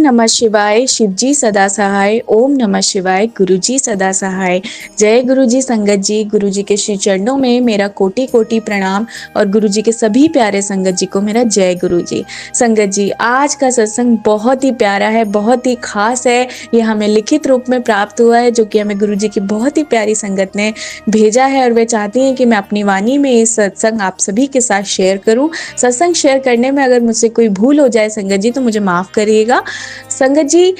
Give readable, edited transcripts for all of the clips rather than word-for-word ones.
नमः शिवाय, शिवजी सदा सहाय। ओम नमः शिवाय, गुरुजी सदा सहाय। जय गुरुजी संगत जी। गुरुजी के श्री चरणों में मेरा कोटि कोटि प्रणाम और गुरुजी के सभी प्यारे संगत जी को मेरा जय गुरुजी। संगत जी, आज का सत्संग बहुत ही प्यारा है, बहुत ही खास है। ये हमें लिखित रूप में प्राप्त हुआ है, जो कि हमें गुरुजी की बहुत ही प्यारी संगत ने भेजा है और वे चाहती हैं कि मैं अपनी वाणी में इस सत्संग आप सभी के साथ शेयर करूं। सत्संग शेयर करने में अगर मुझसे कोई भूल हो जाए संगत जी, तो मुझे माफ करिएगा। संगत जी,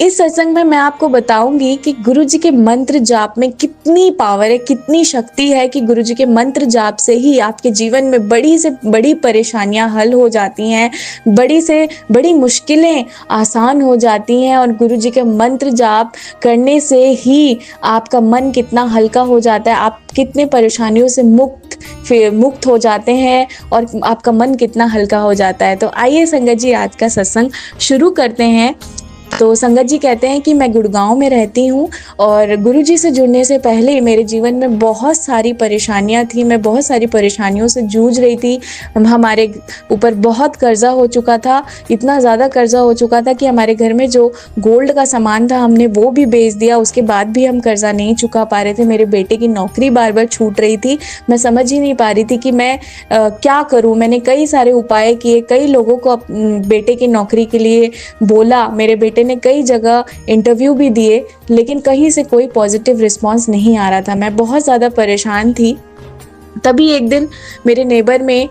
इस सत्संग में मैं आपको बताऊंगी कि गुरु जी के मंत्र जाप में कितनी पावर है, कितनी शक्ति है कि गुरु जी के मंत्र जाप से ही आपके जीवन में बड़ी से बड़ी परेशानियां हल हो जाती हैं, बड़ी से बड़ी मुश्किलें आसान हो जाती हैं। और गुरु जी के मंत्र जाप करने से ही आपका मन कितना हल्का हो जाता है, आप कितने परेशानियों से मुक्त हो जाते हैं और आपका मन कितना हल्का हो जाता है। तो आइए संगत जी, आज का सत्संग शुरू करते हैं। तो संगत जी कहते हैं कि मैं गुड़गांव में रहती हूँ और गुरुजी से जुड़ने से पहले मेरे जीवन में बहुत सारी परेशानियां थी, मैं बहुत सारी परेशानियों से जूझ रही थी। हमारे ऊपर बहुत कर्जा हो चुका था, इतना ज़्यादा कर्जा हो चुका था कि हमारे घर में जो गोल्ड का सामान था हमने वो भी बेच दिया। उसके बाद भी हम कर्जा नहीं चुका पा रहे थे। मेरे बेटे की नौकरी बार बार छूट रही थी। मैं समझ ही नहीं पा रही थी कि मैं क्या करूँ। मैंने कई सारे उपाय किए, कई लोगों को बेटे की नौकरी के लिए बोला, मेरे बेटे ने कई जगह इंटरव्यू भी दिए, लेकिन कहीं से कोई पॉजिटिव रिस्पांस नहीं आ रहा था। मैं बहुत ज़्यादा परेशान थी। तभी एक दिन मेरे नेबर में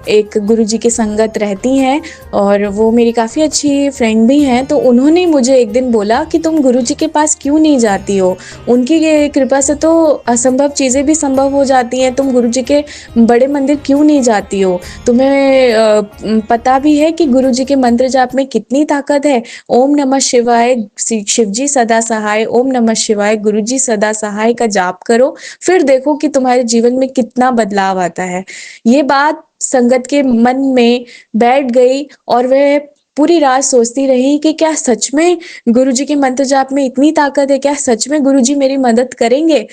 एक गुरुजी की संगत रहती हैं और वो मेरी काफ़ी अच्छी फ्रेंड भी हैं। तो उन्होंने मुझे एक दिन बोला कि तुम गुरुजी के पास क्यों नहीं जाती हो, उनकी कृपा से तो असंभव चीज़ें भी संभव हो जाती हैं। तुम गुरुजी के बड़े मंदिर क्यों नहीं जाती हो, तुम्हें पता भी है कि गुरुजी के मंत्र जाप में कितनी ताकत है। ओम नमः शिवाय, शिवजी सदा सहाय, ओम नमः शिवाय, गुरुजी सदा सहाय का जाप करो, फिर देखो कि तुम्हारे जीवन में कितना बदलाव आता है। ये बात संगत के मन में बैठ गई और वह पूरी रात सोचती रही कि क्या सच में गुरुजी के मंत्र जाप में इतनी ताकत है, क्या सच में गुरुजी मेरी मदद करेंगे।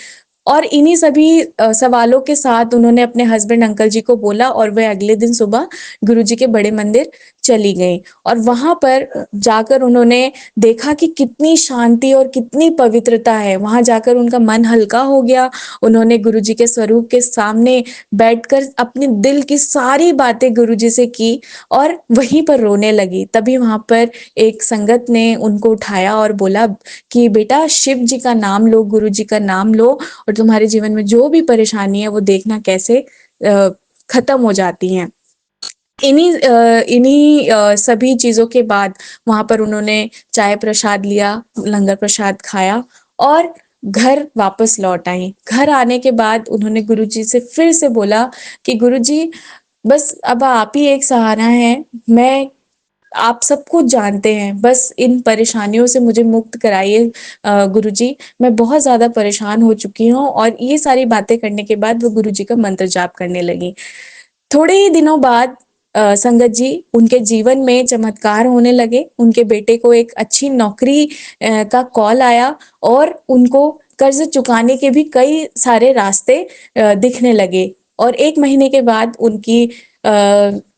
और इन्हीं सभी सवालों के साथ उन्होंने अपने हस्बैंड अंकल जी को बोला और वह अगले दिन सुबह गुरुजी के बड़े मंदिर चली गई। और वहां पर जाकर उन्होंने देखा कि कितनी शांति और कितनी पवित्रता है। वहां जाकर उनका मन हल्का हो गया। उन्होंने गुरुजी के स्वरूप के सामने बैठकर अपने दिल की सारी बातें गुरुजी से की और वहीं पर रोने लगी। तभी वहां पर एक संगत ने उनको उठाया और बोला कि बेटा, शिव जी का नाम लो, गुरु जी का नाम लो और तुम्हारे जीवन में जो भी परेशानी है वो देखना कैसे खत्म हो जाती हैं। इन्हीं सभी चीजों के बाद वहां पर उन्होंने चाय प्रसाद लिया, लंगर प्रसाद खाया और घर वापस लौट आई। घर आने के बाद उन्होंने गुरुजी से फिर से बोला कि गुरुजी, बस अब आप ही एक सहारा हैं, मैं आप सब कुछ जानते हैं, बस इन परेशानियों से मुझे मुक्त कराइए गुरुजी, मैं बहुत ज़्यादा परेशान हो चुकी हूँ। और ये सारी बातें करने के बाद वो गुरुजी का मंत्र जाप करने लगी। थोड़े ही दिनों बाद संगत जी, उनके जीवन में चमत्कार होने लगे। उनके बेटे को एक अच्छी नौकरी का कॉल आया और उनको कर्ज चुकाने के भी कई सारे रास्ते दिखने लगे। और 1 महीने के बाद उनकी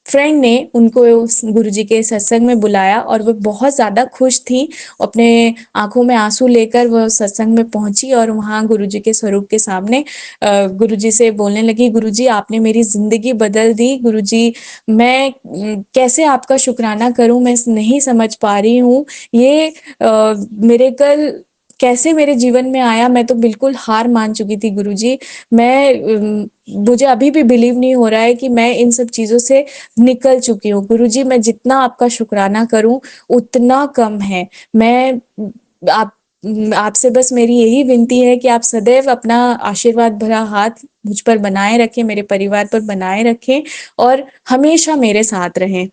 फ्रेंड ने उनको उस गुरुजी के सत्संग में बुलाया और वो बहुत ज़्यादा खुश थी। अपने आंखों में आंसू लेकर वो सत्संग में पहुंची और वहां गुरुजी के स्वरूप के सामने गुरुजी से बोलने लगी, गुरुजी आपने मेरी जिंदगी बदल दी। गुरुजी, मैं कैसे आपका शुक्राना करूं, मैं नहीं समझ पा रही हूँ। ये मिरेकल कैसे मेरे जीवन में आया, मैं तो बिल्कुल हार मान चुकी थी गुरुजी। मुझे अभी भी बिलीव नहीं हो रहा है कि मैं इन सब चीजों से निकल चुकी हूँ। गुरुजी, मैं जितना आपका शुक्राना करूं उतना कम है। मैं आप आपसे बस मेरी यही विनती है कि आप सदैव अपना आशीर्वाद भरा हाथ मुझ पर बनाए रखें, मेरे परिवार पर बनाए रखें और हमेशा मेरे साथ रहें।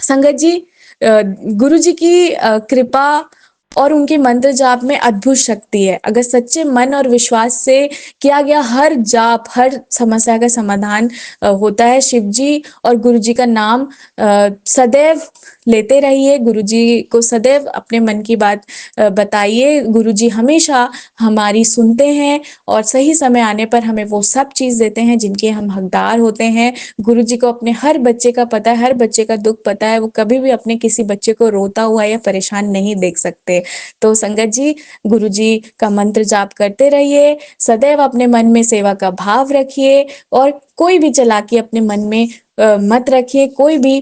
संगत जी, गुरु जी की कृपा और उनके मंत्र जाप में अद्भुत शक्ति है। अगर सच्चे मन और विश्वास से किया गया हर जाप, हर समस्या का समाधान होता है। शिव जी और गुरु जी का नाम सदैव लेते रहिए, गुरुजी को सदैव अपने मन की बात बताइए। गुरुजी हमेशा हमारी सुनते हैं और सही समय आने पर हमें वो सब चीज़ देते हैं जिनके हम हकदार होते हैं। गुरुजी को अपने हर बच्चे का पता है, हर बच्चे का दुःख पता है, वो कभी भी अपने किसी बच्चे को रोता हुआ या परेशान नहीं देख सकते। तो संगत जी, गुरुजी का मंत्र जाप करते रहिए, सदैव अपने मन में सेवा का भाव रखिए और कोई भी चालाकी अपने मन में मत रखिए, कोई भी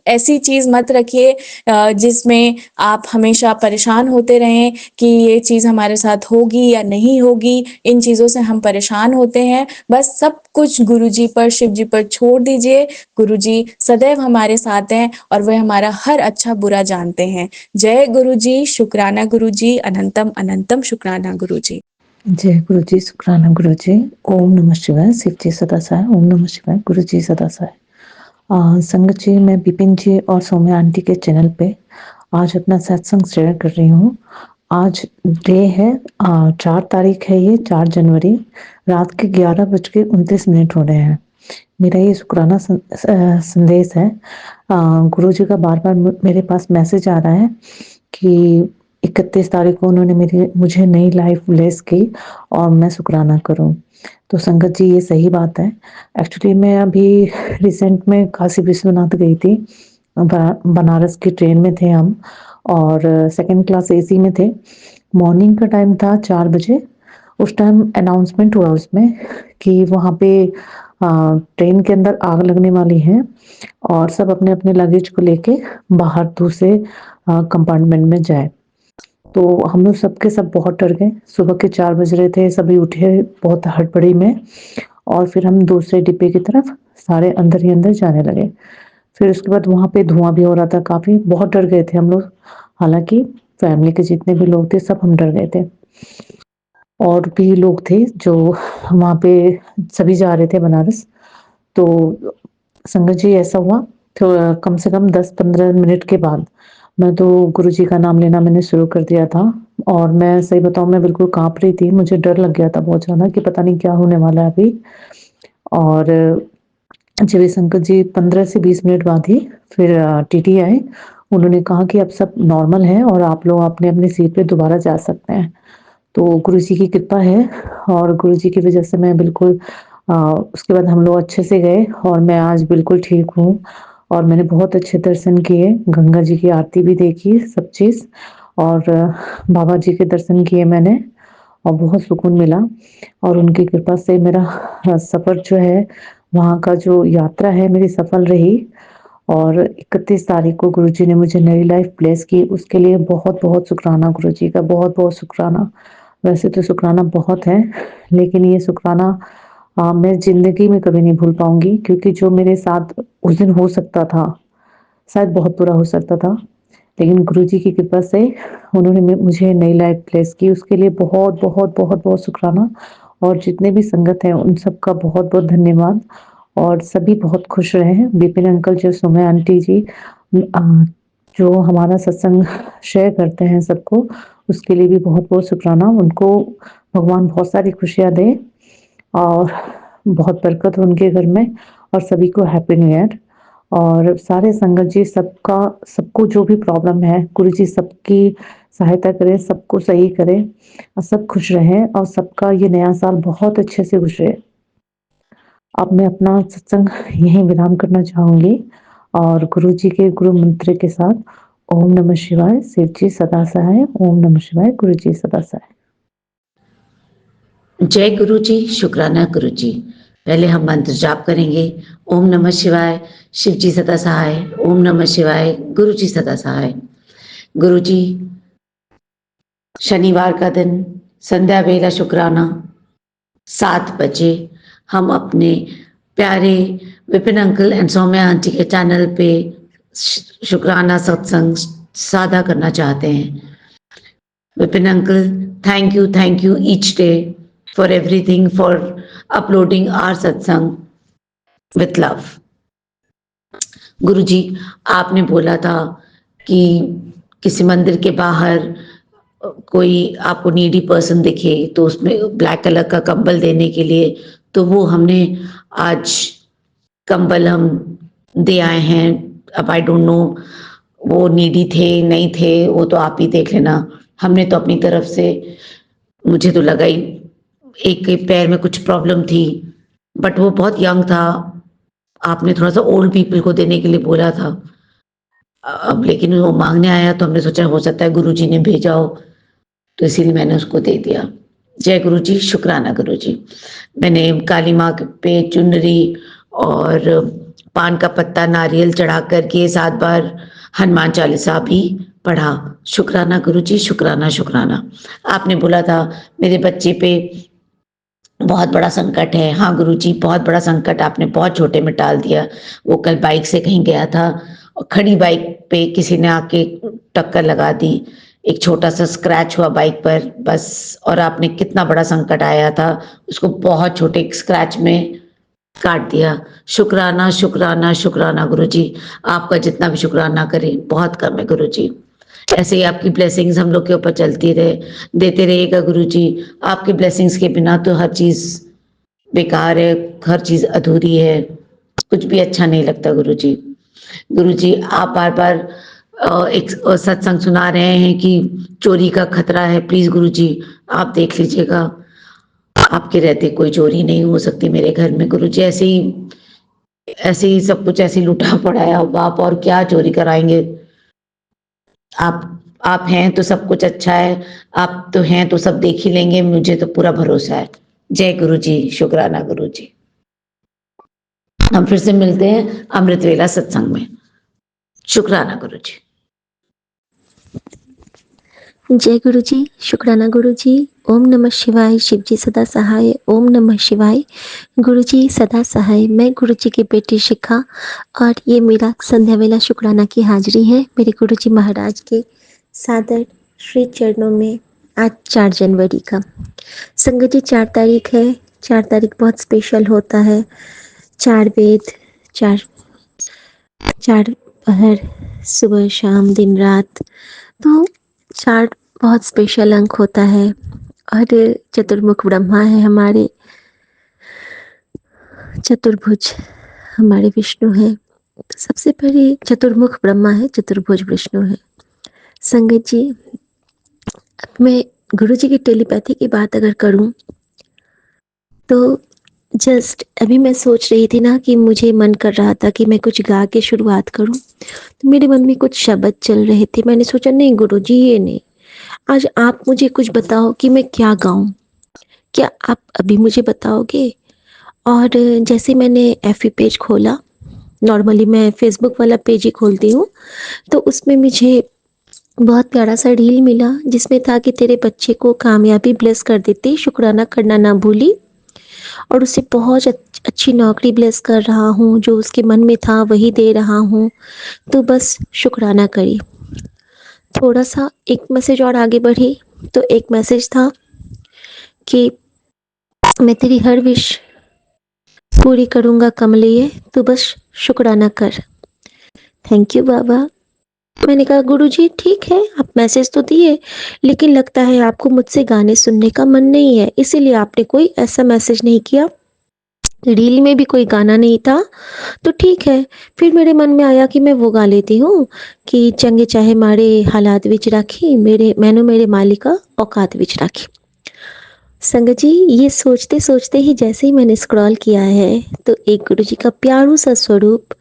ऐसी चीज़ मत रखिए जिसमें आप हमेशा परेशान होते रहें कि ये चीज़ हमारे साथ होगी या नहीं होगी। इन चीज़ों से हम परेशान होते हैं। बस सब कुछ गुरुजी पर, शिव जी पर छोड़ दीजिए। गुरुजी सदैव हमारे साथ हैं और वह हमारा हर अच्छा बुरा जानते हैं। जय गुरुजी, शुक्राना गुरुजी, अनंतम अनंतम शुक्राना गुरुजी। जय गुरु जी, शुक्राना गुरु जी। ओम नमः शिवाय, शिव जी सदा सहाय। ओम नमः शिवाय, गुरु जी सदा सहाय। संगत जी, मैं विपिन जी और सौम्या आंटी के चैनल पे आज अपना सत्संग शेयर कर रही हूँ। आज डे है 4 तारीख है, ये 4 जनवरी, रात के 11:29 हो रहे हैं। मेरा ये शुक्राना संदेश है। गुरु जी का बार बार मेरे पास मैसेज आ रहा है कि 31 तारीख को उन्होंने मुझे नई लाइफ ब्लेस की और मैं शुक्राना करूं। तो संगत जी, ये सही बात है। एक्चुअली मैं अभी रिसेंट में काशी विश्वनाथ गई थी। बनारस की ट्रेन में थे हम और सेकंड क्लास एसी में थे। मॉर्निंग का टाइम था 4 बजे। उस टाइम अनाउंसमेंट हुआ उसमें कि वहाँ पे ट्रेन के अंदर आग लगने वाली है और सब अपने अपने लगेज को लेके बाहर दूसरे कंपार्टमेंट में जाए। तो हम लोग सबके सब बहुत डर गए। सुबह के 4 बज रहे थे, सभी उठे बहुत हड़बड़ी में और फिर हम दूसरे डिब्बे की तरफ सारे अंदर ही अंदर जाने लगे। फिर उसके बाद वहाँ पे धुआं भी हो रहा था काफ़ी, बहुत डर गए थे हम लोग। हालाँकि फैमिली के जितने भी लोग थे सब हम डर गए थे। और भी लोग थे जो वहाँ पे सभी जा रहे थे बनारस। तो संगत जी, ऐसा हुआ तो कम से कम 10-15 मिनट के बाद मैं तो गुरुजी का नाम लेना मैंने शुरू कर दिया था और मैं सही बताऊँ, मैं बिल्कुल काँप रही थी। मुझे डर लग गया था बहुत ज़्यादा कि पता नहीं क्या होने वाला है अभी। और जब ये संगत जी 15 से 20 मिनट बाद ही फिर टीटी आए। उन्होंने कहा कि अब सब नॉर्मल है और आप लोग अपने-अपने सीट पे दोबारा जा सकते हैं। तो गुरुजी की कृपा है और गुरुजी की वज़ह से मैं बिल्कुल उसके बाद हम लोग अच्छे से गए और मैं आज बिल्कुल ठीक हूँ और मैंने बहुत अच्छे दर्शन किए, गंगा जी की आरती भी देखी, सब चीज़ और बाबा जी के दर्शन किए मैंने और बहुत सुकून मिला और उनकी कृपा से मेरा सफ़र जो है, वहाँ का जो यात्रा है मेरी सफल रही और 31 तारीख को गुरुजी ने मुझे नई लाइफ ब्लेस की, उसके लिए बहुत-बहुत शुक्राना गुरुजी का, बहुत-बहुत शुक्राना। वैसे तो शुक्राना बहुत है, लेकिन ये शुक्राना मैं ज़िंदगी में कभी नहीं भूल पाऊँगी क्योंकि जो मेरे साथ उस दिन हो सकता था, शायद बहुत बुरा हो सकता था। लेकिन गुरुजी की कृपा से उन्होंने मुझे नई लाइफ ब्लेस की, उसके लिए बहुत-बहुत, बहुत-बहुत शुक्राना और जितने भी संगत हैं, उन सबका बहुत-बहुत धन्यवाद और सभी बहुत खुश रहें। विपिन अंकल जी, सौम्या आंटी जी जो हमारा सत्संग शेयर करते हैं सबको, उसके लिए भी बहुत-बहुत शुक्राना। उनको भगवान बहुत सारी खुशियाँ दें और बहुत बरकत हो उनके घर में और सभी को हैप्पी न्यू ईयर। और सारे संगत जी सबको जो भी प्रॉब्लम है, गुरुजी सबकी सहायता करें, सबको सही करें और सब खुश रहें और सबका ये नया साल बहुत अच्छे से गुजरे। अब मैं अपना सत्संग यहीं विराम करना चाहूँगी और गुरुजी के गुरु मंत्र के साथ ओम नमः शिवाय, शिव जी सदा सहाय। ओम नमः शिवाय, गुरु जी सदा सहाय। जय गुरु जी, शुक्राना गुरु जी। पहले हम मंत्र जाप करेंगे। ओम नमः शिवाय, शिव जी सदा सहाय। ओम नमः शिवाय, गुरु जी सदा सहाय। गुरु जी, शनिवार का दिन, संध्या वेला शुक्राना 7 बजे हम अपने प्यारे Vipin uncle and Saumya aunty के चैनल पे शुक्राना सत्संग साझा करना चाहते हैं। Vipin uncle, thank you each day for everything, for uploading our satsang with love. गुरुजी, आपने बोला था कि किसी मंदिर के बाहर कोई आपको नीडी पर्सन दिखे तो उसमें ब्लैक कलर का कंबल देने के लिए, तो वो हमने आज कंबल हम दे आए हैं अब आई डोंट नो वो नीडी थे नहीं थे, वो तो आप ही देख लेना। हमने तो अपनी तरफ से, मुझे तो लगा ही एक के पैर में कुछ प्रॉब्लम थी, बट वो बहुत यंग था। आपने थोड़ा सा ओल्ड पीपल को देने के लिए बोला था। अब लेकिन वो मांगने आया तो हमने सोचा हो सकता है गुरुजी ने भेजा हो, तो इसीलिए मैंने उसको दे दिया। जय गुरु जी, शुक्राना गुरु जी। मैंने काली माँ पे चुनरी और पान का पत्ता नारियल चढ़ा करके 7 बार हनुमान चालीसा भी पढ़ा। शुक्राना गुरु जी, शुक्राना शुक्राना। आपने बोला था मेरे बच्चे पे बहुत बड़ा संकट है। हाँ गुरुजी, बहुत बड़ा संकट आपने बहुत छोटे में टाल दिया। वो कल बाइक से कहीं गया था और खड़ी बाइक पे किसी ने आके टक्कर लगा दी। एक छोटा सा स्क्रैच हुआ बाइक पर बस, और आपने कितना बड़ा संकट आया था उसको बहुत छोटे स्क्रैच में काट दिया। शुक्राना शुक्राना शुक्राना गुरुजी। आपका जितना भी शुक्राना करें बहुत कम है गुरुजी। ऐसे ही आपकी ब्लेसिंग्स हम लोग के ऊपर चलती रहे, देते रहिएगा गुरुजी। आपकी ब्लेसिंग्स के बिना तो हर चीज बेकार है, हर चीज अधूरी है, कुछ भी अच्छा नहीं लगता गुरुजी। गुरुजी आप बार बार एक सत्संग सुना रहे हैं कि चोरी का खतरा है। प्लीज गुरुजी आप देख लीजिएगा, आपके रहते कोई चोरी नहीं हो सकती मेरे घर में गुरुजी। ऐसे ही सब कुछ ऐसे ही लूटा पड़ा है, अब आप और क्या चोरी कराएंगे। आप हैं तो सब कुछ अच्छा है, आप तो हैं तो सब देख ही लेंगे, मुझे तो पूरा भरोसा है। जय गुरु जी, शुक्राना गुरु जी। हम फिर से मिलते हैं अमृत वेला सत्संग में। शुक्राना गुरु जी। जय गुरु जी, शुक्राना गुरु जी। ओम नमः शिवाय, शिव जी सदा सहाय। ओम नमः शिवाय, गुरु जी सदा सहाय। मैं गुरु जी की बेटी शिखा और ये मेरा संध्या वेला शुक्राना की हाजिरी है मेरे गुरु जी महाराज के सादर श्री चरणों में। आज 4 जनवरी का संगत जी 4 तारीख है। 4 तारीख बहुत स्पेशल होता है। 4 वेद, 4 पहर, सुबह शाम दिन रात, तो 4 बहुत स्पेशल अंक होता है। और चतुर्मुख ब्रह्मा है हमारे, चतुर्भुज हमारे विष्णु है। तो सबसे पहले चतुर्मुख ब्रह्मा है, चतुर्भुज विष्णु है। संगत जी, अब मैं गुरु जी की टेलीपैथी की बात अगर करूं तो जस्ट अभी मैं सोच रही थी ना कि मुझे मन कर रहा था कि मैं कुछ गा के शुरुआत करूं, तो मेरे मन में कुछ शब्द चल रहे थे। मैंने सोचा नहीं गुरु जी, ये नहीं, आज आप मुझे कुछ बताओ कि मैं क्या गाऊं। क्या आप अभी मुझे बताओगे? और जैसे मैंने एफी पेज खोला, नॉर्मली मैं फेसबुक वाला पेज ही खोलती हूँ, तो उसमें मुझे बहुत प्यारा सा रील मिला जिसमें था कि तेरे बच्चे को कामयाबी ब्लेस कर देती, शुक्राना करना ना भूली, और उसे बहुत अच्छी नौकरी ब्लेस कर रहा हूँ, जो उसके मन में था वही दे रहा हूँ, तो बस शुक्राना करी। थोड़ा सा एक मैसेज और आगे बढ़ी तो एक मैसेज था कि मैं तेरी हर विश पूरी करूँगा कमलिए, तो बस शुक्राना कर। थैंक यू बाबा। मैंने कहा गुरुजी ठीक है, आप मैसेज तो दिए, लेकिन लगता है आपको मुझसे गाने सुनने का मन नहीं है, इसीलिए आपने कोई ऐसा मैसेज नहीं किया। रील में भी कोई गाना नहीं था, तो ठीक है। फिर मेरे मन में आया कि मैं वो गा लेती हूँ कि चंगे चाहे मारे हालात विच राखी, मैनू मेरे मालिका औकात विच राखी। संगत जी, ये सोचते सोचते ही जैसे ही मैंने स्क्रॉल किया है तो एक गुरु जी का प्यारू सा स्वरूप,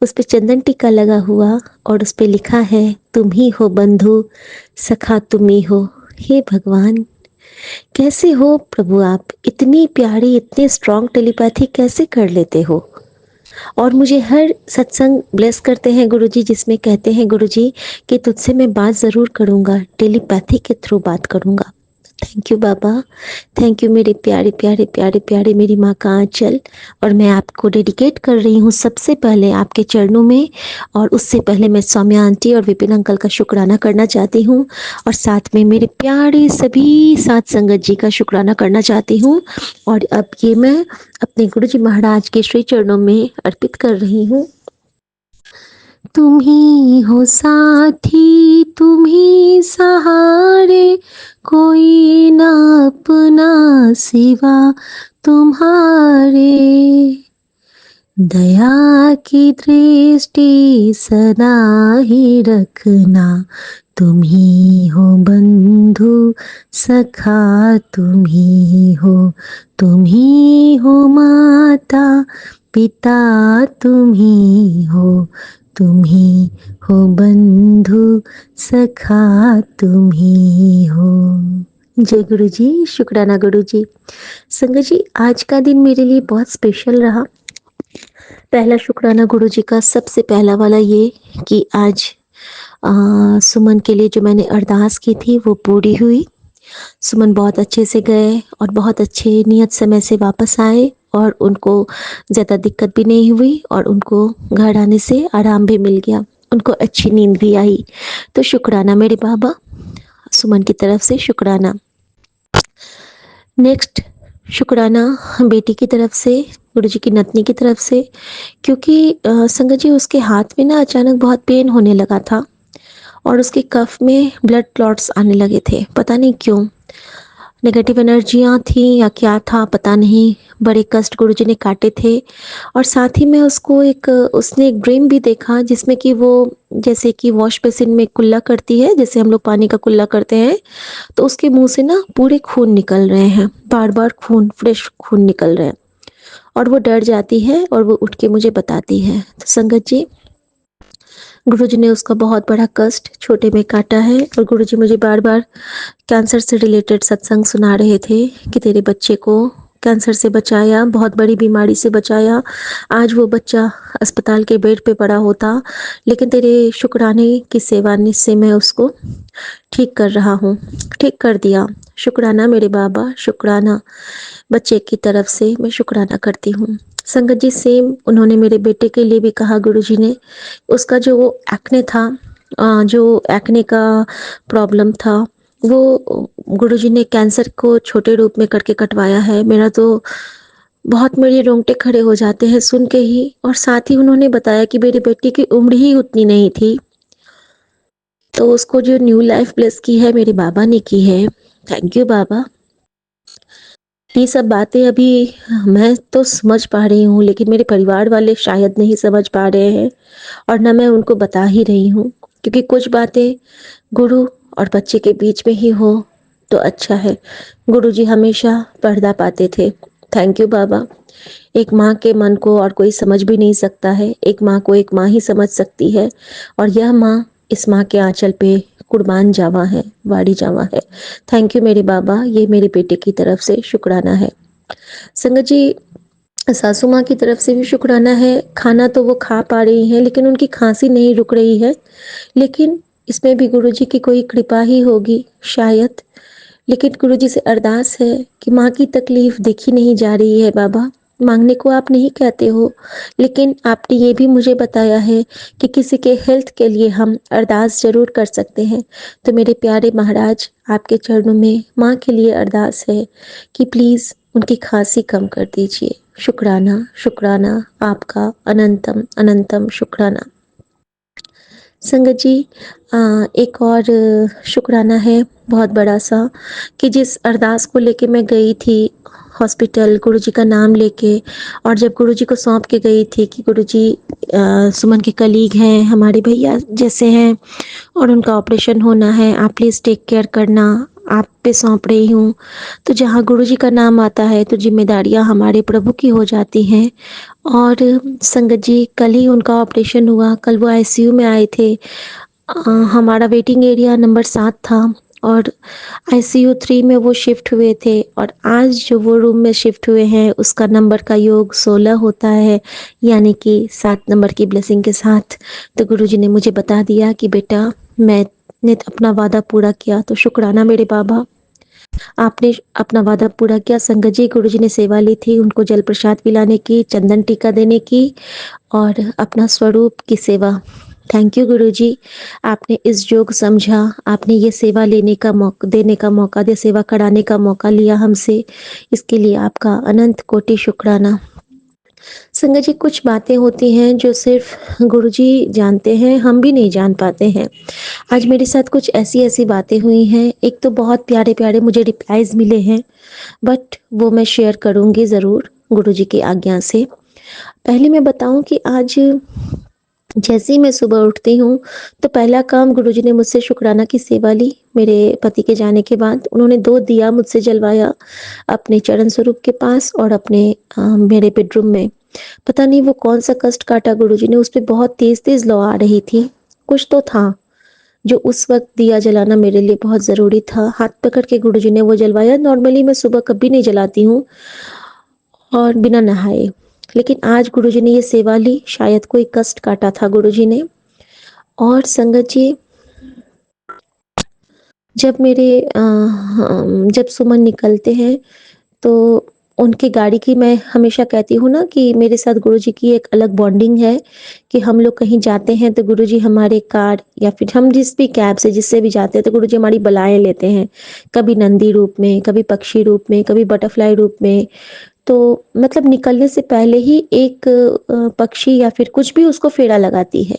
उस पे चंदन टीका लगा हुआ और उस पे लिखा है तुम ही हो बंधु, सखा तुम ही हो। हे भगवान, कैसे हो प्रभु आप, इतनी प्यारी इतनी स्ट्रॉन्ग टेलीपैथी कैसे कर लेते हो। और मुझे हर सत्संग ब्लेस करते हैं गुरुजी, जिसमें कहते हैं गुरुजी कि तुझसे मैं बात ज़रूर करूँगा, टेलीपैथी के थ्रू बात करूँगा। Thank you Baba, thank you मेरे प्यारे प्यारे प्यारे प्यारे मेरी माँ का आंचल। और मैं आपको डेडिकेट कर रही हूँ सबसे पहले आपके चरणों में, और उससे पहले मैं सौम्या आंटी और विपिन अंकल का शुक्राना करना चाहती हूँ, और साथ में मेरे प्यारे सभी साथ संगत जी का शुक्राना करना चाहती हूँ। और अब ये मैं अपने गुरु जी महाराज के श्री चरणों में अर्पित कर रही हूँ। तुम ही हो साथी, तुम ही सहारे, कोई ना अपना सिवा तुम्हारे। दया की दृष्टि सदा ही रखना, तुम ही हो बंधु सखा, तुम ही हो माता पिता, तुम ही हो बंधु सखा, तुम ही हो। जय गुरु जी, शुक्राना गुरु जी। संगत जी, आज का दिन मेरे लिए बहुत स्पेशल रहा। पहला शुक्राना गुरु जी का सबसे पहला वाला ये कि आज सुमन के लिए जो मैंने अरदास की थी वो पूरी हुई। सुमन बहुत अच्छे से गए और बहुत अच्छे नियत समय से वापस आए और उनको ज़्यादा दिक्कत भी नहीं हुई और उनको घर आने से आराम भी मिल गया, उनको अच्छी नींद भी आई। तो शुक्राना मेरे बाबा, सुमन की तरफ से शुक्राना। नेक्स्ट शुक्राना बेटी की तरफ से, गुरु जी की नतनी की तरफ से, क्योंकि संगत जी उसके हाथ में ना अचानक बहुत पेन होने लगा था और उसके कफ में ब्लड क्लॉट्स आने लगे थे, पता नहीं क्यों, नेगेटिव एनर्जियाँ थी या क्या था पता नहीं। बड़े कष्ट गुरुजी ने काटे थे और साथ ही में उसने एक ड्रीम भी देखा जिसमें कि वो जैसे कि वॉश बेसिन में कुल्ला करती है, जैसे हम लोग पानी का कुल्ला करते हैं, तो उसके मुंह से ना पूरे खून निकल रहे हैं, बार बार खून, फ्रेश खून निकल रहे हैं और वो डर जाती है और वो उठ के मुझे बताती है। तो संगत जी, गुरुजी ने उसका बहुत बड़ा कष्ट छोटे में काटा है और गुरुजी मुझे बार बार कैंसर से रिलेटेड सत्संग सुना रहे थे कि तेरे बच्चे को कैंसर से बचाया, बहुत बड़ी बीमारी से बचाया। आज वो बच्चा अस्पताल के बेड पे पड़ा होता, लेकिन तेरे शुक्राने की सेवा से मैं उसको ठीक कर रहा हूँ, ठीक कर दिया। शुक्राना मेरे बाबा, शुक्राना बच्चे की तरफ से मैं शुक्राना करती हूँ। संगत जी, सेम उन्होंने मेरे बेटे के लिए भी कहा गुरुजी ने, उसका जो वो एक्ने था, जो एक्ने का प्रॉब्लम था, वो गुरुजी ने कैंसर को छोटे रूप में करके कटवाया है। मेरे रोंगटे खड़े हो जाते हैं सुन के ही। और साथ ही उन्होंने बताया कि मेरी बेटी की उम्र ही उतनी नहीं थी, तो उसको जो न्यू लाइफ ब्लेस की है मेरे बाबा ने की है। थैंक यू बाबा। ये सब बातें अभी मैं तो समझ पा रही हूँ, लेकिन मेरे परिवार वाले शायद नहीं समझ पा रहे हैं और ना मैं उनको बता ही रही हूँ, क्योंकि कुछ बातें गुरु और बच्चे के बीच में ही हो तो अच्छा है। गुरुजी हमेशा पर्दा पाते थे। थैंक यू बाबा। एक माँ के मन को और कोई समझ भी नहीं सकता है, एक माँ को एक माँ ही समझ सकती है और यह माँ इस माँ के आंचल पे कुर्बान जावा है, वाड़ी जावा है। थैंक यू मेरे बाबा, ये मेरे बेटे की तरफ से शुक्राना है। संगत जी, सासू माँ की तरफ से भी शुक्राना है। खाना तो वो खा पा रही हैं, लेकिन उनकी खांसी नहीं रुक रही है, लेकिन इसमें भी गुरुजी की कोई कृपा ही होगी शायद। लेकिन गुरुजी से अरदास है कि माँ की तकलीफ देखी नहीं जा रही है बाबा। मांगने को आप नहीं कहते हो, लेकिन आपने ये भी मुझे बताया है कि किसी के हेल्थ के लिए हम अरदास जरूर कर सकते हैं। तो मेरे प्यारे महाराज, आपके चरणों में माँ के लिए अरदास है कि प्लीज़ उनकी खांसी कम कर दीजिए। शुक्राना, शुक्राना आपका, अनंतम अनंतम शुक्राना। संगत जी, एक और शुक्राना है बहुत बड़ा सा, कि जिस अरदास को लेके मैं गई थी हॉस्पिटल गुरुजी का नाम लेके, और जब गुरुजी को सौंप के गई थी कि गुरुजी सुमन के कलीग हैं, हमारे भैया जैसे हैं और उनका ऑपरेशन होना है, आप प्लीज़ टेक केयर करना, आप पे सौंप रही हूँ। तो जहाँ गुरुजी का नाम आता है तो जिम्मेदारियाँ हमारे प्रभु की हो जाती हैं। और संगत जी, कल ही उनका ऑपरेशन हुआ, कल वो आईसीयू में आए थे। हमारा वेटिंग एरिया नंबर 7 था और आईसीयू 3 में वो शिफ्ट हुए थे, और आज जो वो रूम में शिफ्ट हुए हैं उसका नंबर का योग 16 होता है, यानी कि 7 नंबर की ब्लेसिंग के साथ। तो गुरुजी ने मुझे बता दिया कि बेटा, मैंने अपना वादा पूरा किया। तो शुक्राना मेरे बाबा, आपने अपना वादा पूरा किया। संगत जी, गुरुजी ने सेवा ली थी उनको जल प्रसाद पिलाने की, चंदन टीका देने की और अपना स्वरूप की सेवा। थैंक यू गुरुजी, आपने इस योग समझा, आपने ये सेवा लेने का मौका, देने का मौका दिया, सेवा कराने का मौका लिया हमसे, इसके लिए आपका अनंत कोटि शुक्राना। संगत जी, कुछ बातें होती हैं जो सिर्फ गुरुजी जानते हैं, हम भी नहीं जान पाते हैं। आज मेरे साथ कुछ ऐसी बातें हुई हैं। एक तो बहुत प्यारे प्यारे मुझे रिप्लाईज मिले हैं, बट वो मैं शेयर करूँगी ज़रूर गुरुजी की आज्ञा से। पहले मैं बताऊँ कि आज जैसे ही मैं सुबह उठती हूँ, तो पहला काम गुरुजी ने मुझसे शुक्राना की सेवा ली। मेरे पति के जाने के बाद उन्होंने 2 दिया मुझसे जलवाया, अपने चरण स्वरूप के पास और अपने मेरे बेडरूम में। पता नहीं वो कौन-सा कष्ट काटा गुरुजी ने, उसपे बहुत तेज़-तेज़ लौ आ रही थी। कुछ तो था, जो उस वक़्त दिया जलाना मेरे लिए बहुत ज़रूरी था। हाथ पकड़ के गुरुजी ने वो जलवाया। नॉर्मली मैं सुबह कभी नहीं जलाती हूँ और बिना नहाए। लेकिन आज गुरुजी ने ये सेवा ली, शायद कोई कष्ट काटा था गुरुजी ने। और संगत जी, जब मेरे जब सुमन निकलते हैं, तो उनकी गाड़ी की मैं हमेशा कहती हूँ ना कि मेरे साथ गुरुजी की एक अलग बॉन्डिंग है कि हम लोग कहीं जाते हैं तो गुरुजी हमारे कार या फिर हम जिस भी कैब से जिससे भी जाते हैं तो गुरुजी हमारी बलाएँ लेते हैं। कभी नंदी रूप में, कभी पक्षी रूप में, कभी बटरफ्लाई रूप में। तो मतलब निकलने से पहले ही एक पक्षी या फिर कुछ भी उसको फेरा लगाती है।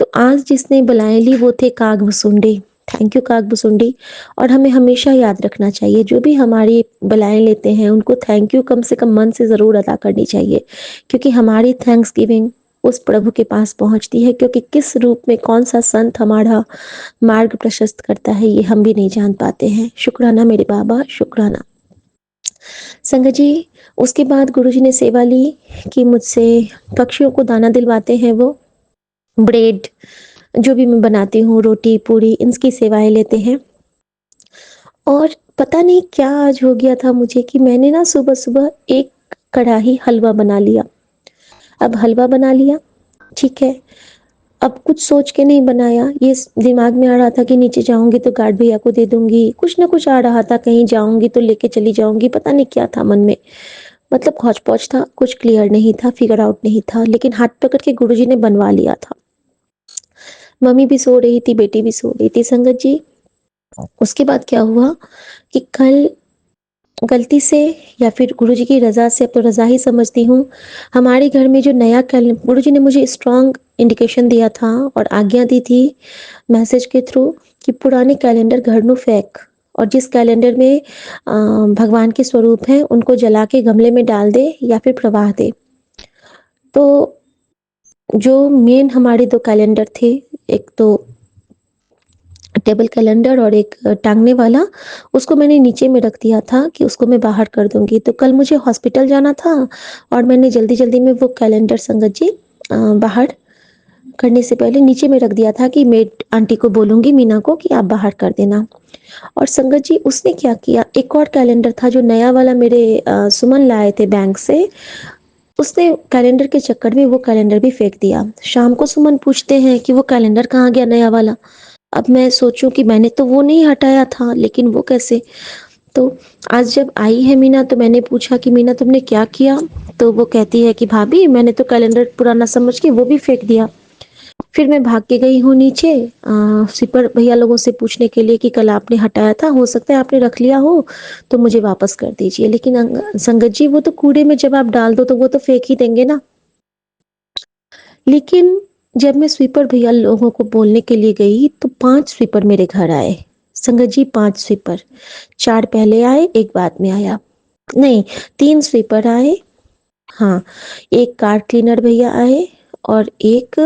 तो आज जिसने बलाएँ ली वो थे काग-भुसुंडी। Thank you काग-भुसुंडी। और हमें हमेशा याद रखना चाहिए, जो भी हमारी बलाएँ लेते हैं उनको थैंक यू कम से कम मन से ज़रूर अदा करनी चाहिए। क्योंकि हमारी थैंक्सगिविंग उस प्रभु के पास पहुँचती है, क्योंकि किस रूप में कौन-सा संत हमारा मार्ग प्रशस्त करता है ये हम भी नहीं जान पाते हैं। शुक्राना मेरे बाबा, शुक्राना। संगत जी, उसके बाद गुरुजी ने सेवा ली कि मुझसे पक्षियों को दाना दिलवाते हैं वो, ब्रेड जो भी मैं बनाती हूँ, रोटी, पूड़ी, इनकी सेवाएँ लेते हैं। और पता नहीं क्या आज हो गया था मुझे कि मैंने ना सुबह-सुबह एक कढ़ाई हलवा बना लिया। अब हलवा बना लिया, ठीक है। अब कुछ सोच के नहीं बनाया, ये स दिमाग में आ रहा था कि नीचे जाऊँगी तो गार्ड भैया को दे दूँगी, कुछ ना कुछ आ रहा था, कहीं जाऊँगी तो लेके चली जाऊँगी, पता नहीं क्या था मन में। मतलब हौच-पौच था, कुछ क्लियर नहीं था, फिगर आउट नहीं था, लेकिन हाथ पकड़ के गुरुजी ने बनवा लिया था। मम्मी भी सो रही थी, बेटी भी सो रही थी। संगत जी, उसके बाद क्या हुआ कि कल गलती से या फिर गुरुजी की रज़ा से, अब तो रज़ा ही समझती हूँ, हमारे घर में जो नया गुरुजी ने मुझे स्ट्रॉन्ग इंडिकेशन दिया था और आज्ञा दी थी मैसेज के थ्रू कि पुराने कैलेंडर घर में फेंक, और जिस कैलेंडर में भगवान के स्वरूप हैं उनको जला के गमले में डाल दे या फिर प्रवाह दे। तो जो मेन हमारे 2 कैलेंडर थे, एक तो टेबल कैलेंडर और एक टाँगने वाला, उसको मैंने नीचे में रख दिया था कि उसको मैं बाहर कर दूँगी। तो कल मुझे हॉस्पिटल जाना था और मैंने जल्दी-जल्दी में वो कैलेंडर संगत जी बाहर करने से पहले नीचे में रख दिया था कि मेड आंटी को बोलूँगी मीना को कि आप बाहर कर देना। और संगत जी, उसने क्या किया, एक और कैलेंडर था जो नया वाला मेरे सुमन लाए थे बैंक से, उसने कैलेंडर के चक्कर में वो कैलेंडर भी फेंक दिया। शाम को सुमन पूछते हैं कि वो कैलेंडर कहाँ गया नया वाला? अब मैं सोचूँ कि मैंने तो वो नहीं हटाया था, लेकिन वो कैसे? तो आज जब आई है मीना तो मैंने पूछा कि मीना तुमने क्या किया? तो वो कहती है कि भाभी मैंने तो कैलेंडर पुराना समझ के वो भी फेंक दिया। फिर मैं भाग के गई हूँ नीचे स्वीपर भैया लोगों से पूछने के लिए कि कल आपने हटाया था, हो सकता है आपने रख लिया हो, तो मुझे वापस कर दीजिए। लेकिन संगत जी, वो तो कूड़े में जब आप डाल दो तो वो तो फेंक ही देंगे ना। लेकिन जब मैं स्वीपर भैया लोगों को बोलने के लिए गई तो 5 स्वीपर मेरे घर आए। संगत जी, 5 स्वीपर, 4 पहले आए, 1 बाद में आया। नहीं, 3 स्वीपर आए, हाँ, 1 कार क्लीनर भैया आए और 1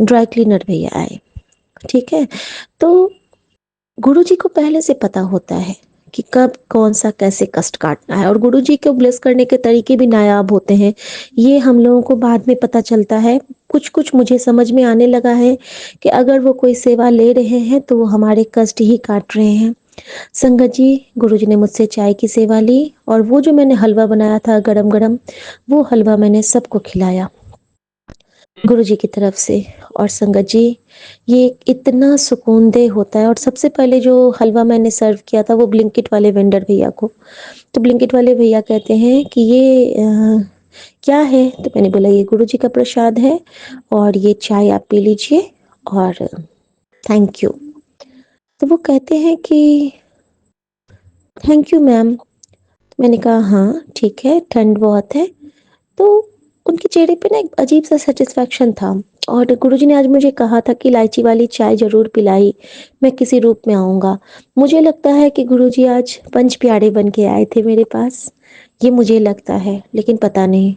ड्राई क्लीनर भैया आए, ठीक है? तो गुरुजी को पहले से पता होता है कि कब कौन-सा कैसे कष्ट काटना है, और गुरुजी को ब्लेस करने के तरीके भी नायाब होते हैं। ये हम लोगों को बाद में पता चलता है। कुछ-कुछ मुझे समझ में आने लगा है कि अगर वो कोई सेवा ले रहे हैं तो वो हमारे कष्ट ही काट रहे हैं। संगत जी, गुरुजी ने मुझसे चाय की सेवा ली और वो जो मैंने हलवा बनाया था गरम-गरम, वो हलवा मैंने सबको खिलाया गुरुजी की तरफ से। और संगत जी, ये इतना सुकूनदेह होता है। और सबसे पहले जो हलवा मैंने सर्व किया था वो ब्लिंकिट वाले वेंडर भैया को। तो ब्लिंकिट वाले भैया कहते हैं कि ये क्या है? तो मैंने बोला ये गुरुजी का प्रसाद है और ये चाय आप पी लीजिए और थैंक यू। तो वो कहते हैं कि थैंक यू मैम। मैंने कहा हाँ, ठीक है, ठंड बहुत है। तो उनके चेहरे पे ना एक अजीब-सा सैटिस्फैक्शन था। और गुरुजी ने आज मुझे कहा था कि इलायची वाली चाय ज़रूर पिलाई, मैं किसी रूप में आऊँगा। मुझे लगता है कि गुरुजी आज पंच प्यारे बन के आए थे मेरे पास, ये मुझे लगता है, लेकिन पता नहीं।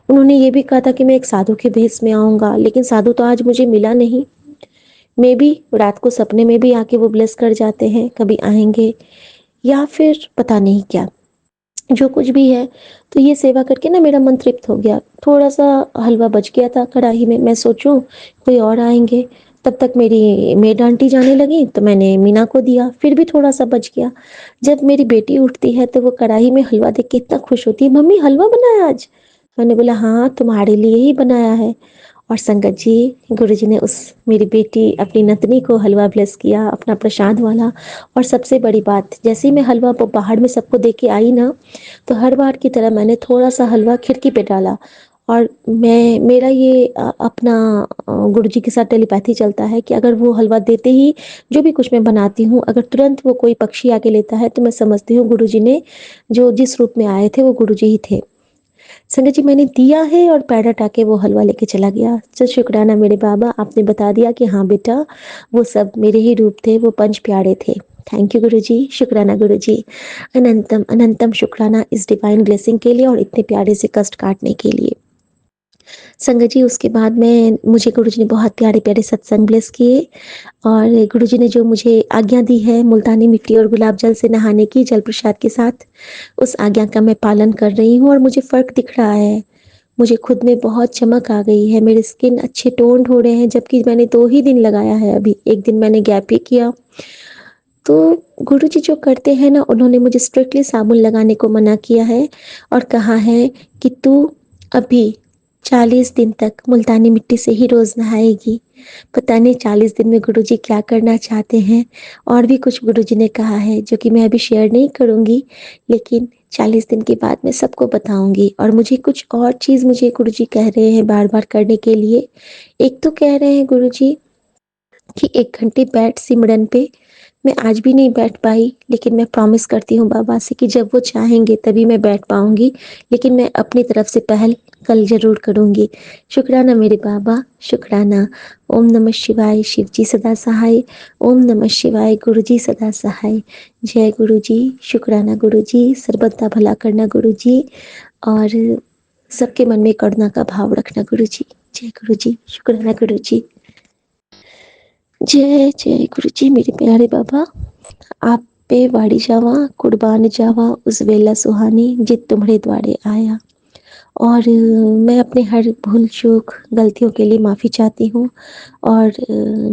उन्होंने ये भी कहा था कि मैं एक साधु के भेष में आऊँगा, लेकिन साधु तो आज मुझे मिला नहीं। मे बी रात को सपने में भी आके वो ब्लेस कर जाते हैं, कभी आएँगे या फिर पता नहीं क्या। जो कुछ भी है, तो ये सेवा करके ना मेरा मन तृप्त हो गया। थोड़ा-सा हलवा बच गया था कढ़ाई में, मैं सोचूँ कोई और आएँगे, तब तक मेरी मेड आंटी जाने लगी, तो मैंने मीना को दिया, फिर भी थोड़ा-सा बच गया। जब मेरी बेटी उठती है, तो वो कढ़ाई में हलवा देख के इतना खुश होती है, "मम्मी हलवा बनाया आज?" मैंने बोला, "हाँ, तुम्हारे लिए ही बनाया है।" और संगत जी, गुरुजी ने उस मेरी बेटी अपनी नतनी को हलवा ब्लेस किया, अपना प्रसाद वाला। और सबसे बड़ी बात, जैसे ही मैं हलवा बाहर में सबको दे के आई ना, तो हर बार की तरह मैंने थोड़ा-सा हलवा खिड़की पे डाला। और मेरा ये अपना गुरुजी के साथ टेलीपैथी चलता है कि अगर वो हलवा देते ही जो भी कुछ मैं बनाती हूँ, अगर तुरंत वो कोई पक्षी आके लेता है, तो मैं समझती हूँ गुरुजी ने जो जिस रूप में आए थे, वो गुरुजी ही थे। संगत जी, मैंने दिया है और पैर हटा के वो हलवा लेके चला गया। सो शुक्राना मेरे बाबा, आपने बता दिया कि हाँ बेटा, वो सब मेरे ही रूप थे, वो पंच प्यारे थे। थैंक यू गुरुजी, शुक्राना गुरुजी। अनंतम अनंतम शुक्राना इस डिवाइन ब्लेसिंग के लिए और इतने प्यारे से कष्ट काटने के लिए। संगत जी, उसके बाद में मुझे गुरुजी ने बहुत प्यारे-प्यारे सत्संग ब्लेस किए और गुरुजी ने जो मुझे आज्ञा दी है मुल्तानी मिट्टी और गुलाब जल से नहाने की जल प्रसाद के साथ, उस आज्ञा का मैं पालन कर रही हूँ और मुझे फ़र्क दिख रहा है। मुझे खुद में बहुत चमक आ गई है, मेरे स्किन अच्छे टोन्ड हो रहे हैं, जबकि मैंने 2 ही दिन लगाया है अभी, 1 दिन मैंने गैप ही किया। तो गुरुजी जो करते हैं ना, उन्होंने मुझे स्ट्रिक्टली साबुन लगाने को मना किया है और कहा है कि तू अभी 40 दिन तक मुल्तानी मिट्टी से ही रोज़ नहाएगी। पता नहीं 40 दिन में गुरुजी क्या करना चाहते हैं। और भी कुछ गुरुजी ने कहा है जो कि मैं अभी शेयर नहीं करूँगी, लेकिन 40 दिन के बाद मैं सबको बताऊँगी। और मुझे कुछ और चीज़ मुझे गुरुजी कह रहे हैं बार-बार करने के लिए। एक तो कह रहे हैं गुरुजी कि 1 घंटे बैठ सिमरन पे। मैं आज भी नहीं बैठ पाई, लेकिन मैं प्रॉमिस करती हूँ बाबा से कि जब वो चाहेंगे तभी मैं बैठ पाऊँगी, लेकिन मैं अपनी तरफ से पहल कल ज़रूर करूँगी। शुक्राना मेरे बाबा, शुक्राना। ओम नमः शिवाय, शिव जी सदा सहाय। ओम नमः शिवाय, गुरु जी सदा सहाय। जय गुरु जी, शुक्राना गुरु जी, सर्वदा भला करना गुरु जी और सबके मन में करुणा का भाव रखना गुरु जी। जय गुरु जी, शुक्राना गुरु जी। जय जय गुरु जी मेरे प्यारे बाबा, आप पे वाड़ी जावा कुर्बान जावा उस वेला सुहानी जित तुम्हारे द्वारे आया। और मैं अपने हर भूल चूक गलतियों के लिए माफ़ी चाहती हूँ और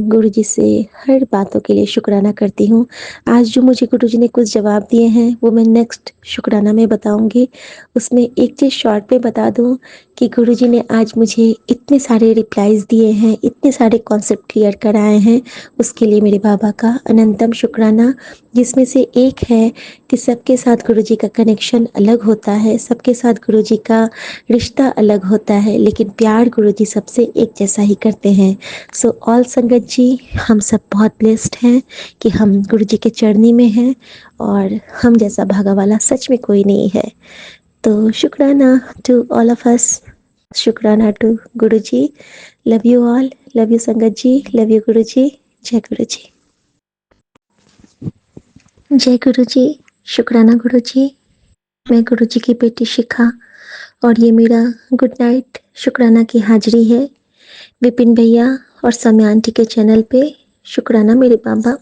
गुरुजी से हर बातों के लिए शुक्राना करती हूँ। आज जो मुझे गुरुजी ने कुछ जवाब दिए हैं वो मैं नेक्स्ट शुक्राना में बताऊँगी। उसमें एक चीज़ शॉर्ट में बता दूँ कि गुरुजी ने आज मुझे इतने सारे रिप्लाईज़ दिए हैं, इतने सारे कॉन्सेप्ट क्लियर कराए हैं, उसके लिए मेरे बाबा का अनंतम शुक्राना। जिसमें से एक है कि सबके साथ गुरुजी का कनेक्शन अलग होता है, सबके साथ गुरुजी का रिश्ता अलग होता है, लेकिन प्यार गुरुजी सबसे एक जैसा ही करते हैं। सो ऑल संगत जी, हम सब बहुत ब्लेस्ड हैं कि हम गुरुजी के चरनी में हैं और हम जैसा भागा वाला सच में कोई नहीं है। तो शुक्राना टू ऑल ऑफ अस, शुक्राना to Guruji. Love you all, love you संगत जी, लव यू गुरुजी। जय गुरुजी। जय गुरुजी, शुक्राना गुरुजी। मैं गुरुजी की बेटी शिखा और ये मेरा गुड नाइट शुक्राना की हाजिरी है विपिन भैया और समय आंटी के चैनल पे। शुक्राना मेरे बाबा।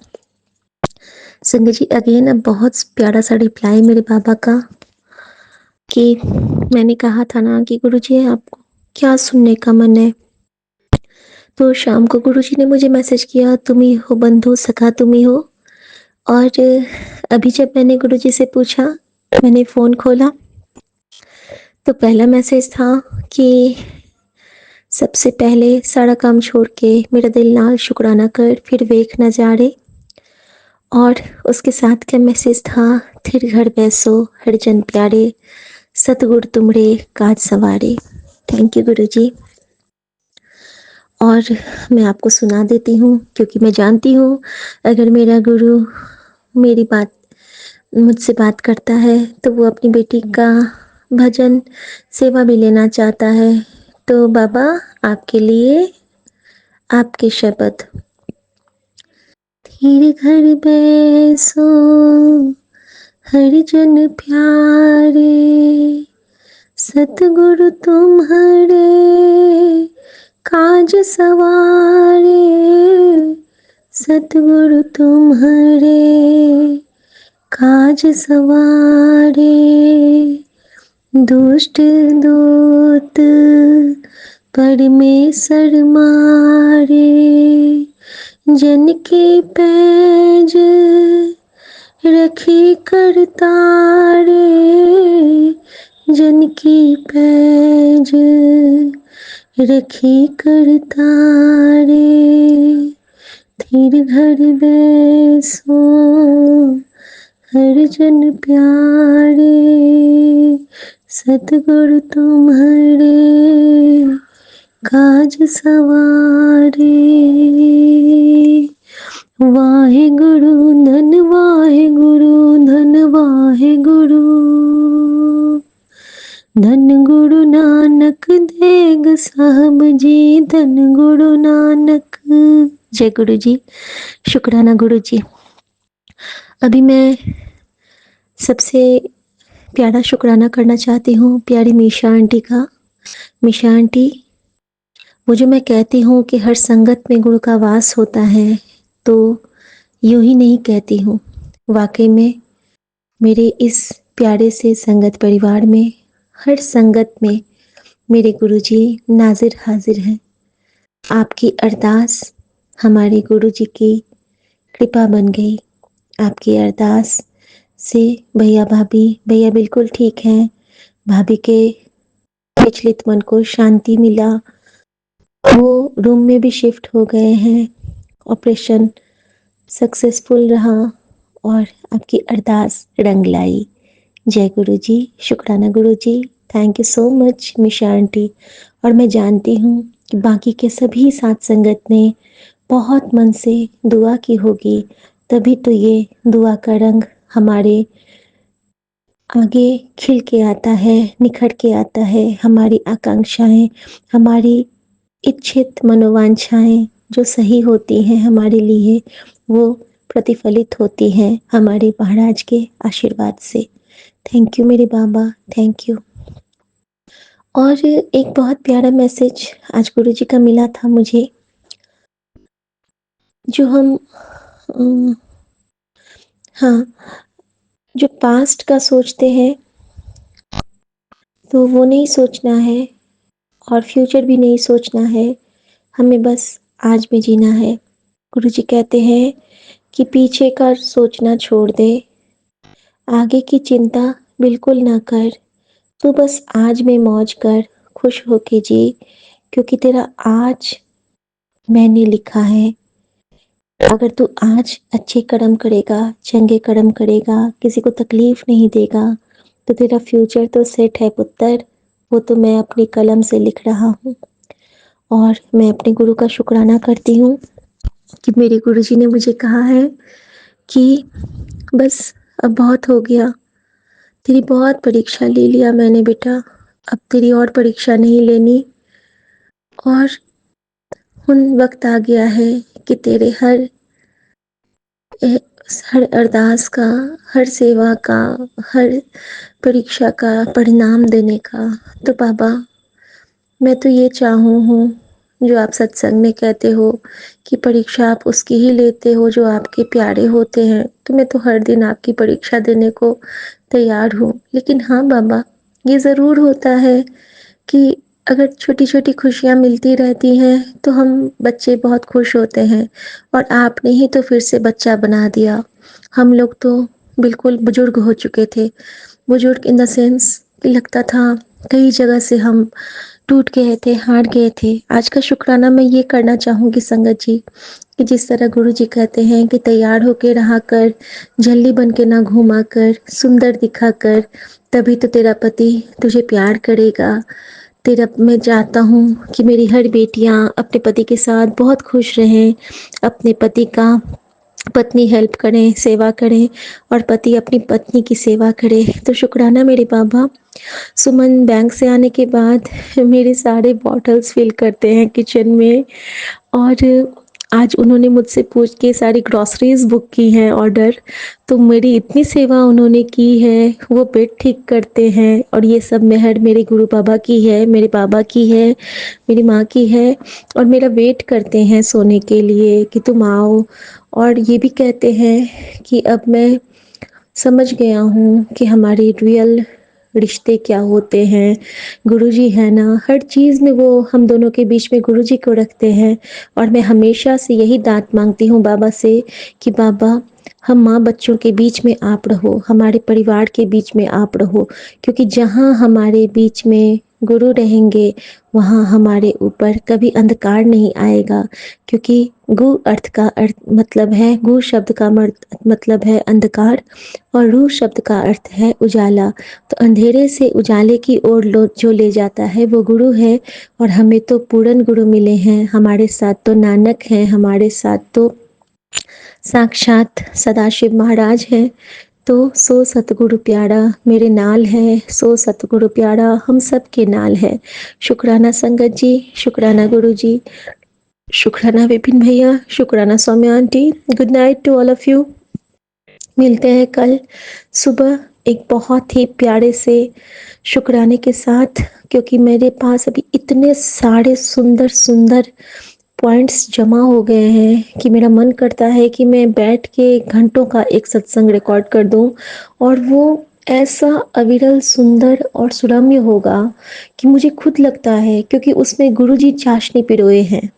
संगत जी, अगेन अब बहुत प्यारा सा रिप्लाई मेरे बाबा का कि मैंने कहा था ना कि गुरुजी आपको क्या सुनने का मन है, तो शाम को गुरुजी ने मुझे मैसेज किया, तुम ही हो बंधु सखा, तुम ही हो। और अभी जब मैंने गुरुजी से पूछा, मैंने फ़ोन खोला तो पहला मैसेज था कि सबसे पहले सारा काम छोड़ के मेरा दिल नाल शुक्राना कर, फिर वेख नज़ारे। और उसके साथ का मैसेज था, थिर घर बैसो हर जन प्यारे, सतगुर तुमरे काज सवारे। थैंक यू गुरुजी। और मैं आपको सुना देती हूँ क्योंकि मैं जानती हूँ अगर मेरा गुरु मेरी बात मुझसे बात करता है तो वो अपनी बेटी का भजन सेवा भी लेना चाहता है। तो बाबा आपके लिए आपके शब्द। धीरे घर बैसो हर जन प्यारे, सतगुरु तुम्हारे काज सवारे, सतगुरु तुम्हारे काज सवारे, दुष्ट दूत परमेश्वर मारे, जन के पैज रखी करतारे, जन की पैज रखी करतारे, धीर धर बैसो हर जन प्यारे, सतगुरु तुम्हारे काज सवारे। वाहे गुरु धन वाहे गुरु धन वाहे गुरु, धन गुरु नानक देग साहब जी, धन गुरु नानक। जय गुरु जी, शुक्राना गुरु जी। अभी मैं सबसे प्यारा शुक्राना करना चाहती हूँ प्यारी मीशा आंटी का। मीशा आंटी, वो जो मैं कहती हूँ कि हर संगत में गुरु का वास होता है, तो यूं ही नहीं कहती हूँ, वाकई में मेरे इस प्यारे से संगत परिवार में, हर संगत में मेरे गुरुजी नाजिर हाजिर हैं। आपकी अरदास हमारे गुरुजी की कृपा बन गई। आपकी अरदास से भैया भाभी, भैया बिल्कुल ठीक हैं, भाभी के विचलित मन को शांति मिला, वो रूम में भी शिफ्ट हो गए हैं, ऑपरेशन सक्सेसफुल रहा और आपकी अरदास रंग लाई। जय गुरु जी, शुक्राना गुरु जी, thank you so much Misha aunty. और मैं जानती हूँ कि बाकी के सभी साथ संगत ने बहुत मन से दुआ की होगी, तभी तो ये दुआ का रंग हमारे आगे खिल के आता है, निखर के आता है। हमारी आकांक्षाएं, हमारी इच्छित मनोवांछाएं जो सही होती हैं हमारे लिए, वो प्रतिफलित होती हैं हमारे महाराज के आशीर्वाद से। थैंक यू मेरे बाबा, थैंक यू। और एक बहुत प्यारा मैसेज आज गुरु जी का मिला था मुझे, जो हम जो पास्ट का सोचते हैं तो वो नहीं सोचना है और फ्यूचर भी नहीं सोचना है, हमें बस आज में जीना है। गुरु जी कहते हैं कि पीछे का सोचना छोड़ दे, आगे की चिंता बिल्कुल ना कर, तू बस आज में मौज कर, खुश होके जी, क्योंकि तेरा आज मैंने लिखा है। अगर तू आज अच्छे कर्म करेगा, चंगे कर्म करेगा, किसी को तकलीफ नहीं देगा, तो तेरा फ्यूचर तो सेट है पुत्र, वो तो मैं अपनी कलम से लिख रहा हूँ। और मैं अपने गुरु का शुक्राना करती हूँ कि मेरे गुरु जी ने मुझे कहा है कि बस अब बहुत हो गया, तेरी बहुत परीक्षा ले लिया मैंने बेटा, अब तेरी और परीक्षा नहीं लेनी। और उन वक्त आ गया है कि तेरे हर अरदास का, हर सेवा का, हर परीक्षा का परिणाम देने का। तो बाबा, मैं तो ये चाहूँ हूँ जो आप सत्संग में कहते हो कि परीक्षा आप उसकी ही लेते हो जो आपके प्यारे होते हैं, तो मैं तो हर दिन आपकी परीक्षा देने को तैयार हूँ। लेकिन हाँ बाबा, ये ज़रूर होता है कि अगर छोटी छोटी खुशियाँ मिलती रहती हैं तो हम बच्चे बहुत खुश होते हैं, और आपने ही तो फिर से बच्चा बना दिया। हम लोग तो बिल्कुल बुजुर्ग हो चुके थे, बुजुर्ग इन द सेंस कि लगता था कई जगह से हम टूट गए थे, हार गए थे। आज का शुक्राना मैं ये करना चाहूँगी संगत जी कि जिस तरह गुरु जी कहते हैं कि तैयार होके रहा कर, झल्ली बन के ना घूमा कर, सुंदर दिखा कर, तभी तो तेरा पति तुझे प्यार करेगा। तेरा मैं चाहता हूँ कि मेरी हर बेटियाँ अपने पति के साथ बहुत खुश रहें, अपने पति का पत्नी हेल्प करें, सेवा करें, और पति अपनी पत्नी की सेवा करे। तो शुक्राना मेरे बाबा। सुमन बैंक से आने के बाद मेरे सारे बॉटल्स फिल करते हैं किचन में, और आज उन्होंने मुझसे पूछ के सारी ग्रॉसरीज बुक की हैं ऑर्डर, तो मेरी इतनी सेवा उन्होंने की है। वो बेड ठीक करते हैं और ये सब मेहर मेरे गुरु बाबा की है, मेरे बाबा की है, मेरी माँ की है। और मेरा वेट करते हैं सोने के लिए कि तुम आओ, और ये भी कहते हैं कि अब मैं समझ गया हूँ कि हमारे रियल रिश्ते क्या होते हैं। गुरुजी है ना, हर चीज़ में वो हम दोनों के बीच में गुरुजी को रखते हैं। और मैं हमेशा से यही दात मांगती हूँ बाबा से कि बाबा, हम माँ बच्चों के बीच में आप रहो, हमारे परिवार के बीच में आप रहो, क्योंकि जहाँ हमारे बीच में गुरु रहेंगे वहाँ हमारे ऊपर कभी अंधकार नहीं आएगा। क्योंकि गु अर्थ का अर्थ मतलब है, गु शब्द का मतलब है अंधकार, और रू शब्द का अर्थ है उजाला। तो अंधेरे से उजाले की ओर जो ले जाता है वो गुरु है। और हमें तो पूर्ण गुरु मिले हैं, हमारे साथ तो नानक हैं, हमारे साथ तो साक्षात सदाशिव महाराज हैं। तो सो सतगुरु प्यारा मेरे नाल है, सो सतगुरु प्यारा हम सब के नाल है। शुक्राना संगत जी, शुक्राना गुरु जी, शुक्राना विपिन भैया, शुक्राना Saumya aunty. Good night to all of you. मिलते हैं कल सुबह एक बहुत ही प्यारे से शुक्राने के साथ, क्योंकि मेरे पास अभी इतने सारे सुंदर सुंदर पॉइंट्स जमा हो गए हैं कि मेरा मन करता है कि मैं बैठ के घंटों का एक सत्संग रिकॉर्ड कर दूं, और वो ऐसा अविरल सुंदर और सुरम्य होगा कि मुझे खुद लगता है, क्योंकि उसमें गुरुजी चाशनी पिरोए हैं।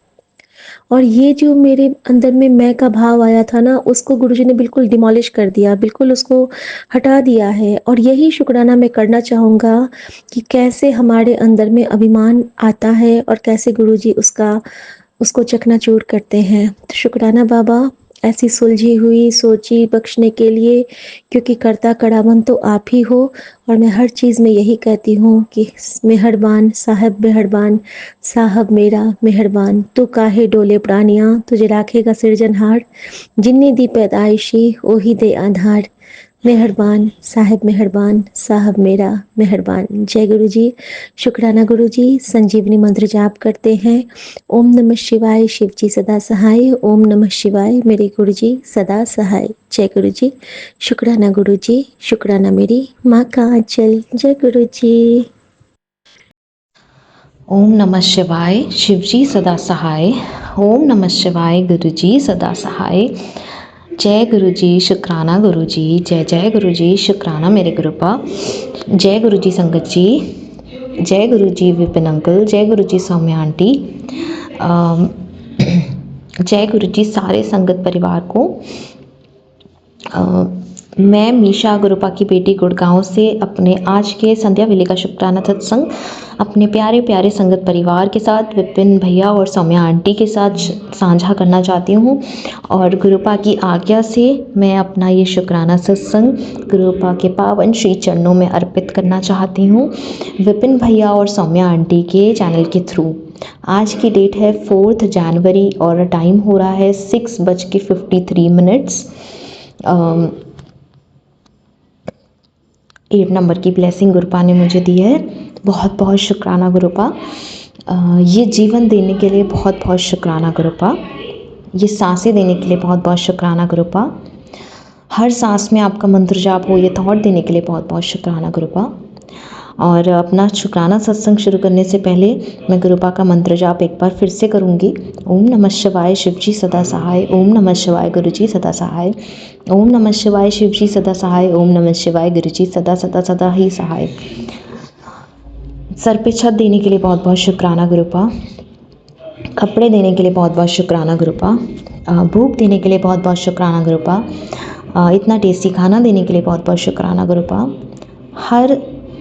और ये जो मेरे अंदर में मैं का भाव आया था ना, उसको गुरुजी ने बिल्कुल डिमोलिश कर दिया, बिल्कुल उसको हटा दिया है। और यही शुक्राना मैं करना चाहूँगा कि कैसे हमारे अंदर में अभिमान आता है और कैसे गुरुजी उसको चकनाचूर करते हैं। तो शुक्राना बाबा, ऐसी सुलझी हुई सोची बख्शने के लिए, क्योंकि करता करावन तो आप ही हो। और मैं हर चीज़ में यही कहती हूँ कि मेहरबान साहब, मेहरबान साहब मेरा मेहरबान, तू काहे डोले प्राणियाँ, तुझे राखेगा सिरजनहार, जिन्नी दी पैदाइशी ओही दे आधार। मेहरबान साहब मेरा मेहरबान। जय गुरु जी। शुक्राना गुरु जी। संजीवनी मंत्र जाप करते हैं। ओम नमः शिवाय, शिव जी सदा सहाय। ओम नमः शिवाय, मेरे गुरु जी सदा सहाय। जय गुरु जी। शुक्राना गुरु जी, शुक्राना मेरी माँ का आंचल। जय गुरु जी। ओम नमः शिवाय, शिवजी सदा सहाय। ओम नमः शिवाय, गुरुजी सदा सहाय। जय गुरुजी, शुक्राना गुरुजी। जय जय गुरुजी, शुक्राना मेरे गुरुपा। जय गुरुजी संगत जी, जय गुरुजी विपिन अंकल, जय गुरुजी सौम्या आंटी, जय गुरुजी सारे संगत परिवार को। मैं मीशा गुरुपा की बेटी गुड़गांव से अपने आज के संध्या वेले का शुक्राना सत्संग अपने प्यारे प्यारे संगत परिवार के साथ, विपिन भैया और सौम्या आंटी के साथ साझा करना चाहती हूँ। और गुरुपा की आज्ञा से मैं अपना ये शुक्राना सत्संग गुरुपा के पावन श्री चरणों में अर्पित करना चाहती हूँ, विपिन भैया और सौम्या आंटी के चैनल के थ्रू। आज की डेट है 4 जनवरी और टाइम हो रहा है 6:53। 8 नंबर की ब्लेसिंग गुरुपा ने मुझे दी है। बहुत बहुत शुक्राना गुरुपा। ये जीवन देने के लिए बहुत बहुत शुक्राना गुरुपा। ये सांसें देने के लिए बहुत बहुत शुक्राना गुरुपा। हर सांस में आपका मंत्र जाप हो, ये थॉट देने के लिए बहुत बहुत शुक्राना गुरुपा। और अपना शुक्राना सत्संग शुरू करने से पहले मैं गुरुपा का मंत्र जाप एक बार फिर से करूँगी। ओम नमः शिवाय, शिवजी सदा सहाय। ओम नमः शिवाय, गुरुजी सदा सहाय। ओम नमः शिवाय, शिवजी सदा सहाय। ओम नमः शिवाय, गुरुजी सदा सदा सदा ही सहाय। सर पे छत देने के लिए बहुत बहुत शुक्राना गुरुपा। कपड़े देने के लिए बहुत बहुत शुक्राना गुरुपा। भूख देने के लिए बहुत बहुत शुक्राना गुरुपा। इतना टेस्टी खाना देने के लिए बहुत बहुत शुक्राना गुरुपा।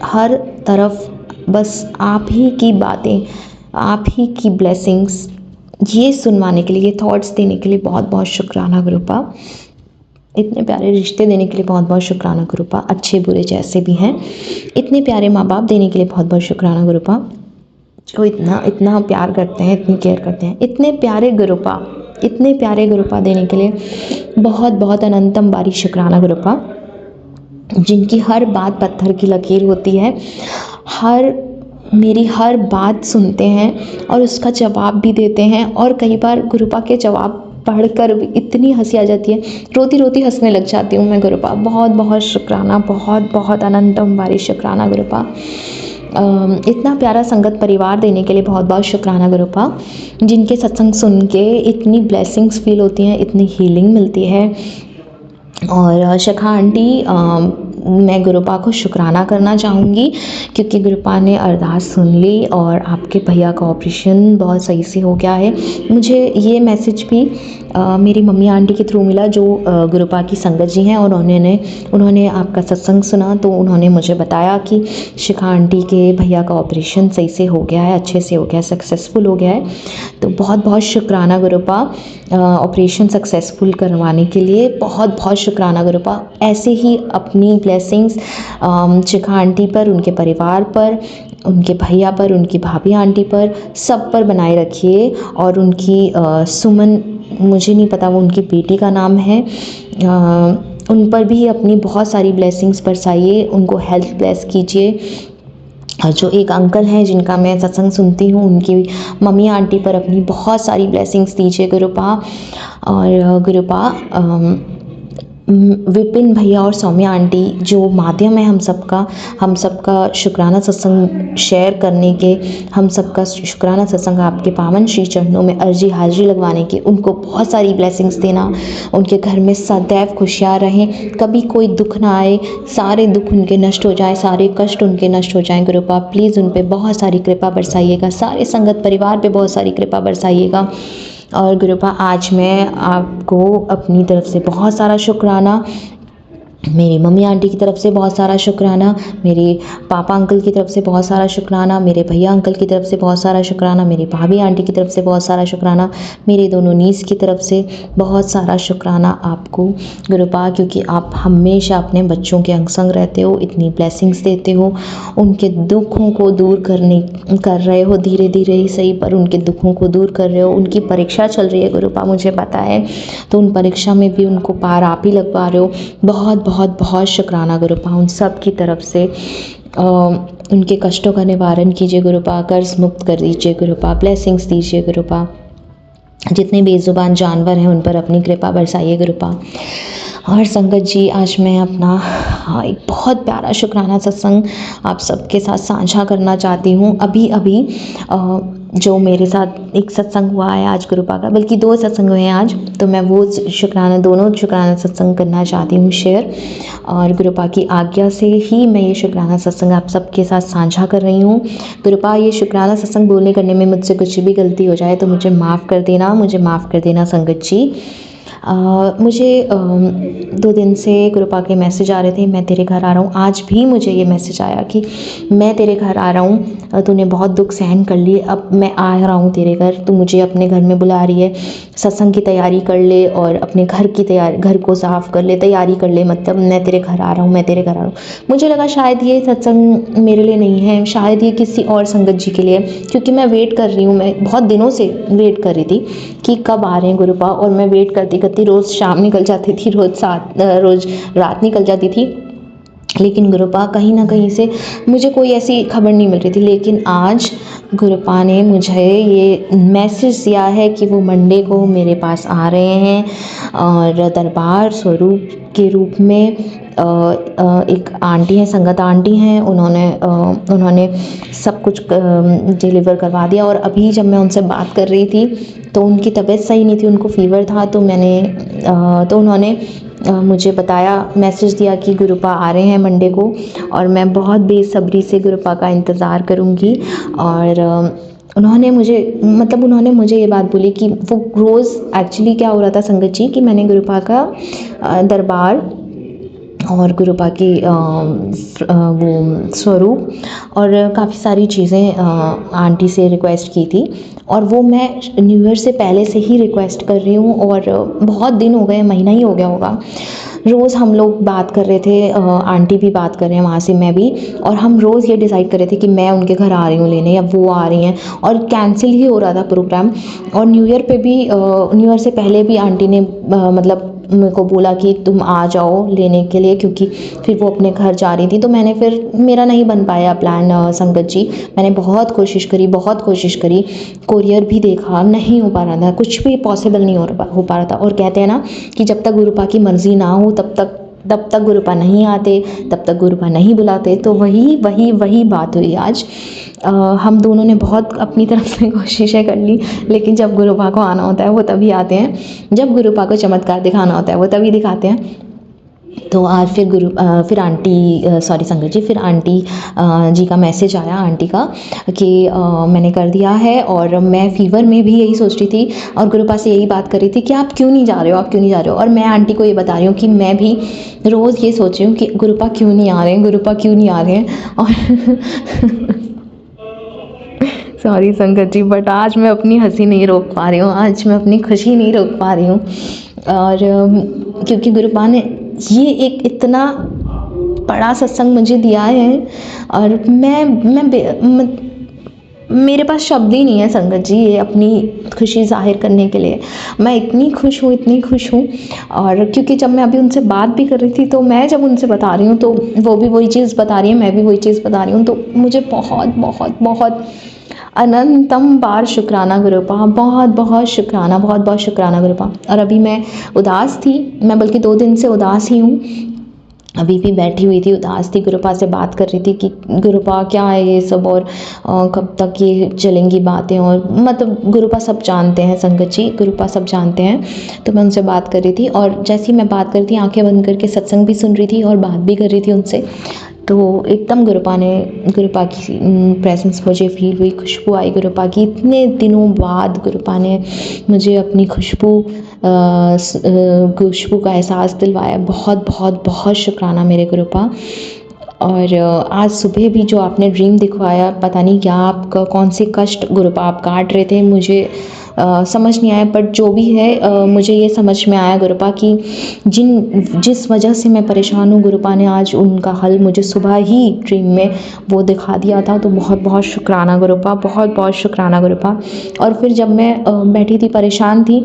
हर तरफ बस आप ही की बातें, आप ही की ब्लेसिंग्स, ये सुनवाने के लिए, ये थॉट्स देने के लिए बहुत बहुत शुक्राना गुरुपा। इतने प्यारे रिश्ते देने के लिए बहुत बहुत शुक्राना गुरुपा, अच्छे बुरे जैसे भी हैं। इतने प्यारे माँ बाप देने के लिए बहुत बहुत शुक्राना गुरुपा, जो इतना प्यार करते हैं, इतनी केयर करते हैं। इतने प्यारे गुरुपा देने के लिए बहुत बहुत अनंतम बारी शुक्राना गुरुपा, जिनकी हर बात पत्थर की लकीर होती है। हर मेरी हर बात सुनते हैं और उसका जवाब भी देते हैं। और कई बार गुरुपा के जवाब पढ़कर भी इतनी हंसी आ जाती है, रोती रोती हंसने लग जाती हूँ मैं। गुरुपा बहुत बहुत शुक्राना, बहुत बहुत अनंतम बारी शुक्राना गुरुपा। इतना प्यारा संगत परिवार देने के लिए बहुत बहुत शुक्राना गुरुपा, जिनके सत्संग सुन के इतनी ब्लेसिंग्स फील होती हैं, इतनी हीलिंग मिलती है। और शिखा आंटी, मैं गुरुपा को शुक्राना करना चाहूँगी क्योंकि गुरुपा ने अरदास सुन ली और आपके भैया का ऑपरेशन बहुत सही से हो गया है। मुझे ये मैसेज भी मेरी मम्मी आंटी के थ्रू मिला, जो गुरुपा की संगत जी हैं, और उन्होंने आपका सत्संग सुना तो उन्होंने मुझे बताया कि शिखा आंटी के भैया का ऑपरेशन सही से हो गया है, अच्छे से हो गया है, सक्सेसफुल हो गया है। तो बहुत बहुत शुक्राना गुरुपा, ऑपरेशन सक्सेसफुल करवाने के लिए बहुत बहुत शुक्राना गुरुपा। ऐसे ही अपनी ब्लेसिंग्स शिखा आंटी पर, उनके परिवार पर, उनके भैया पर, उनकी भाभी आंटी पर, सब पर बनाए रखिए। और उनकी सुमन, मुझे नहीं पता वो उनकी बेटी का नाम है, उन पर भी अपनी बहुत सारी ब्लेसिंग्स बरसाइए, उनको हेल्थ ब्लेस कीजिए। जो एक अंकल हैं जिनका मैं सत्संग सुनती हूँ, उनकी मम्मी आंटी पर अपनी बहुत सारी ब्लेसिंग्स दीजिए गुरुपा। और गुरुपा, विपिन भैया और सौम्या आंटी जो माध्यम है हम सबका शुक्राना सत्संग शेयर करने के, हम सबका शुक्राना सत्संग आपके पावन श्री चरणों में अर्जी हाजिरी लगवाने की, उनको बहुत सारी ब्लेसिंग्स देना। उनके घर में सदैव खुशियाँ रहें, कभी कोई दुख ना आए, सारे दुख उनके नष्ट हो जाए, सारे कष्ट उनके नष्ट हो जाएं। गुरुपा प्लीज़ उन पे बहुत सारी कृपा बरसाइएगा, सारे संगत परिवार पे बहुत सारी कृपा बरसाइएगा। और गुरुपा, आज मैं आपको अपनी तरफ से बहुत सारा शुक्राना, मेरी मम्मी आंटी की तरफ से बहुत सारा शुक्राना, मेरे पापा अंकल की तरफ से बहुत सारा शुक्राना, मेरे भैया अंकल की तरफ से बहुत सारा शुक्राना, मेरी भाभी आंटी की तरफ से बहुत सारा शुक्राना, मेरे दोनों नीस की तरफ से बहुत सारा शुक्राना आपको गुरुपा, क्योंकि आप हमेशा अपने बच्चों के अंग संग रहते हो, इतनी ब्लेसिंग्स देते हो, उनके दुखों को दूर कर रहे हो, धीरे धीरे ही सही पर उनके दुखों को दूर कर रहे हो। उनकी परीक्षा चल रही है गुरुपा, मुझे पता है, तो उन परीक्षा में भी उनको पार आप ही लगवा रहे हो। बहुत बहुत बहुत शुक्राना गुरुपा उन सब की तरफ से। उनके कष्टों का निवारण कीजिए गुरुपा, कर्ज मुक्त कर दीजिए गुरुपा, ब्लेसिंग्स दीजिए गुरुपा। जितने बेजुबान जानवर हैं उन पर अपनी कृपा बरसाइए गुरुपा। और संगत जी, आज मैं अपना एक बहुत प्यारा शुक्राना सत्संग आप सबके साथ साझा करना चाहती हूँ। अभी जो मेरे साथ एक सत्संग हुआ है आज गुरुपा का, बल्कि 2 सत्संग हुए हैं आज, तो मैं वो दोनों शुक्राना सत्संग करना चाहती हूँ शेयर। और गुरुपा की आज्ञा से ही मैं ये शुक्राना सत्संग आप सबके साथ साझा कर रही हूँ। गुरुपा, ये शुक्राना सत्संग बोलने करने में मुझसे कुछ भी गलती हो जाए तो मुझे माफ़ कर देना संगत जी। मुझे 2 दिन से गुरुपा के मैसेज आ रहे थे, मैं तेरे घर आ रहा हूँ। आज भी मुझे ये मैसेज आया कि मैं तेरे घर आ रहा हूँ, तूने बहुत दुख सहन कर लिए, अब मैं आ रहा हूँ तेरे घर, तू मुझे अपने घर में बुला रही है, सत्संग की तैयारी कर ले और अपने घर को साफ़ कर ले, तैयारी कर ले, मतलब मैं तेरे घर आ रहा हूँ। मुझे लगा शायद ये सत्संग मेरे लिए नहीं है, शायद ये किसी और संगत जी के लिए, क्योंकि मैं वेट कर रही हूँ, मैं बहुत दिनों से वेट कर रही थी कि कब आ रहे हैं गुरुपा। और मैं वेट करती रोज़ शाम निकल जाती थी, रोज़ रात निकल जाती थी, लेकिन गुरुपा कहीं ना कहीं से मुझे कोई ऐसी खबर नहीं मिल रही थी। लेकिन आज गुरुपा ने मुझे ये मैसेज दिया है कि वो मंडे को मेरे पास आ रहे हैं और दरबार स्वरूप के रूप में एक आंटी हैं, संगत आंटी हैं, उन्होंने सब कुछ डिलीवर करवा दिया। और अभी जब मैं उनसे बात कर रही थी तो उनकी तबीयत सही नहीं थी, उनको फ़ीवर था, तो उन्होंने मुझे बताया, मैसेज दिया कि गुरुपा आ रहे हैं मंडे को, और मैं बहुत बेसब्री से गुरुपा का इंतज़ार करूँगी। और उन्होंने मुझे ये बात बोली कि वो रोज़, एक्चुअली क्या हो रहा था संगत जी कि मैंने गुरुपा का दरबार और गुरुपा की वो स्वरूप और काफ़ी सारी चीज़ें आंटी से रिक्वेस्ट की थी, और वो मैं न्यू ईयर से पहले से ही रिक्वेस्ट कर रही हूँ, और बहुत दिन हो गए, महीना ही हो गया होगा। रोज़ हम लोग बात कर रहे थे, आंटी भी बात कर रहे हैं वहाँ से, मैं भी, और हम रोज़ ये डिसाइड कर रहे थे कि मैं उनके घर आ रही हूँ लेने या वो आ रही हैं, और कैंसिल ही हो रहा था प्रोग्राम। और न्यू ईयर पे भी, न्यू ईयर से पहले भी आंटी ने मतलब मेरे को बोला कि तुम आ जाओ लेने के लिए, क्योंकि फिर वो अपने घर जा रही थी। तो मैंने फिर मेरा नहीं बन पाया प्लान संगत जी। मैंने बहुत कोशिश करी, कोरियर भी देखा, नहीं हो पा रहा था, कुछ भी पॉसिबल नहीं हो पा रहा था। और कहते हैं ना कि जब तक गुरुपा की मर्ज़ी ना हो तब तक गुरुपा नहीं आते, तब तक गुरुपा नहीं बुलाते। तो वही बात हुई आज। हम दोनों ने बहुत अपनी तरफ से कोशिशें कर ली, लेकिन जब गुरुपा को आना होता है वो तभी आते हैं, जब गुरुपा को चमत्कार दिखाना होता है वो तभी दिखाते हैं। तो आज फिर संगत जी, फिर आंटी जी का मैसेज आया, आंटी का, कि मैंने कर दिया है। और मैं फीवर में भी यही सोच रही थी और गुरुपा से यही बात कर रही थी कि आप क्यों नहीं जा रहे हो। और मैं आंटी को ये बता रही हूँ कि मैं भी रोज़ ये सोच रही हूँ कि गुरुपा क्यों नहीं आ रहे हैं। और सॉरी संगत जी, बट आज मैं अपनी हंसी नहीं रोक पा रही हूँ, आज मैं अपनी खुशी नहीं रोक पा रही हूँ। और क्योंकि गुरुपा ने ये एक इतना बड़ा सत्संग मुझे दिया है, और मेरे पास शब्द ही नहीं है संगत जी ये अपनी खुशी जाहिर करने के लिए। मैं इतनी खुश हूँ। और क्योंकि जब मैं अभी उनसे बात भी कर रही थी, तो मैं जब उनसे बता रही हूँ तो वो भी वही चीज़ बता रही है, मैं भी वही चीज़ बता रही हूँ। तो मुझे बहुत अनंतम बार शुक्राना गुरुपा, बहुत शुक्राना गुरुपा। और अभी मैं उदास थी, मैं बल्कि 2 दिन से उदास ही हूँ। अभी भी बैठी हुई थी, उदास थी, गुरुपा से बात कर रही थी कि गुरुपा क्या है ये सब, और कब तक ये चलेंगी बातें। और मतलब गुरुपा सब जानते हैं संगत जी, गुरुपा सब जानते हैं। तो मैं उनसे बात कर रही थी, और जैसे ही मैं बात कर रही थी, आंखें बंद करके सत्संग भी सुन रही थी और बात भी कर रही थी उनसे। तो एकदम गुरुपा की प्रेजेंस मुझे फील हुई, खुशबू आई गुरुपा की। इतने दिनों बाद गुरुपा ने मुझे अपनी खुशबू का एहसास दिलवाया। बहुत शुक्राना मेरे गुरुपा। और आज सुबह भी जो आपने ड्रीम दिखवाया, पता नहीं क्या आपका कौन से कष्ट गुरुपा आप काट रहे थे, मुझे समझ नहीं आया। बट जो भी है मुझे ये समझ में आया गुरुपा कि जिस वजह से मैं परेशान हूँ, गुरुपा ने आज उनका हल मुझे सुबह ही ड्रीम में वो दिखा दिया था। तो बहुत शुक्राना गुरुपा, बहुत शुक्राना गुरुपा। और फिर जब मैं बैठी थी, परेशान थी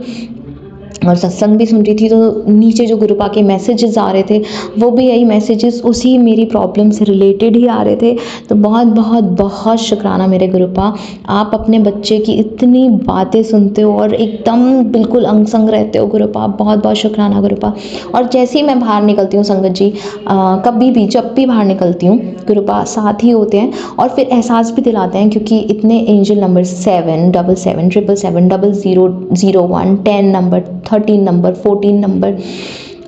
और सत्संग भी सुन रही थी, तो नीचे जो गुरुपा के मैसेजेस आ रहे थे, वो भी यही मैसेजेस उसी मेरी प्रॉब्लम से रिलेटेड ही आ रहे थे। तो बहुत शुक्राना मेरे गुरुपा। आप अपने बच्चे की इतनी बातें सुनते हो और एकदम बिल्कुल अंग संग रहते हो गुरुपा, बहुत शुक्राना गुरुपा। और जैसे ही मैं बाहर निकलती हूँ संगत जी, कभी भी जब भी बाहर निकलती हूँ, गुरुपा साथ ही होते हैं और फिर एहसास भी दिलाते हैं, क्योंकि इतने angel number 777 777 0001 10 number 13 number 14 number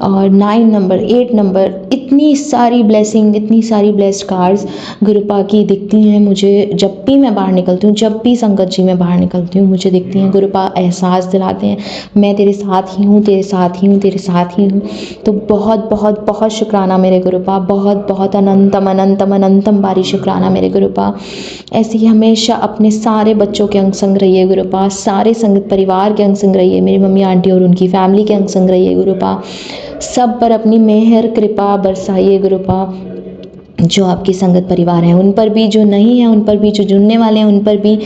और 9 नंबर 8 नंबर, इतनी सारी ब्लेसिंग, इतनी सारी ब्लेस्ड कार्ड्स गुरुपा की दिखती हैं मुझे जब भी मैं बाहर निकलती हूँ। जब भी संगत जी मैं बाहर निकलती हूँ मुझे दिखती हैं। गुरुपा एहसास दिलाते हैं, मैं तेरे साथ ही हूँ, तेरे साथ ही हूँ, तेरे साथ ही हूँ। तो बहुत शुक्राना मेरे गुरुपा, बहुत अनंतम बारी शुक्राना मेरे गुरुपा। ऐसे ही हमेशा अपने सारे बच्चों के अंग संग रहिए गुरुपा, सारे संगत परिवार के अंग संग रहिए, मेरी मम्मी आंटी और उनकी फैमिली के अंग संग रहिए गुरुपा। सब पर अपनी मेहर कृपा बरसाइए गुरुपा। जो आपकी संगत परिवार हैं उन पर भी, जो नहीं है उन पर भी, जो जुड़ने वाले हैं उन पर भी,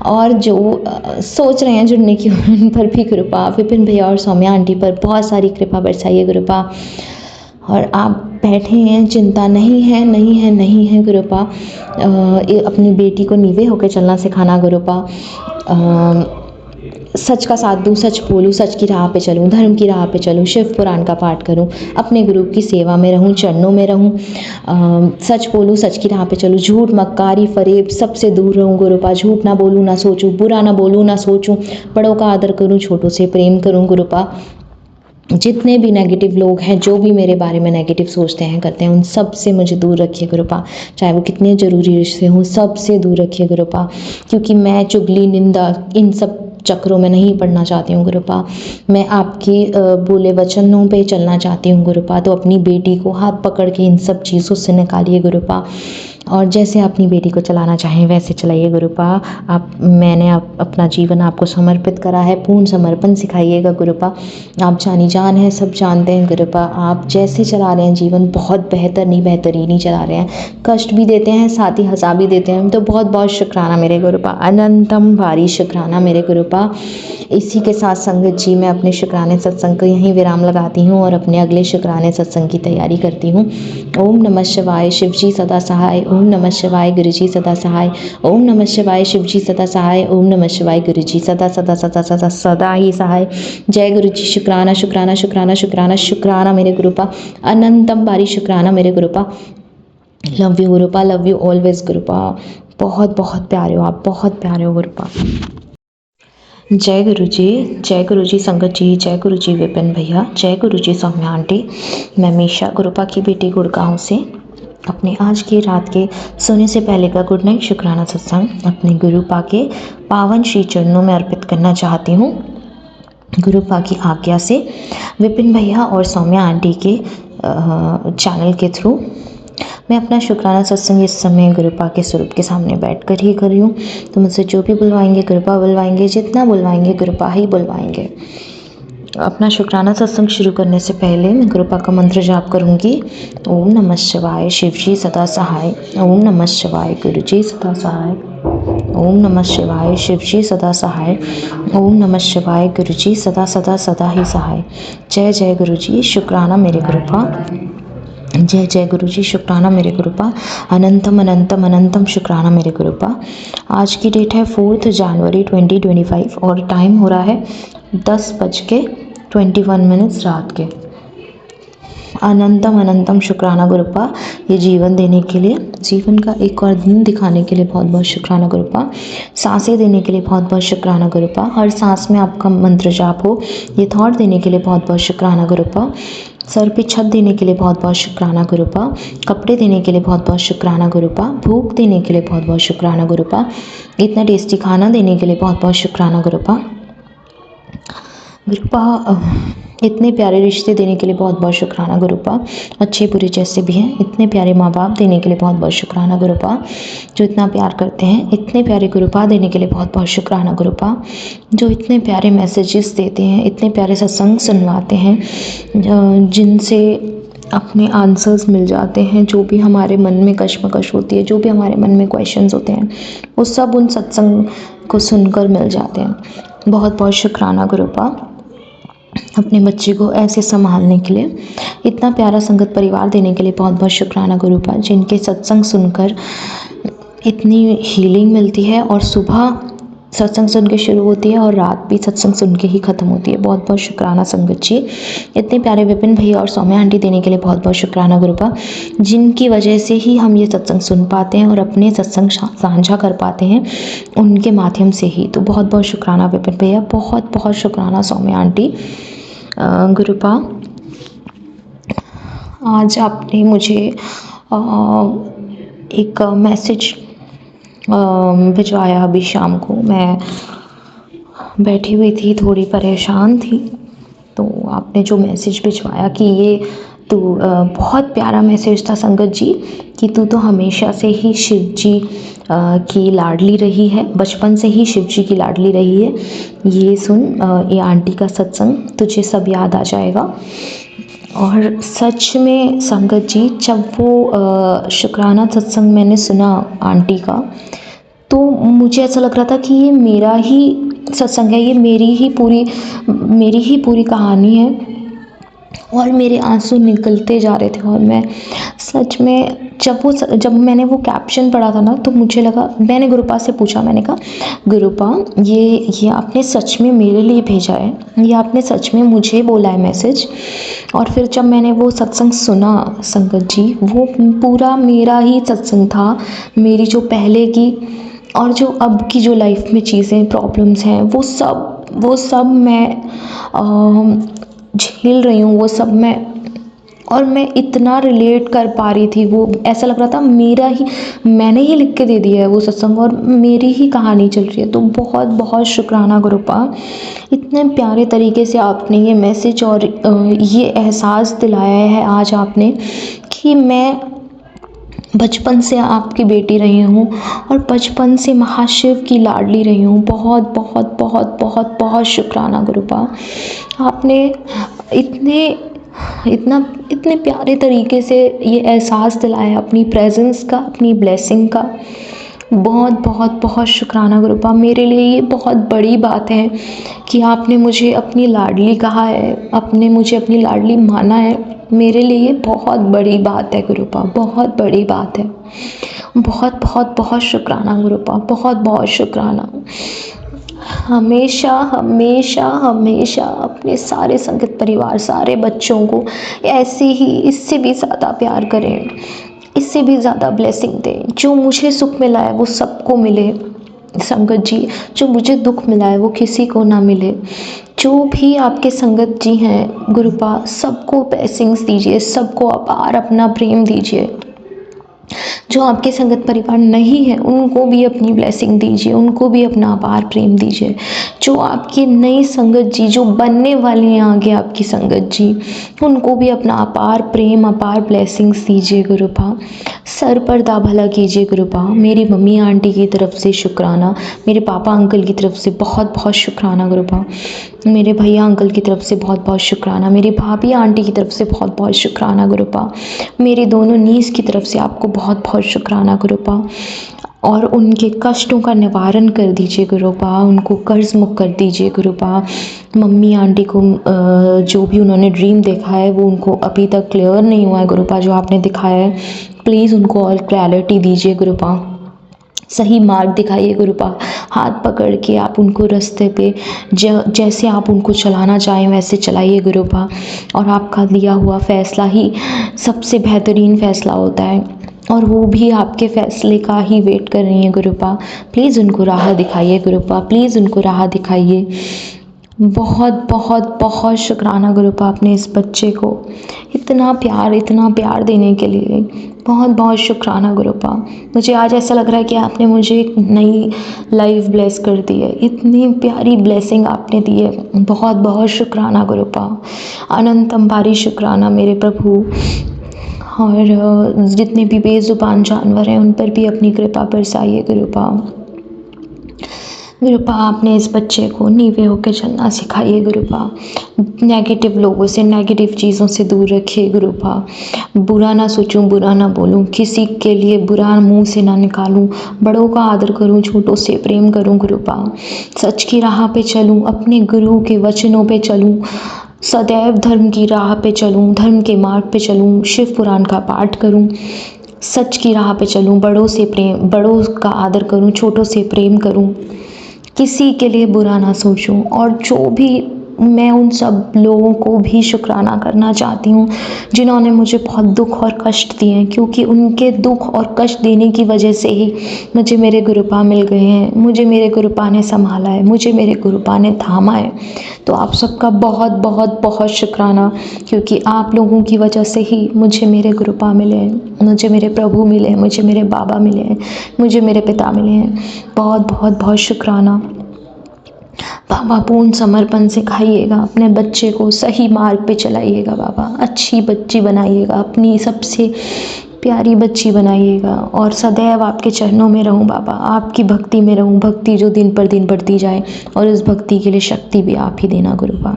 और जो सोच रहे हैं जुड़ने की उन पर भी गुरुपा। विपिन भैया और सौम्या आंटी पर बहुत सारी कृपा बरसाइए गुरुपा। और आप बैठे हैं, चिंता नहीं है गुरुपा। अपनी बेटी को नीवे होकर चलना सिखाना गुरुपा। सच का साथ दूँ, सच बोलूँ, सच की राह पे चलूँ, धर्म की राह पे चलूँ, शिव पुराण का पाठ करूँ, अपने गुरु की सेवा में रहूँ, चरणों में रहूँ, सच बोलूँ, सच की राह पे चलूँ, झूठ मक्कारी फरेब सबसे दूर रहूँ गुरुपा। झूठ ना बोलूँ ना सोचूँ, बुरा ना बोलूँ ना सोचूँ, बड़ों का आदर करूँ, छोटों से प्रेम करूँ गुरुपा। जितने भी नेगेटिव लोग हैं, जो भी मेरे बारे में नेगेटिव सोचते हैं करते हैं, उन सब से मुझे दूर रखिए गुरुपा। चाहे वो कितने ज़रूरी रिश्ते हों, सब से दूर रखिए गुरुपा। क्योंकि मैं चुगली, निंदा, इन सब चक्रों में नहीं पड़ना चाहती हूँ गुरुपा। मैं आपकी बोले वचनों पे चलना चाहती हूँ गुरुपा। तो अपनी बेटी को हाथ पकड़ के इन सब चीज़ों से निकालिए गुरुपा। और जैसे अपनी बेटी को चलाना चाहें वैसे चलाइए गुरुपा। मैंने अपना जीवन आपको समर्पित करा है, पूर्ण समर्पण सिखाइएगा गुरुपा। आप जानी जान है, सब जानते हैं गुरुपा। आप जैसे चला रहे हैं जीवन बहुत बेहतरीन ही चला रहे हैं। कष्ट भी देते हैं, साथ ही हंसा भी देते हैं, तो बहुत बहुत शुक्राना मेरे गुरुपा, अनंतम भारी शुक्राना मेरे गुरुपा। इसी के साथ संगत जी मैं अपने शुक्राने सत्संग को यहीं विराम लगाती हूँ और अपने अगले शुक्राने सत्संग की तैयारी करती हूँ। ओम नमः शिवाय, शिव जी सदा सहाय। ओम नमः शिवाय, गुरु जी सदा सहाय। ओम नमः शिवाय, शिव जी सदा सहाय। ओम नमः शिवाय, गुरु जी सदा सदा सदा सदा सदा ही सहाय। जय गुरु जी। शुक्राना शुक्राना शुक्राना शुक्राना शुक्राना मेरे गुरुपा, अनंतम भारी शुक्राना मेरे गुरुपा। लव यू गुरुपा, लव यू ऑलवेज गुरुपा। बहुत बहुत प्यारे हो आप, बहुत प्यारे हो गुरुपा। जय गुरु जी संगत जी, जय गुरु जी विपिन भैया, जय गुरु जी सौम्या आंटी। मैं मीशा गुरुपा की बेटी गुड़गांव से अपने आज की रात के सोने से पहले का गुड नाइट शुक्राना सत्संग अपने गुरुपा के पावन श्री चरणों में अर्पित करना चाहती हूँ। गुरुपा की आज्ञा से विपिन भैया और सौम्या आंटी के चैनल के थ्रू मैं अपना शुक्राना सत्संग इस समय गुरुपा के स्वरूप के सामने बैठकर ही कर रही हूँ। तो मुझसे जो भी बुलवाएंगे गुरुपा बुलवाएंगे, जितना बुलवाएंगे गुरुपा ही बुलवाएंगे। अपना शुक्राना सत्संग शुरू करने से पहले मैं गुरुपा का मंत्र जाप करूँगी। ओम नमः शिवाय, शिव जी सदा सहाय। ओम नमः शिवाय, गुरु जी सदा सहाय। ओम नमः शिवाय, शिव जी सदा सहाय। ओम नमः शिवाय, गुरु जी सदा सदा सदा ही सहाय। जय जय गुरु जी, शुक्राना मेरे गुरुपा। जय जय गुरु जी, शुक्राना मेरे गुरुपा। अनंतम अनंतम अनंतम शुक्राना मेरे गुरुपा। आज की डेट है 4 जनवरी 2025 और टाइम हो रहा है 10:21 रात के। अनंतम अनंतम शुक्राना गुरुपा, ये जीवन देने के लिए, जीवन का एक और दिन दिखाने के लिए बहुत बहुत शुक्राना गुरुपा। सांसें देने के लिए बहुत बहुत शुक्राना गुरुपा। हर सांस में आपका मंत्र जाप हो, ये थॉट देने के लिए बहुत बहुत शुक्राना गुरुपा। सर पे छत देने के लिए बहुत बहुत शुक्राना गुरुपा। कपड़े देने के लिए बहुत बहुत शुक्राना गुरुपा। भूख देने के लिए बहुत बहुत शुक्राना गुरुपा। इतना टेस्टी खाना देने के लिए बहुत बहुत शुक्राना गुरुपा। गुरुपा इतने प्यारे रिश्ते देने के लिए बहुत बहुत शुक्राना गुरुपा। अच्छे बुरे जैसे भी हैं, इतने प्यारे माँ बाप देने के लिए बहुत बहुत शुक्राना गुरुपा। जो इतना प्यार करते हैं, इतने प्यारे गुरुपा देने के लिए बहुत बहुत शुक्राना गुरुपा। जो इतने प्यारे मैसेजेस देते हैं, इतने प्यारे सत्संग सुनवाते हैं, जिनसे अपने आंसर्स मिल जाते हैं। जो भी हमारे मन में कश्मकश होती है, जो भी हमारे मन में क्वेश्चंस होते हैं, वो सब उन सत्संग को सुनकर मिल जाते हैं। बहुत बहुत शुक्राना गुरुपा। अपने बच्चे को ऐसे संभालने के लिए, इतना प्यारा संगत परिवार देने के लिए बहुत बहुत शुक्राना गुरुपा। जिनके सत्संग सुनकर इतनी हीलिंग मिलती है और सुबह सत्संग सुन के शुरू होती है और रात भी सत्संग सुन के ही ख़त्म होती है। बहुत बहुत शुक्राना संगत जी। इतने प्यारे विपिन भैया और सौम्या आंटी देने के लिए बहुत बहुत शुक्राना गुरुपा। जिनकी वजह से ही हम ये सत्संग सुन पाते हैं और अपने सत्संग साझा कर पाते हैं, उनके माध्यम से ही। तो बहुत बहुत शुक्राना विपिन भैया, बहुत बहुत शुक्राना सौम्या आंटी। गुरुपा, आज आपने मुझे एक मैसेज भिजवाया अभी शाम को। मैं बैठी हुई थी, थोड़ी परेशान थी, तो आपने जो मैसेज भिजवाया कि ये तो बहुत प्यारा मैसेज था संगत जी, कि तू तो हमेशा से ही शिव जी की लाडली रही है, बचपन से ही शिव जी की लाडली रही है। ये सुन, ये आंटी का सत्संग तुझे सब याद आ जाएगा। और सच में संगत जी, जब वो शुक्राना सत्संग मैंने सुना आंटी का, तो मुझे ऐसा लग रहा था कि ये मेरा ही सत्संग है, ये मेरी ही पूरी कहानी है। और मेरे आंसू निकलते जा रहे थे। और मैं सच में जब मैंने वो कैप्शन पढ़ा था ना, तो मुझे लगा, मैंने गुरुपा से पूछा, मैंने कहा गुरुपा, ये आपने सच में मेरे लिए भेजा है, ये आपने सच में मुझे बोला है मैसेज? और फिर जब मैंने वो सत्संग सुना संगत जी, वो पूरा मेरा ही सत्संग था। मेरी जो पहले की और जो अब की जो लाइफ में चीज़ें, प्रॉब्लम्स हैं, वो सब मैं झेल रही हूँ, वो सब मैं इतना रिलेट कर पा रही थी। वो ऐसा लग रहा था मैंने ही लिख के दे दिया है वो सत्संग, और मेरी ही कहानी चल रही है। तो बहुत बहुत शुक्राना गुरुपा। इतने प्यारे तरीके से आपने ये मैसेज और ये एहसास दिलाया है आज आपने, कि मैं बचपन से आपकी बेटी रही हूँ और बचपन से महाशिव की लाडली रही हूँ। बहुत बहुत बहुत बहुत बहुत शुक्राना गुरुपा। आपने इतने इतना इतने प्यारे तरीके से ये एहसास दिलाया अपनी प्रेजेंस का, अपनी ब्लेसिंग का। बहुत बहुत बहुत शुक्राना गुरुपा। मेरे लिए ये बहुत बड़ी बात है कि आपने मुझे अपनी लाडली कहा है, आपने मुझे अपनी लाडली माना है। मेरे लिए ये बहुत बड़ी बात है गुरुपा, बहुत बड़ी बात है। बहुत बहुत बहुत शुक्राना गुरुपा, बहुत बहुत शुक्राना। हमेशा हमेशा हमेशा अपने सारे संगत परिवार, सारे बच्चों को ऐसे ही, इससे भी ज़्यादा प्यार करें, इससे भी ज़्यादा ब्लेसिंग दें। जो मुझे सुख मिला है वो सबको मिले संगत जी, जो मुझे दुख मिला है वो किसी को ना मिले। जो भी आपके संगत जी हैं गुरुपा, सबको ब्लेसिंग्स दीजिए, सबको अपार अपना प्रेम दीजिए। जो आपके संगत परिवार नहीं है उनको भी अपनी ब्लेसिंग दीजिए, उनको भी अपना अपार प्रेम दीजिए। जो आपकी नई संगत जी, जो बनने वाली हैं आगे आपकी संगत जी, उनको भी अपना अपार प्रेम, अपार ब्लेसिंग्स दीजिए गुरुपा। सर पर दा भला कीजिए गुरुपा। मेरी मम्मी आंटी की तरफ से शुक्राना, मेरे पापा अंकल की तरफ से बहुत बहुत शुक्राना गुरुपा। मेरे भैया अंकल की तरफ से बहुत बहुत शुक्राना, मेरी भाभी आंटी की तरफ से बहुत बहुत शुक्राना गुरुपा। मेरे दोनों नीस की तरफ से आपको बहुत बहुत शुक्राना गुरुपा। और उनके कष्टों का निवारण कर दीजिए गुरुपा, उनको कर्ज मुक्त कर दीजिए गुरुपा। मम्मी आंटी को जो भी उन्होंने ड्रीम देखा है वो उनको अभी तक क्लियर नहीं हुआ है गुरुपा, जो आपने दिखाया है प्लीज़ उनको और क्लैरिटी दीजिए गुरुपा। सही मार्ग दिखाइए गुरुपा। हाथ पकड़ के आप उनको रास्ते पे जैसे आप उनको चलाना चाहें वैसे चलाइए गुरुपा। और आपका लिया हुआ फ़ैसला ही सबसे बेहतरीन फ़ैसला होता है, और वो भी आपके फ़ैसले का ही वेट कर रही हैं गुरुपा। प्लीज़ उनको राह दिखाइए गुरुपा, प्लीज़ उनको राह दिखाइए। बहुत बहुत बहुत शुक्राना गुरुपा अपने इस बच्चे को इतना प्यार देने के लिए। बहुत बहुत शुक्राना गुरुपा। मुझे आज ऐसा लग रहा है कि आपने मुझे एक नई लाइफ ब्लेस कर दी है, इतनी प्यारी ब्लेसिंग आपने दी है। बहुत बहुत शुक्राना गुरुपा, अनंतम भारी शुक्राना मेरे प्रभु। और जितने भी बेज़ुबान जानवर हैं उन पर भी अपनी कृपा बरसाइए गुरुपा। गुरुपा आपने इस बच्चे को नीवे होकर चलना सिखाइए गुरुपा। नेगेटिव लोगों से, नेगेटिव चीज़ों से दूर रखिए गुरुपा। बुरा ना सोचूं, बुरा ना बोलूं, किसी के लिए बुरा मुंह से ना निकालूं, बड़ों का आदर करूं, छोटों से प्रेम करूं गुरुपा। सच की राह पे चलूं, अपने गुरु के वचनों पे चलूं, सदैव धर्म की राह पे चलूं, धर्म के मार्ग पे चलूं, शिव पुराण का पाठ करूं, सच की राह पे चलूं, बड़ों का आदर करूं, छोटों से प्रेम करूं, किसी के लिए बुरा ना सोचूं। और जो भी, मैं उन सब लोगों को भी शुक्राना करना चाहती हूँ जिन्होंने मुझे बहुत दुख और कष्ट दिए हैं, क्योंकि उनके दुख और कष्ट देने की वजह से ही मुझे मेरे गुरुपा मिल गए हैं, मुझे मेरे गुरुपा ने संभाला है, मुझे मेरे गुरुपा ने थामा है। तो आप सबका बहुत बहुत बहुत शुक्राना, क्योंकि आप लोगों की वजह से ही मुझे मेरे गुरुपा मिले हैं, मुझे मेरे प्रभु मिले हैं, मुझे मेरे बाबा मिले हैं, मुझे मेरे पिता मिले हैं। बहुत बहुत बहुत शुक्राना। बाबा पूर्ण समर्पण सिखाइएगा, अपने बच्चे को सही मार्ग पे चलाइएगा बाबा, अच्छी बच्ची बनाइएगा, अपनी सबसे प्यारी बच्ची बनाइएगा। और सदैव आपके चरणों में रहूं बाबा, आपकी भक्ति में रहूं, भक्ति जो दिन पर दिन बढ़ती जाए, और इस भक्ति के लिए शक्ति भी आप ही देना गुरुपा।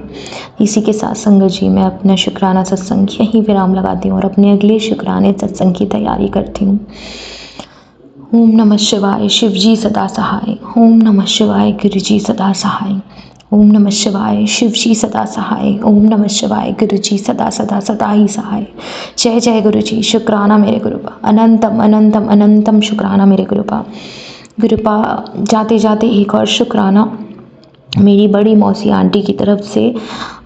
इसी के साथ संगत जी मैं अपना शुक्राना सत्संग यहीं विराम लगाती हूँ और अपने अगले शुक्राने सत्संग की तैयारी करती हूँ। ओम नमः शिवाय, शिव जी सदा सहाय। ओम नमः शिवाय, गुरु जी सदा सहाय। ओम नमः शिवाय, शिव जी सदा सहाय। ओम नमः शिवाय, गुरु जी सदा सदा सदा ही सहाय। जय जय गुरु जी, शुक्राना मेरे गुरुपा, अनंतम अनंतम अनंतम शुक्राना मेरे गुरुपा। गुरुपा जाते जाते एक और शुक्राना मेरी बड़ी मौसी आंटी की तरफ से,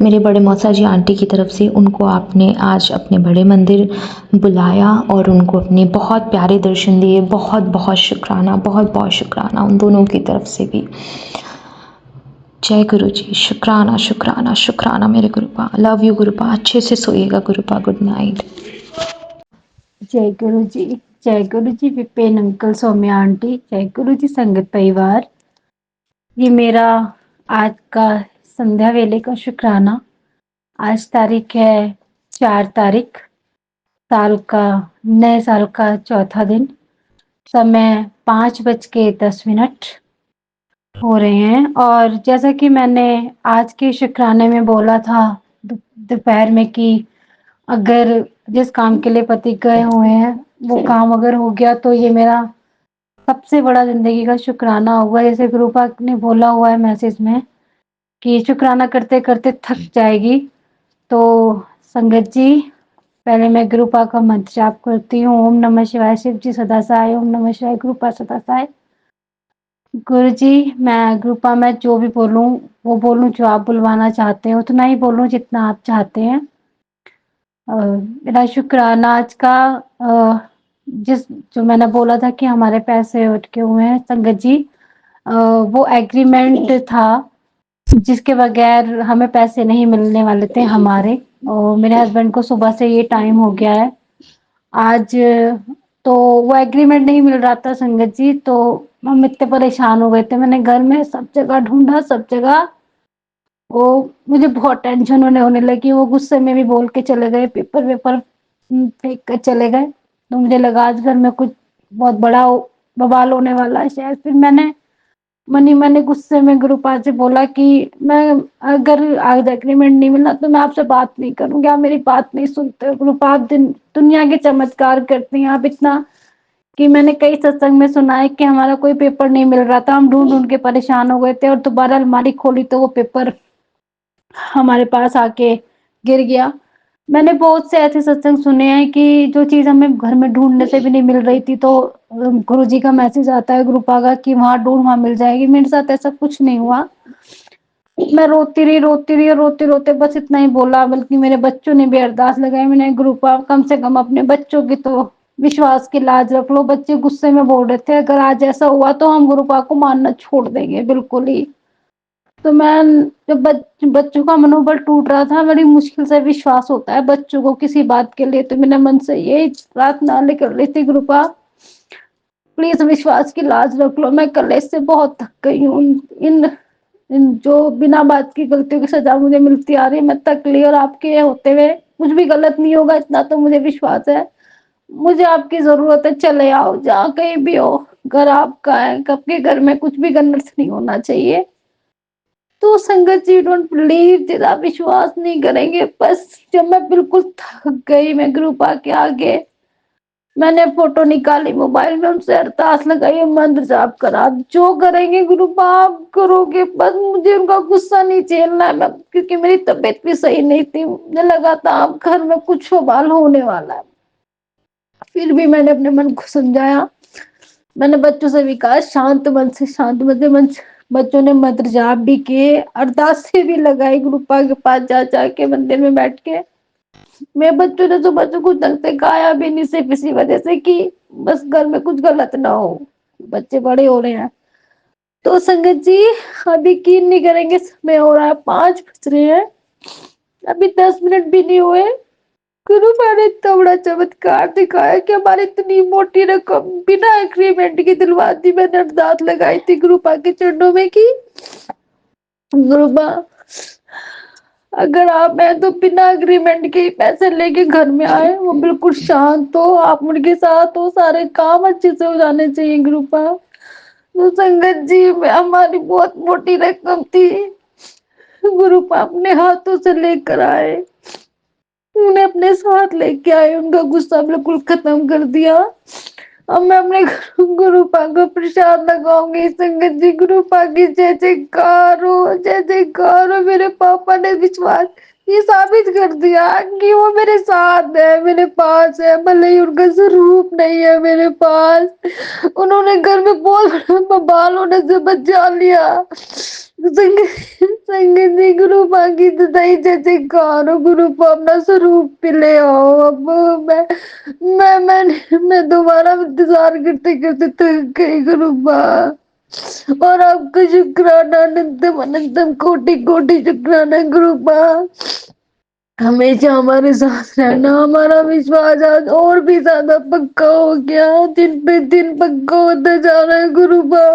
मेरे बड़े मौसा जी आंटी की तरफ से, उनको आपने आज अपने बड़े मंदिर बुलाया और उनको अपने बहुत प्यारे दर्शन दिए। बहुत बहुत शुक्राना, बहुत बहुत शुक्राना उन दोनों की तरफ से भी। जय गुरु जी, शुक्राना शुक्राना शुक्राना मेरे गुरुपा। लव यू गुरुपा, अच्छे से सोइएगा गुरुपा, गुड नाइट। जय गुरु जी, जय गुरु जी, विपिन अंकल, सौम्या आंटी, जय गुरु जी, संगत परिवार। ये मेरा आज का संध्या वेले का शुक्राना। आज तारीख है 4 तारीख साल का नए साल का चौथा दिन। समय 5:10 हो रहे हैं और जैसा कि मैंने आज के शुक्राने में बोला था दोपहर में कि अगर जिस काम के लिए पति गए हुए हैं वो काम अगर हो गया तो ये मेरा सबसे बड़ा ज़िंदगी का शुक्राना होगा। जैसे गुरुपाक ने बोला हुआ है मैसेज में कि शुक्राना करते-करते थक जाएगी। तो संगत जी, पहले मैं गुरुपाक का मंत्र जाप करती हूँ। ओम नमः शिवाय, शिव जी सदा सहाय। ओम नमः शिवाय, गुरुपाक सदा सहाय। गुरु जी, मैं गुरुपाक में जो भी बोलूँ वो बोलूँ जो आप बुलवाना चाहते हो, उतना ही बोलूँ जितना आप चाहते हैं। मेरा शुक्राना आज का जिस जो मैंने बोला था कि हमारे पैसे अटके हुए हैं संगत जी, वो एग्रीमेंट था जिसके बगैर हमें पैसे नहीं मिलने वाले थे हमारे, और मेरे हस्बैंड को सुबह से ये टाइम हो गया है आज, तो वो एग्रीमेंट नहीं मिल रहा था संगत जी। तो हम इतने परेशान हो गए थे, मैंने घर में सब जगह ढूंढा, सब जगह। वो मुझे बहुत टेंशन होने लगी। वो गुस्से में भी बोल के चले गए, पेपर वेपर फेंक कर चले गए। तो मुझे लगा आज घर में कुछ बहुत बड़ा बवाल होने वाला है शायद। फिर मैंने मनी मैंने गुस्से में गुरुपाल से बोला कि मैं अगर आज एग्रीमेंट नहीं मिला तो मैं आपसे बात नहीं करूंगी। आप मेरी बात नहीं सुनते हो गुरुपाल, दुनिया के चमत्कार करती हैं आप इतना कि मैंने कई सत्संग में सुना है कि हमारा कोई पेपर नहीं मिल रहा था, हम ढूंढ ढूंढ के परेशान हो गए थे और दोबारा अलमारी खोली तो वो पेपर हमारे पास आके गिर गया। मैंने बहुत से ऐसे सत्संग सुने हैं कि जो चीज़ हमें घर में ढूँढने से भी नहीं मिल रही थी तो गुरुजी का मैसेज आता है ग्रुपा का कि वहाँ ढूँढ वहाँ मिल जाएगी। मेरे साथ ऐसा कुछ नहीं हुआ। मैं रोती रही और रोते-रोते बस इतना ही बोला, बल्कि मेरे बच्चों ने भी अरदास लगाई। मैंने ग्रुपा कम से कम अपने बच्चों की तो विश्वास की लाज रख लो। बच्चे गुस्से में बोल रहे थे अगर आज ऐसा हुआ तो हम गुरुपा को मानना छोड़ देंगे बिल्कुल ही। तो मैं जब बच्चों का मनोबल टूट रहा था, बड़ी मुश्किल से विश्वास होता है बच्चों को किसी बात के लिए, तो मेरे मन से यही प्रार्थना निकल रही थी कृपा प्लीज विश्वास की लाज रख लो। मैं कलेश से बहुत थक गई हूँ। इन जो बिना बात की गलतियों की सजा मुझे मिलती आ रही है, मैं थक ली। और आपके होते हुए कुछ भी गलत नहीं होगा इतना तो मुझे विश्वास है। मुझे आपकी जरूरत है, चले आओ जहाँ कहीं भी हो, घर आपका है, आपके घर में कुछ भी गलत नहीं होना चाहिए। तो संगत जी डोंट बिलीव, जितना विश्वास नहीं करेंगे। बस जब मैं बिल्कुल थक गई, मैं ग्रुपा के आगे मैंने फोटो निकाली मोबाइल में, उनसे अरदास लगाई, मंत्र जाप करा। जो करेंगे ग्रुपा आप करोगे, बस मुझे उनका गुस्सा नहीं झेलना है। मैं क्योंकि मेरी तबीयत भी सही नहीं थी, मुझे लगा था आप घर में कुछ बवाल होने वाला है। फिर भी मैंने अपने मन को समझाया। मैंने बच्चों से भी कहा शांत मन से बच्चों ने मंत्र जाप भी किए, अरदासें भी लगाई गुरुपा के पास जा जाके मंदिर में बैठ के। मेरे बच्चों ने तो बच्चों को ढंग से खाया भी नहीं, सिर्फ इसी वजह से कि बस घर में कुछ गलत ना हो, बच्चे बड़े हो रहे हैं। तो संगत जी अभी यकीन नहीं करेंगे, समय हो रहा है 5 बज रहे हैं, अभी 10 मिनट भी नहीं हुए। गुरु ने इतना बड़ा चमत्कार दिखाया कि हमारी इतनी मोटी रकम बिना एग्रीमेंट की दिलवा दी। मैंने अरदास लगाई थी गुरुपा के चरणों में कि गुरुपा अगर आप हैं तो बिना एग्रीमेंट के पैसे लेके घर में आए, वो बिल्कुल शांत हो, आप उनके साथ हो, सारे काम अच्छे से हो जाने चाहिए गुरुपा। तो संगत जी में हमारी बहुत मोटी रकम थी, गुरुपा अपने हाथों से लेकर आए, उन्हें अपने साथ लेके आए, उनका गुस्सा बिल्कुल खत्म कर दिया। अब मैं अपने गुरुपा को प्रसाद लगाऊंगी। संगत जी गुरुपा की जय जयकार हो, जय जयकार हो। मेरे पापा ने विश्वास ये साबित कर दिया कि वो मेरे साथ है, मेरे पास है, भले ही उनका स्वरूप नहीं है मेरे पास। उन्होंने घर में बहुत बवाल होने से बचा लिया। संगत जी गुरुपा की सदाई जय जयकार हो। गुरुपा अपना स्वरूप भी ले आओ। अब मैं दोबारा इंतजार करते करते थक गई गुरुपा, और आपका शुक्राना अनंतम अनंतम कोटि कोटि शुक्राना गुरुपा। हमेशा हमारे साथ रहना, हमारा विश्वास आज और भी ज्यादा पक्का हो गया, दिन पे दिन पक्का होता जा रहा है गुरुपा।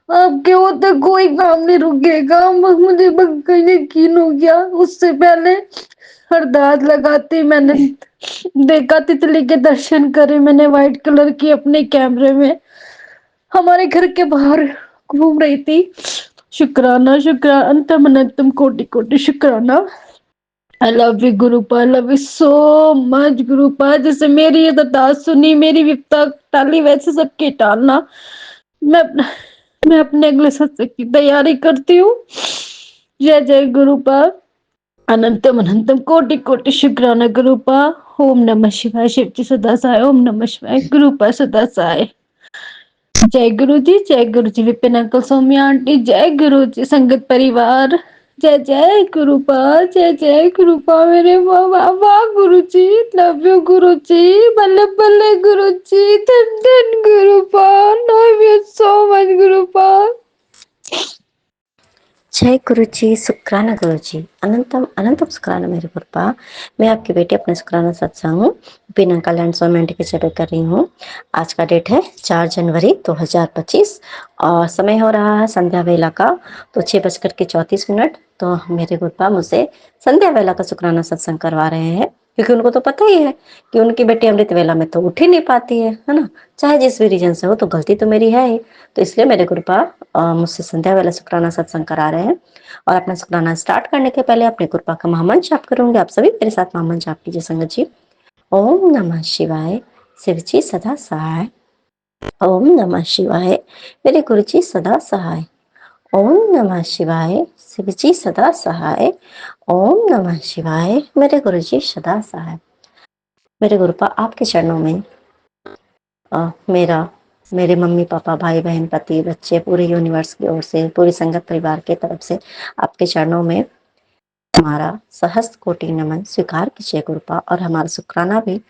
आपके होते कोई काम नहीं रुकेगा, मुझे पक्का यकीन हो गया। उससे पहले अरदास लगाती मैंने देखा, तितली के दर्शन करे मैंने व्हाइट कलर की अपने कैमरे में, हमारे घर के बाहर घूम रही थी। शुक्राना शुक्राना, अंतम अनंतम कोटि कोटि शुक्राना। आई लव यू गुरुपा, I love you so much गुरुपा। जैसे मेरी ये अरदास सुनी, मेरी विपदा टाली, वैसे सबकी टालना। मैं मैं अपने अगले सत्संग की तैयारी करती हूँ। जय जय गुरुपा, अनंतम अनंतम कोटि कोटि शुक्राना गुरुपा। ओम नमः शिवाय, शिव जी सदा सहाय। ओम नमः शिवाय, गुरुपा सदा सहाय। जय गुरु जी, विपिन अंकल, सौम्या आंटी, जय गुरु जी, संगत परिवार, जय जय गुरुपा, जय गुरुपा मेरे वाह गुरु जी, लव यू गुरु जी, बल्ले बल्ले गुरु जी, धन धन गुरुपा, लव यू सो मच गुरुपा। जय गुरु जी, शुक्राना गुरु जी, अनंतम अनंतम शुक्राना मेरे गुरुपा। मैं आपकी बेटी अपने शुक्राना सत्संग बिना कल्याण स्वामी के चले कर रही हूँ। आज का डेट है 4 जनवरी 2025 और समय हो रहा है संध्या वेला का, तो 6:34। तो मेरे गुरुपा मुझसे संध्या वेला का शुक्राना सत्संग करवा रहे हैं, क्योंकि उनको तो पता ही है कि उनकी बेटी अमृत वेला में तो उठ ही नहीं पाती है ना। चाहे जिस भी रीजन से हो, तो गलती तो मेरी है ही। तो इसलिए मेरे गुरुपा मुझसे संध्या वेला शुक्राना सत्संग करा रहे हैं। और अपना शुक्राना स्टार्ट करने के पहले अपने कृपा का महामंत्र जाप करूंगी। आप सभी मेरे साथ महामंत्र जाप कीजिए संगत जी। ओम नमः शिवाय, शिव जी सदा सहाय। ओम नमः शिवाय, मेरे गुरु जी सदा सहाय। ओम नमः शिवाय, शिव जी सदा सहाय। ओम नमः शिवाय, मेरे गुरु जी सदा सहाय। मेरे गुरुपा आपके चरणों में मेरे मम्मी पापा, भाई बहन, पति, बच्चे, पूरे यूनिवर्स की ओर से, पूरी संगत परिवार के तरफ से आपके चरणों में हमारा सहस्त्र कोटि नमन स्वीकार कीजिए गुरुपा। और हमारा शुक्राना भी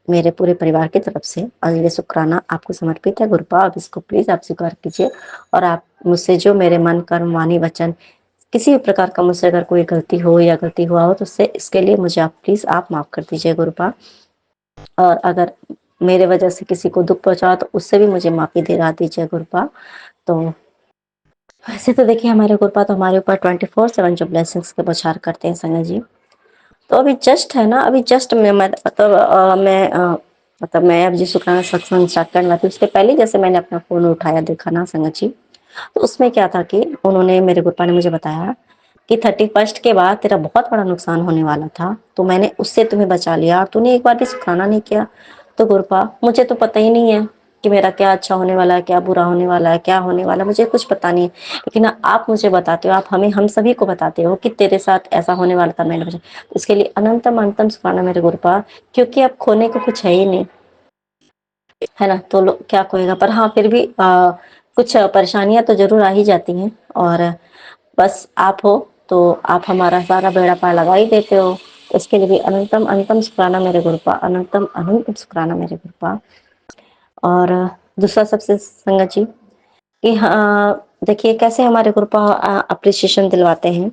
मेरे पूरे परिवार की तरफ से, और ये शुक्राना आपको समर्पित है गुरुपा। अब इसको प्लीज आप स्वीकार कीजिए। और आप मुझसे जो मेरे मन, कर्म, वाणी, वचन, किसी भी प्रकार का मुझसे अगर कोई गलती हो या गलती हुआ हो, तो उससे इसके लिए मुझे आप प्लीज आप माफ कर दीजिए गुरुपा। और अगर मेरे वजह से किसी को दुख पहुंचा तो उससे भी मुझे माफी दिला दीजिए गुरुपा। तो वैसे तो देखिए हमारे गुरुपा तो हमारे ऊपर 24/7 जो ब्लेसिंग्स के बौछार करते हैं संगत जी। तो अभी जस्ट है ना, अभी जस्ट मैं अब जिस शुक्राना सत्संग स्टार्ट करने वाली थी, उसके पहले जैसे मैंने अपना फोन उठाया देखा ना संगत जी, तो उसमें क्या था कि उन्होंने, मेरे गुरुपा ने मुझे बताया कि 31 के बाद तेरा बहुत बड़ा नुकसान होने वाला था, तो मैंने उससे तुम्हें बचा लिया और तूने एक बार भी शुक्राना नहीं किया। तो गुरुपा मुझे तो पता ही नहीं है कि मेरा क्या अच्छा होने वाला है, क्या बुरा होने वाला है, क्या होने वाला है, मुझे कुछ पता नहीं है। लेकिन आप मुझे बताते हो, आप हमें, हम सभी को बताते हो कि तेरे साथ ऐसा होने वाला था, मैंने बचा। इसके लिए अनंतम अनंतम शुक्राना मेरे गुरुपा, क्योंकि अब खोने को कुछ है ही नहीं, है ना। तो लोग क्या खोएगा, पर हाँ फिर भी कुछ परेशानियां तो जरूर आ ही जाती हैं। और बस आप हो तो आप हमारा सारा बेड़ा पार लगा ही देते हो। इसके लिए भी अनंतम अनंतम शुक्राना मेरे गुरुपा, अनंतम अनंतम शुक्राना मेरे गुरुपा। और दूसरा सबसे संगत जी कि हाँ देखिए कैसे हमारे गुरुपा अप्रिसिएशन दिलवाते हैं।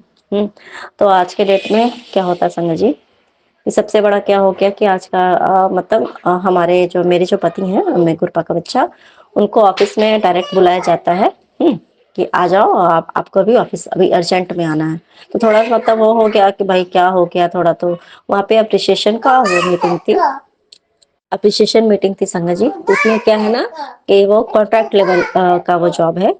तो आज के डेट में क्या होता है संगत जी, ये सबसे बड़ा क्या हो गया कि आज का मतलब हमारे जो, मेरे जो पति हैं, मेरे गुरुपा का बच्चा, उनको ऑफिस में डायरेक्ट बुलाया जाता है कि आ जाओ, आपको अभी ऑफिस अभी अर्जेंट में आना है। तो थोड़ा सा मतलब वो हो गया कि भाई क्या हो गया, थोड़ा तो वहाँ पे अप्रिसिएशन का वो मीटिंग थी, अप्रिसिएशन मीटिंग थी संगत जी। तो उसमें क्या है ना कि वो कॉन्ट्रैक्ट लेवल का वो जॉब है।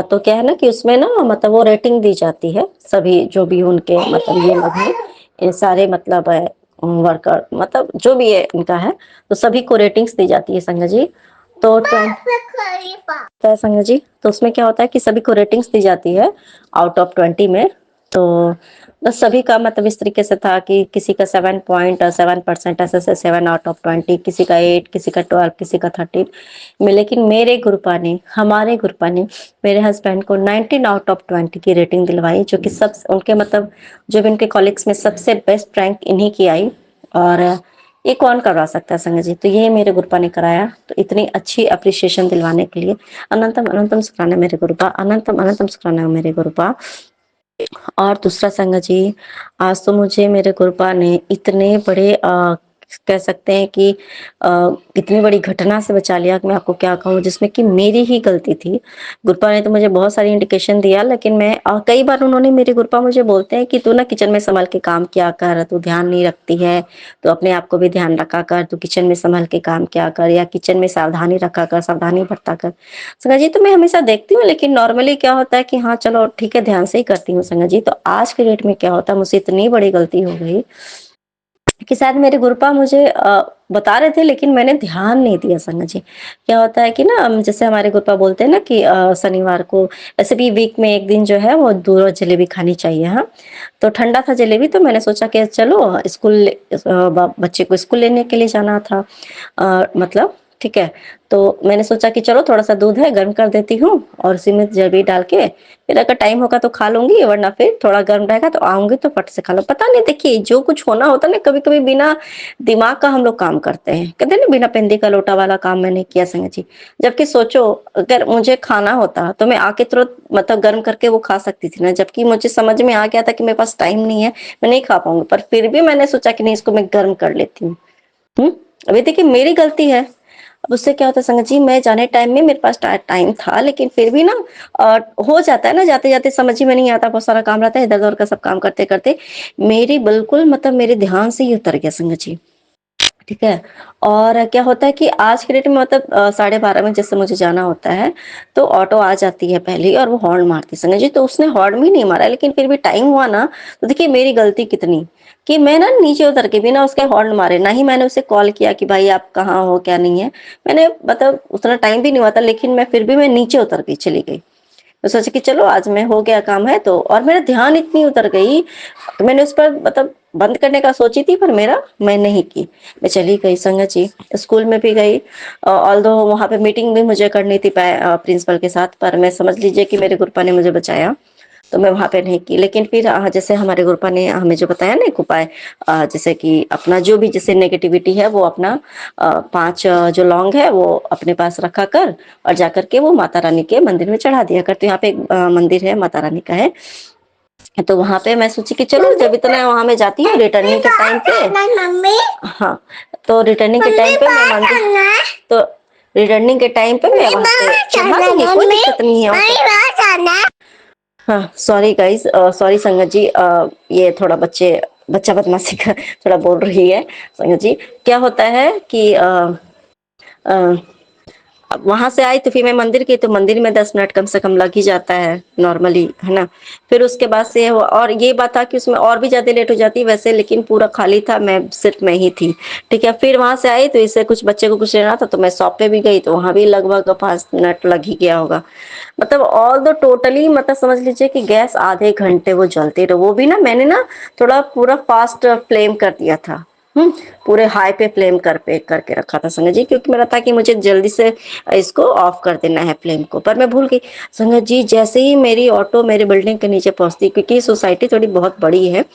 तो क्या है ना कि उसमें ना मतलब वो रेटिंग दी जाती है, सभी जो भी उनके मतलब ये लोग हैं, ये सारे मतलब वर्कर, मतलब जो भी है इनका है, तो सभी को रेटिंग्स दी जाती है संगत जी। तो संगत जी, तो उसमें क्या होता है कि सभी को रेटिंग्स दी जाती है आउट ऑफ 20 में। तो बस सभी का मतलब इस तरीके से था कि किसी का 7.7%, ऐसे 7/20, किसी का 8, किसी का 12, किसी का 13 में। लेकिन मेरे गुरुपा ने, हमारे गुरुपा ने मेरे हस्बैंड को 19/20 की रेटिंग दिलवाई, जो कि सब उनके मतलब जो भी उनके कॉलिग्स में सबसे बेस्ट रैंक इन्हीं की आई। और ये कौन करवा सकता है संगत जी, तो ये मेरे गुरुपा ने कराया। तो इतनी अच्छी अप्रिसिएशन दिलवाने के लिए अनंतम अनंतम शुक्राना मेरे गुरुपा, अनंतम अनंतम शुक्राना मेरे गुरुपा। और दूसरा संगत जी, आज तो मुझे मेरे गुरुपा ने इतने बड़े कह सकते हैं कि इतनी बड़ी घटना से बचा लिया कि मैं आपको क्या कहूँ, जिसमें कि मेरी ही गलती थी। गुरुपा ने तो मुझे बहुत सारी इंडिकेशन दिया, लेकिन मैं कई बार उन्होंने मेरे गुरुपा मुझे बोलते हैं कि तू ना किचन में संभल के काम किया कर, तू ध्यान नहीं रखती है, तो अपने आप को भी ध्यान रखा कर, तू किचन में संभल के काम किया कर, या किचन में सावधानी रखा कर, सावधानी बरता कर। संगा जी, तो मैं हमेशा देखती हूँ, लेकिन नॉर्मली क्या होता है कि हाँ चलो ठीक है, ध्यान से ही करती हूँ संगा जी। तो आज के डेट में क्या होता है, मुझसे इतनी बड़ी गलती हो गई कि शायद मेरे गुरुपा मुझे बता रहे थे, लेकिन मैंने ध्यान नहीं दिया संगा जी। क्या होता है कि ना जैसे हमारे गुरुपा बोलते हैं ना कि शनिवार को, ऐसे भी वीक में एक दिन जो है वो दूध और जलेबी खानी चाहिए। हाँ, तो ठंडा था जलेबी, तो मैंने सोचा कि चलो स्कूल, बच्चे को स्कूल लेने के लिए जाना था, मतलब ठीक है। तो मैंने सोचा कि चलो थोड़ा सा दूध है गर्म कर देती हूँ और उसी में जलेबी डाल के फिर अगर टाइम होगा तो खा लूंगी, वरना फिर थोड़ा गर्म रहेगा तो आऊंगी तो फट से खा लो। पता नहीं, देखिए जो कुछ होना होता है ना, कभी कभी बिना दिमाग का हम लोग काम करते हैं, कहते हैं ना बिना पेंदी का लोटा वाला काम मैंने किया संगत जी। जबकि सोचो, अगर मुझे खाना होता तो मैं आके तुरंत मतलब गर्म करके वो खा सकती थी ना, जबकि मुझे समझ में आ गया था कि मेरे पास टाइम नहीं है, मैं नहीं खा पाऊंगी, पर फिर भी मैंने सोचा कि नहीं, इसको मैं गर्म कर लेती हूँ। अभी देखिए मेरी गलती है। अब उससे क्या होता है संगत जी, मैं जाने टाइम में मेरे पास टाइम था, लेकिन फिर भी ना हो जाता है ना, जाते जाते समझ ही में नहीं आता, बहुत सारा काम रहता है, इधर उधर का सब काम करते करते मेरी बिल्कुल मतलब मेरे ध्यान से ही उतर गया संगत जी। ठीक है। और क्या होता है कि आज के डेट में मतलब 12:30 में जैसे मुझे जाना होता है, तो ऑटो आ जाती है पहले ही और वो हॉर्न मारती है संजय जी। तो उसने हॉर्न भी नहीं मारा, लेकिन फिर भी टाइम हुआ ना, तो देखिए मेरी गलती कितनी, कि मैं ना नीचे उतर के बिना उसके हॉर्न मारे, ना ही मैंने उसे कॉल किया कि भाई आप कहाँ हो क्या नहीं है, मैंने मतलब उतना टाइम भी नहीं हुआ था, लेकिन मैं फिर भी मैं नीचे उतर के चली गई। तो सोचा कि चलो आज में हो गया काम है तो, और मेरा ध्यान इतनी उतर गई, तो मैंने उस पर मतलब बंद करने का सोची थी, पर मेरा मैं नहीं की, मैं चली गई संगत जी। स्कूल में भी गई, ऑल्दो वहां पे मीटिंग भी मुझे करनी थी प्रिंसिपल के साथ, पर मैं समझ लीजिए कि मेरे गुरुपा ने मुझे बचाया, तो मैं वहां पे नहीं की। लेकिन फिर जैसे हमारे गुरुपा ने हमें जो बताया ना एक उपाय, जैसे कि अपना जो भी जैसे नेगेटिविटी है वो अपना 5 जो लौंग है वो अपने पास रखा कर और जाकर के वो माता रानी के मंदिर में चढ़ा दिया कर। तो यहाँ पे एक मंदिर है माता रानी का है, तो वहां पे मैं सोची कि चलो जब इतना वहां में जाती हूँ रिटर्निंग के टाइम पे, हाँ, तो रिटर्निंग के टाइम पे मैं मंदिर, तो रिटर्निंग के टाइम पे मैं वहां पे चढ़ा दूंगी, कोई दिक्कत नहीं है। हाँ सॉरी गाइज, सॉरी संगत जी, ये थोड़ा बच्चा बदमाशी का थोड़ा बोल रही है संगत जी। क्या होता है कि अब वहां से आई तो फिर मैं मंदिर गई, तो मंदिर में 10 मिनट कम से कम लग ही जाता है नॉर्मली, है ना। फिर उसके बाद से और ये बात था कि उसमें और भी ज्यादा लेट हो जाती वैसे, लेकिन पूरा खाली था, मैं सिर्फ मैं ही थी। ठीक है, फिर वहां से आई तो इससे कुछ बच्चे को कुछ लेना था, तो मैं शॉप पे भी गई, तो वहां भी लगभग 5 मिनट लग ही गया होगा। मतलब ऑल दो टोटली मतलब समझ लीजिए कि गैस आधे घंटे वो जलते रहे, वो भी ना मैंने ना थोड़ा पूरा फास्ट फ्लेम कर दिया था। पूरे हाई पे फ्लेम करके रखा था संगत जी, क्योंकि मेरा था कि मुझे जल्दी से इसको ऑफ कर देना है फ्लेम को, पर मैं भूल गई संगत जी। जैसे ही मेरी ऑटो मेरे बिल्डिंग के नीचे पहुंचती, क्योंकि सोसाइटी थोड़ी बहुत बड़ी है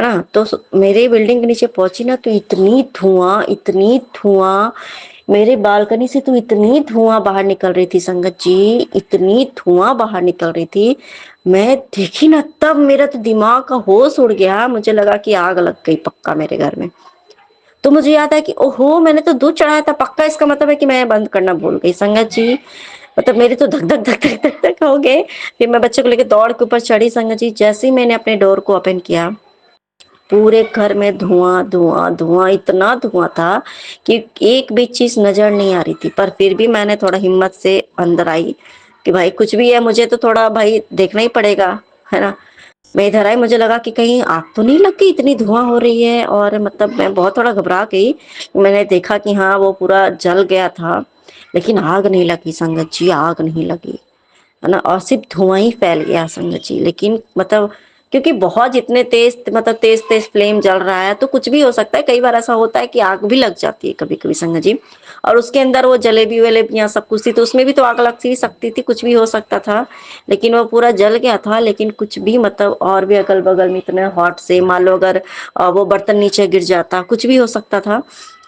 ना, तो मेरे बिल्डिंग के नीचे पहुंची ना, तो इतनी धुआं मेरे बालकनी से, तो इतनी धुआं बाहर निकल रही थी संगत जी, इतनी धुआं बाहर निकल रही थी। मैं देखी ना, तब मेरा तो दिमाग का होश उड़ गया, मुझे लगा कि आग लग गई पक्का मेरे घर में। तो मुझे याद है कि ओहो मैंने तो दूध चढ़ाया था पक्का, इसका मतलब है कि मैं बंद करना भूल गई संगत जी। मतलब मेरे तो धक धक धक धक धक धक हो गए। फिर मैं बच्चे को लेकर दौड़ के ऊपर चढ़ी संगत जी, जैसे ही मैंने अपने डोर को ओपन किया, पूरे घर में धुआं धुआं धुआं, इतना धुआं था कि एक भी चीज नजर नहीं आ रही थी। पर फिर भी मैंने थोड़ा हिम्मत से अंदर आई कि भाई कुछ भी है, मुझे तो थोड़ा भाई देखना ही पड़ेगा, है ना। मैं इधर आई, मुझे लगा कि कहीं आग तो नहीं लग गई, इतनी धुआं हो रही है, और मतलब मैं बहुत थोड़ा घबरा गई। मैंने देखा कि हाँ वो पूरा जल गया था, लेकिन आग नहीं लगी संगत जी, आग नहीं लगी, है ना, और सिर्फ धुआं ही फैल गया संगत जी। लेकिन मतलब क्योंकि बहुत जितने तेज मतलब तेज तेज फ्लेम जल रहा है, तो कुछ भी हो सकता है, कई बार ऐसा होता है कि आग भी लग जाती है कभी कभी संगत जी। और उसके अंदर वो जलेबी वलेबियां सब कुछ थी, तो उसमें भी तो आग लग ही सकती थी, कुछ भी हो सकता था। लेकिन वो पूरा जल गया था, लेकिन कुछ भी मतलब और भी अगल बगल में इतने हॉट से मान लो अगर वो बर्तन नीचे गिर जाता, कुछ भी हो सकता था।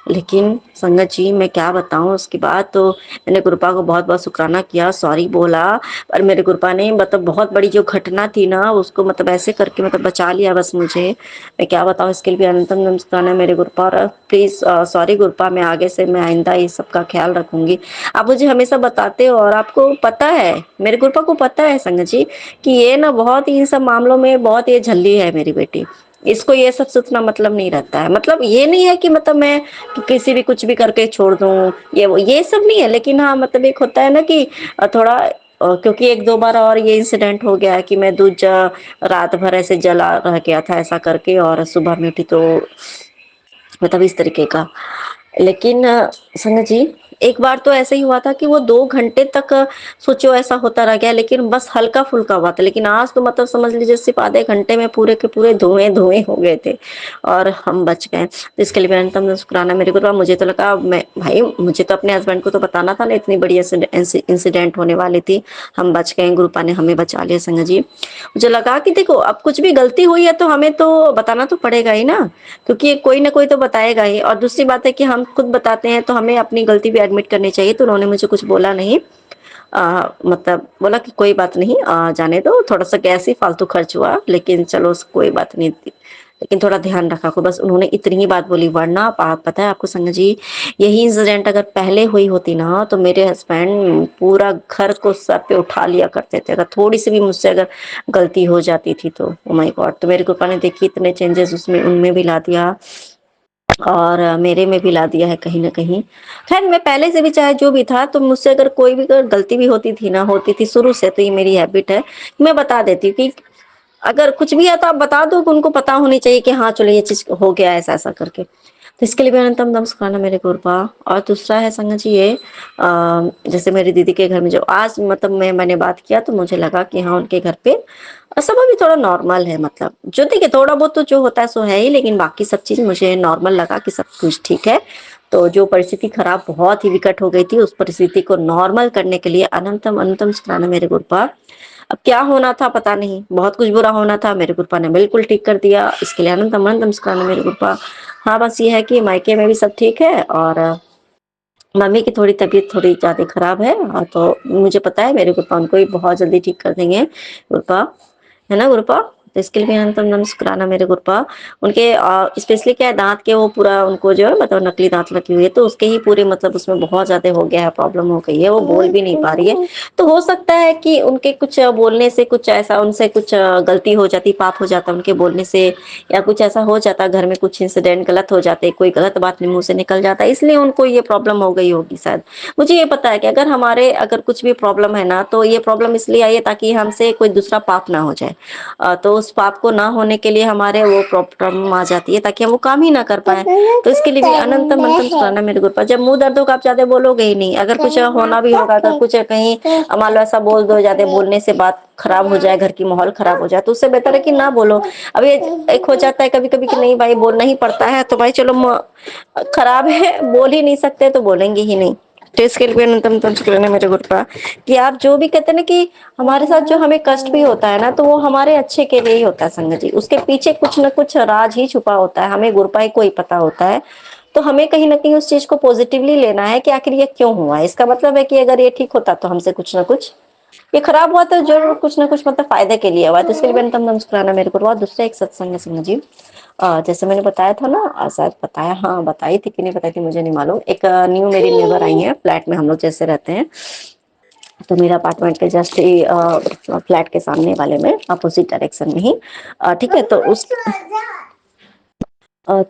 लेकिन संगत जी मैं क्या बताऊं, उसके बाद तो मैंने गुरुपा को बहुत बहुत शुक्राना किया, सॉरी बोला, पर मेरे गुरुपा ने मतलब बहुत बड़ी जो घटना थी ना उसको मतलब ऐसे करके मतलब बचा लिया बस मुझे। मैं क्या बताऊं, इसके लिए भी अनंतम नमस्कार है मेरे गुरुपा। और प्लीज सॉरी गुरुपा, मैं आगे से मैं आइंदा ये सब का ख्याल रखूंगी। आप मुझे हमेशा बताते हो और आपको पता है, मेरे गुरुपा को पता है संगत जी कि ये ना बहुत ही इन सब मामलों में बहुत ये झल्ली है मेरी बेटी। इसको ये सब सोचना मतलब नहीं रहता है, मतलब ये नहीं है कि मतलब मैं कि किसी भी कुछ भी करके छोड़ दूं, ये वो ये सब नहीं है। लेकिन हाँ मतलब एक होता है ना कि थोड़ा क्योंकि एक दो बार और ये इंसिडेंट हो गया है कि मैं दूध रात भर ऐसे जला रह गया था ऐसा करके, और सुबह में उठी तो मतलब इस तरीके का। लेकिन संगत जी एक बार तो ऐसा ही हुआ था कि वो 2 घंटे तक सोचो ऐसा होता रह गया, लेकिन बस हल्का फुल्का हुआ था। लेकिन आज तो मतलब समझ लीजिए सिर्फ आधे घंटे में पूरे के पूरे धुएं धुएं हो गए थे और हम बच गए। तो इसके लिए बेनतम शुक्राना मेरे को। मुझे तो लगा मैं भाई मुझे तो अपने हस्बैंड को तो बताना था ना, इतनी बड़ी इंसिडेंट होने वाली थी। हम बच गए, गुरुपा ने हमें बचा लिया संगत जी। मुझे लगा कि देखो अब कुछ भी गलती हुई है तो हमें तो बताना तो पड़ेगा ही ना, क्योंकि कोई ना कोई तो बताएगा ही। और दूसरी बात है कि हम खुद बताते हैं तो हमें अपनी गलती भी एडमिट करनी चाहिए। तो उन्होंने मुझे कुछ बोला नहीं, मतलब बोला कि कोई बात नहीं, जाने दो, थोड़ा सा गैस ही फालतू खर्च हुआ, लेकिन चलो कोई बात नहीं, लेकिन थोड़ा ध्यान रखा को, बस उन्होंने इतनी ही बात बोली। वरना आप पता है आपको संगत जी, यही इंसिडेंट अगर पहले हुई होती ना तो मेरे हस्बैंड पूरा घर को सर पे उठा लिया करते थे। अगर थोड़ी सी भी मुझसे अगर गलती हो जाती थी तो ओ माय गॉड। तो मेरे कृपा ने देखी इतने चेंजेस उसमें उनमें भी ला दिया और मेरे में भी ला दिया है कहीं ना कहीं। खैर मैं पहले से भी चाहे जो भी था, तो मुझसे अगर कोई भी अगर गलती भी होती थी ना, होती थी शुरू से, तो ये मेरी हैबिट है, मैं बता देती हूँ कि अगर कुछ भी है तो आप बता दो कि उनको पता होनी चाहिए कि हाँ चलो ये चीज हो गया ऐसा ऐसा करके। तो इसके लिए भी अनंतम नमस्कार मेरे गुरुपा। और दूसरा है संगत जी ये जैसे मेरी दीदी के घर में जो आज मतलब मैंने बात किया तो मुझे लगा कि हाँ उनके घर पे सब अभी थोड़ा नॉर्मल है, मतलब जो देखिए थोड़ा बहुत तो जो होता है सो है ही, लेकिन बाकी सब चीज मुझे नॉर्मल लगा कि सब कुछ ठीक है। तो जो परिस्थिति खराब बहुत ही विकट हो गई थी उस परिस्थिति को नॉर्मल करने के लिए अनंतम अनंतम शुक्राना मेरे गुरुपा। अब क्या होना था पता नहीं, बहुत कुछ बुरा होना था, मेरे गुरुपा ने बिल्कुल ठीक कर दिया, इसके लिए अनंतम अनंतम शुक्राना मेरे गुरुपा। हाँ बस ये है कि मायके में भी सब ठीक है और मम्मी की थोड़ी तबीयत थोड़ी ज्यादा खराब है, तो मुझे पता है मेरे गुरुपा उनको भी बहुत जल्दी ठीक कर देंगे गुरुपा, है ना गुरुपा। तो इसके लिए भी अनंतम शुक्राना मेरे गुरुपा। उनके स्पेशली क्या है दांत के वो पूरा उनको जो है मतलब नकली दांत लगी हुई है, तो उसके ही पूरे मतलब उसमें बहुत ज्यादा हो गया है, प्रॉब्लम हो गई है, वो बोल भी नहीं पा रही है। तो हो सकता है कि उनके कुछ बोलने से कुछ ऐसा उनसे कुछ गलती हो जाती, पाप हो जाता उनके बोलने से, या कुछ ऐसा हो जाता घर में, कुछ इंसिडेंट गलत हो जाते, कोई गलत बात मुंह से निकल जाता, इसलिए उनको ये प्रॉब्लम हो गई होगी शायद। मुझे ये पता है कि अगर हमारे अगर कुछ भी प्रॉब्लम है ना तो ये प्रॉब्लम इसलिए आई है ताकि हमसे कोई दूसरा पाप ना हो जाए। तो उस पाप को ना होने के लिए हमारे वो प्रॉब्लम आ जाती है ताकि हम वो काम ही ना कर पाए। तो इसके लिए भी अनंतम अनंतम शुक्राना मेरे गुरुपा। जब मुंह दर्द होगा आप ज्यादा बोलोगे ही नहीं, अगर कुछ होना भी होगा, अगर कुछ कहीं मान लो ऐसा बोल दो, ज्यादा बोलने से बात खराब हो जाए, घर की माहौल खराब हो जाए, तो उससे बेहतर है कि ना बोलो। अब ये एक हो जाता है कभी कभी कि नहीं भाई बोलना ही पड़ता है, तो भाई चलो खराब है बोल ही नहीं सकते तो बोलेंगे ही नहीं। तो इसके लिए अनंतम शुक्राना मेरे गुरुपा कि आप जो भी कहते हैं ना कि हमारे साथ जो हमें कष्ट भी होता है ना तो वो हमारे अच्छे के लिए ही होता है संगत जी, उसके पीछे कुछ ना कुछ राज ही छुपा होता है, हमें गुरुपा ही को ही पता होता है। तो हमें कहीं ना कहीं उस चीज को पॉजिटिवली लेना है कि आखिर ये क्यों हुआ है, इसका मतलब है कि अगर ये ठीक होता तो हमसे कुछ ना कुछ, ये खराब हुआ तो जरूर कुछ ना कुछ मतलब फायदे के लिए हुआ। तो इसके लिए मैंने तम मुस्कुराना मेरे को। और दूसरा एक सत्संग है संगत जी, जैसे मैंने बताया था ना, शायद बताया, हाँ बताई थी कि नहीं बताई थी मुझे नहीं मालूम। एक न्यू मेरी नेबर आई है फ्लैट में, हम लोग जैसे रहते हैं, तो मेरा अपार्टमेंट के जस्ट ही फ्लैट के सामने वाले में अपोजिट डायरेक्शन में ही, ठीक है। तो उस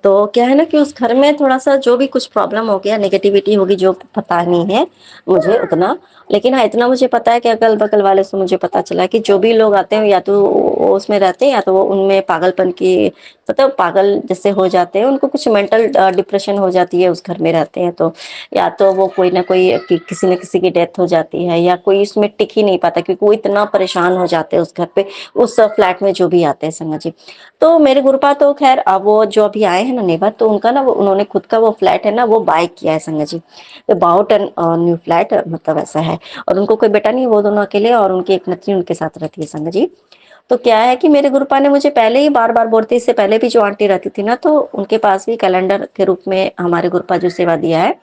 तो क्या है ना कि उस घर में थोड़ा सा जो भी कुछ प्रॉब्लम हो गया, नेगेटिविटी होगी, जो पता नहीं है मुझे उतना, लेकिन हाँ इतना मुझे पता है कि अगल बगल वाले से मुझे पता चला कि जो भी लोग आते हैं या तो वो उसमें रहते हैं या तो वो उनमें पागलपन की मतलब पागल जैसे हो जाते हैं, उनको कुछ मेंटल डिप्रेशन हो जाती है, उस घर में रहते हैं तो, या तो वो कोई ना कोई किसी न किसी की डेथ हो जाती है, या कोई उसमें टिक ही नहीं पाता क्योंकि वो इतना परेशान हो जाते हैं उस घर पे, उस फ्लैट में जो भी आते हैं संगत जी। तो मेरे गुरुपा तो खैर अब वो जो अभी आए हैं ना नेबर, तो उनका ना वो उन्होंने खुद का वो फ्लैट है ना वो बाय किया है संगत जी, तो अबाउट एन न्यू फ्लैट मतलब ऐसा है। और उनको कोई बेटा नहीं, वो दोनों अकेले, और उनकी एक नतनी उनके साथ रहती है संगत जी। तो क्या है कि मेरे गुरुपा ने मुझे पहले ही बार-बार बोलते, इससे पहले भी जो आंटी रहती थी ना, तो उनके पास भी कैलेंडर के रूप में हमारे गुरुपा जो सेवा दिया है,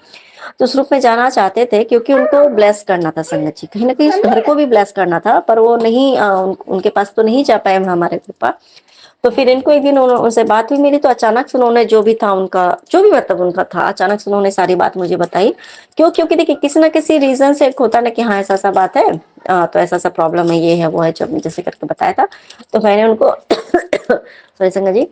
तो उस रूप में जाना चाहते थे क्योंकि उनको ब्लेस करना था संगत जी। कहीं न कहीं उस घर को भी ब्लेस करना था, पर वो नहीं उनके पास तो नहीं जा पाए हमारे गुरुपा। तो फिर इनको एक दिन उनसे बात हुई मेरी, तो अचानक से उन्होंने जो भी था उनका, जो भी मतलब उनका था, अचानक से उन्होंने सारी बात मुझे बताई। क्यों? क्योंकि देखिए किसी न किसी रीज़न से एक होता है ना कि हाँ, ऐसा-ऐसा बात है, तो ऐसा-ऐसा प्रॉब्लम है, ये है, वो है, जब जैसे करके बताया था। तो मैंने उनको सॉरी संगत जी,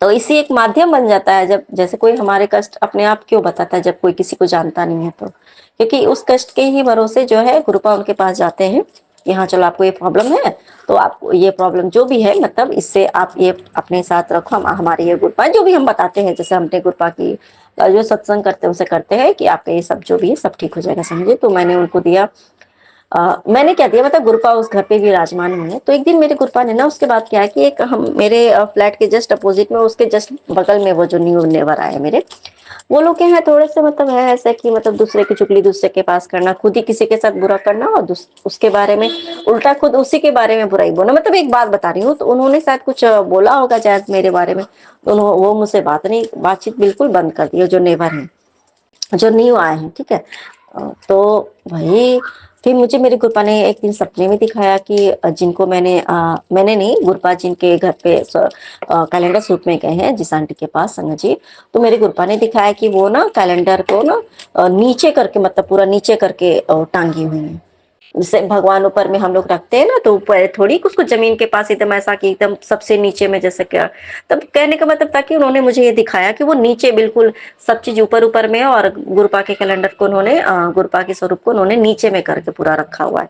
तो इसी एक माध्यम बन जाता है, जब जैसे कोई हमारे कष्ट अपने आप क्यों बताता है जब कोई किसी को जानता नहीं है तो। क्योंकि उस कष्ट के ही भरोसे जो है गुरुपा उनके पास जाते हैं कि हाँ चलो आपको ये प्रॉब्लम है, तो आपको ये प्रॉब्लम जो भी है मतलब इससे आप ये अपने साथ रखो, हम हमारे ये गुरुपा जो भी हम बताते हैं, जैसे हमने गुरुपा की जो सत्संग करते हैं उनसे करते हैं कि आपका ये सब जो भी है सब ठीक हो जाएगा समझे। तो मैंने उनको दिया, मैंने क्या दिया मतलब गुरुपा उस घर पे विराजमान हुए हैं। तो एक दिन मेरे गुरुपा ने ना उसके बाद क्या है कि एक हम मेरे फ्लैट के जस्ट अपोजिट में, उसके जस्ट बगल में वो जो न्यू नेबर आए मेरे, वो लोग क्या है थोड़े से मतलब है ऐसा कि मतलब दूसरे की चुगली दूसरे के पास करना, खुद ही किसी के साथ बुरा करना और उसके बारे में उल्टा खुद उसी के बारे में बुराई बोलना। मतलब एक बात बता रही हूँ, तो उन्होंने शायद कुछ बोला होगा शायद मेरे बारे में, तो वो मुझसे बातचीत बिल्कुल बंद कर दी, जो नेबर है, जो न्यू आए हैं, ठीक है। तो वही फिर मुझे मेरे गुरुपा ने एक दिन सपने में दिखाया कि जिनको मैंने नहीं, गुरुपा जिनके घर पे कैलेंडर सूट में गए हैं जिस आंटी के पास संगत जी, तो मेरे गुरुपा ने दिखाया कि वो ना कैलेंडर को ना नीचे करके, मतलब पूरा नीचे करके टांगी हुई है। जैसे भगवान ऊपर में हम लोग रखते हैं ना, तो ऊपर थोड़ी उसको जमीन के पास एकदम ऐसा कि एकदम सबसे नीचे में, जैसे क्या, तब कहने का मतलब था कि उन्होंने मुझे ये दिखाया कि वो नीचे बिल्कुल सब चीज ऊपर ऊपर में है, और गुरुपा के कैलेंडर को उन्होंने गुरुपा के स्वरूप को उन्होंने नीचे में करके पूरा रखा हुआ है।